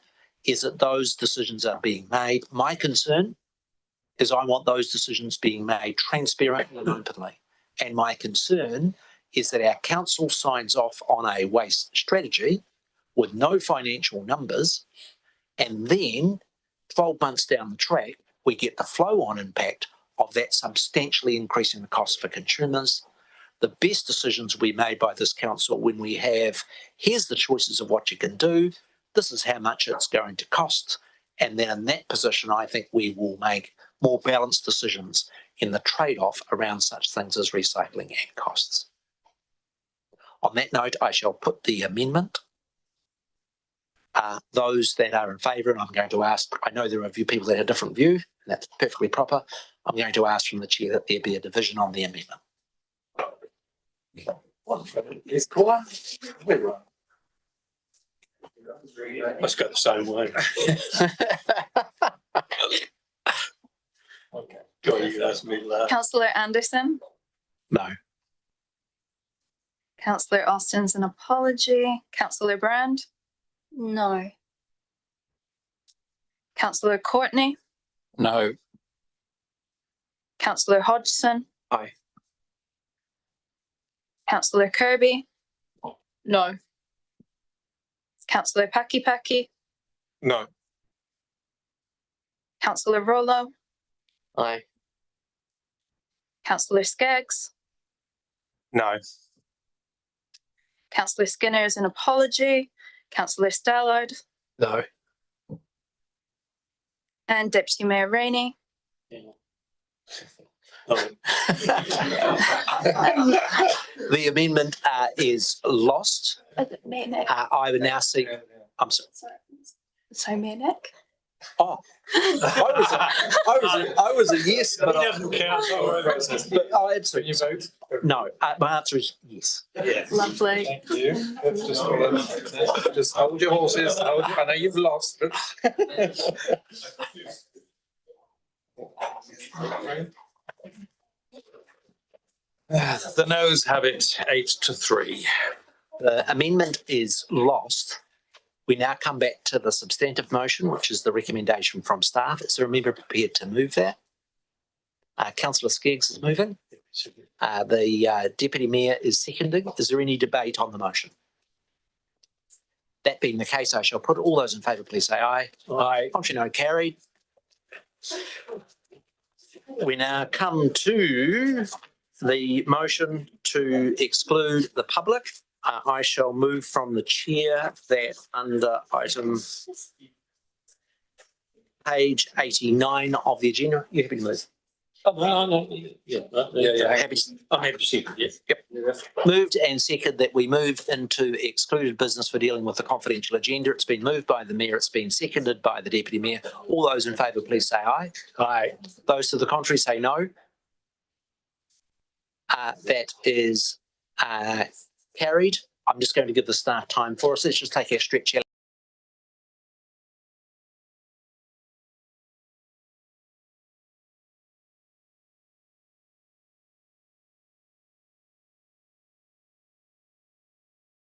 is that those decisions are being made. My concern is I want those decisions being made transparently and openly. And my concern is that our council signs off on a waste strategy with no financial numbers, and then 12 months down the track, we get the flow-on impact of that substantially increasing the cost for consumers. The best decisions will be made by this council when we have, here's the choices of what you can do, this is how much it's going to cost, and then in that position, I think we will make more balanced decisions in the trade-off around such things as recycling and costs. On that note, I shall put the amendment. Those that are in favour, and I'm going to ask, I know there are a few people that have a different view, and that's perfectly proper. I'm going to ask from the chair that there be a division on the amendment. Yes, Paula? Let's go the same way. Okay. Go on, you can ask me last. Councillor Anderson, No. Councillor Austin's an apology. Councillor Brand, No. Councillor Courtney, No. Councillor Hodgson. Aye. Councillor Kirby. No. Councillor Pakipaki, No. Councillor Rollo, Aye. Councillor Skaggs, No. Councillor Skinner is an apology, Councillor Stallard, No. and Deputy Mayor Rainey. The amendment is lost. Mayor Nick. I would now seek, I'm sorry. So Mayor Nick. Oh, I was a yes, but It doesn't count. I answer. You vote? No, my answer is yes. Lovely. Thank you. That's just hold your horses. I know you've lost. The noes have it 8-3. The amendment is lost. We now come back to the substantive motion, which is the recommendation from staff. Is there a member prepared to move that? Councillor Skeggs is moving. The Deputy Mayor is seconding. Is there any debate on the motion? That being the case, I shall put all those in favour, please say aye. Aye. Function no carried. We now come to the motion to exclude the public. I shall move from the chair that under item page 89 of the agenda. You happy to move? Oh, no. Yeah. Happy. I'm happy to see it. Yep. Moved and second that we move into excluded business for dealing with the confidential agenda. It's been moved by the Mayor. It's been seconded by the Deputy Mayor. All those in favour, please say aye. Aye. Those to the contrary say no. That is carried. I'm just going to give the staff time for us. Let's just take our stretch.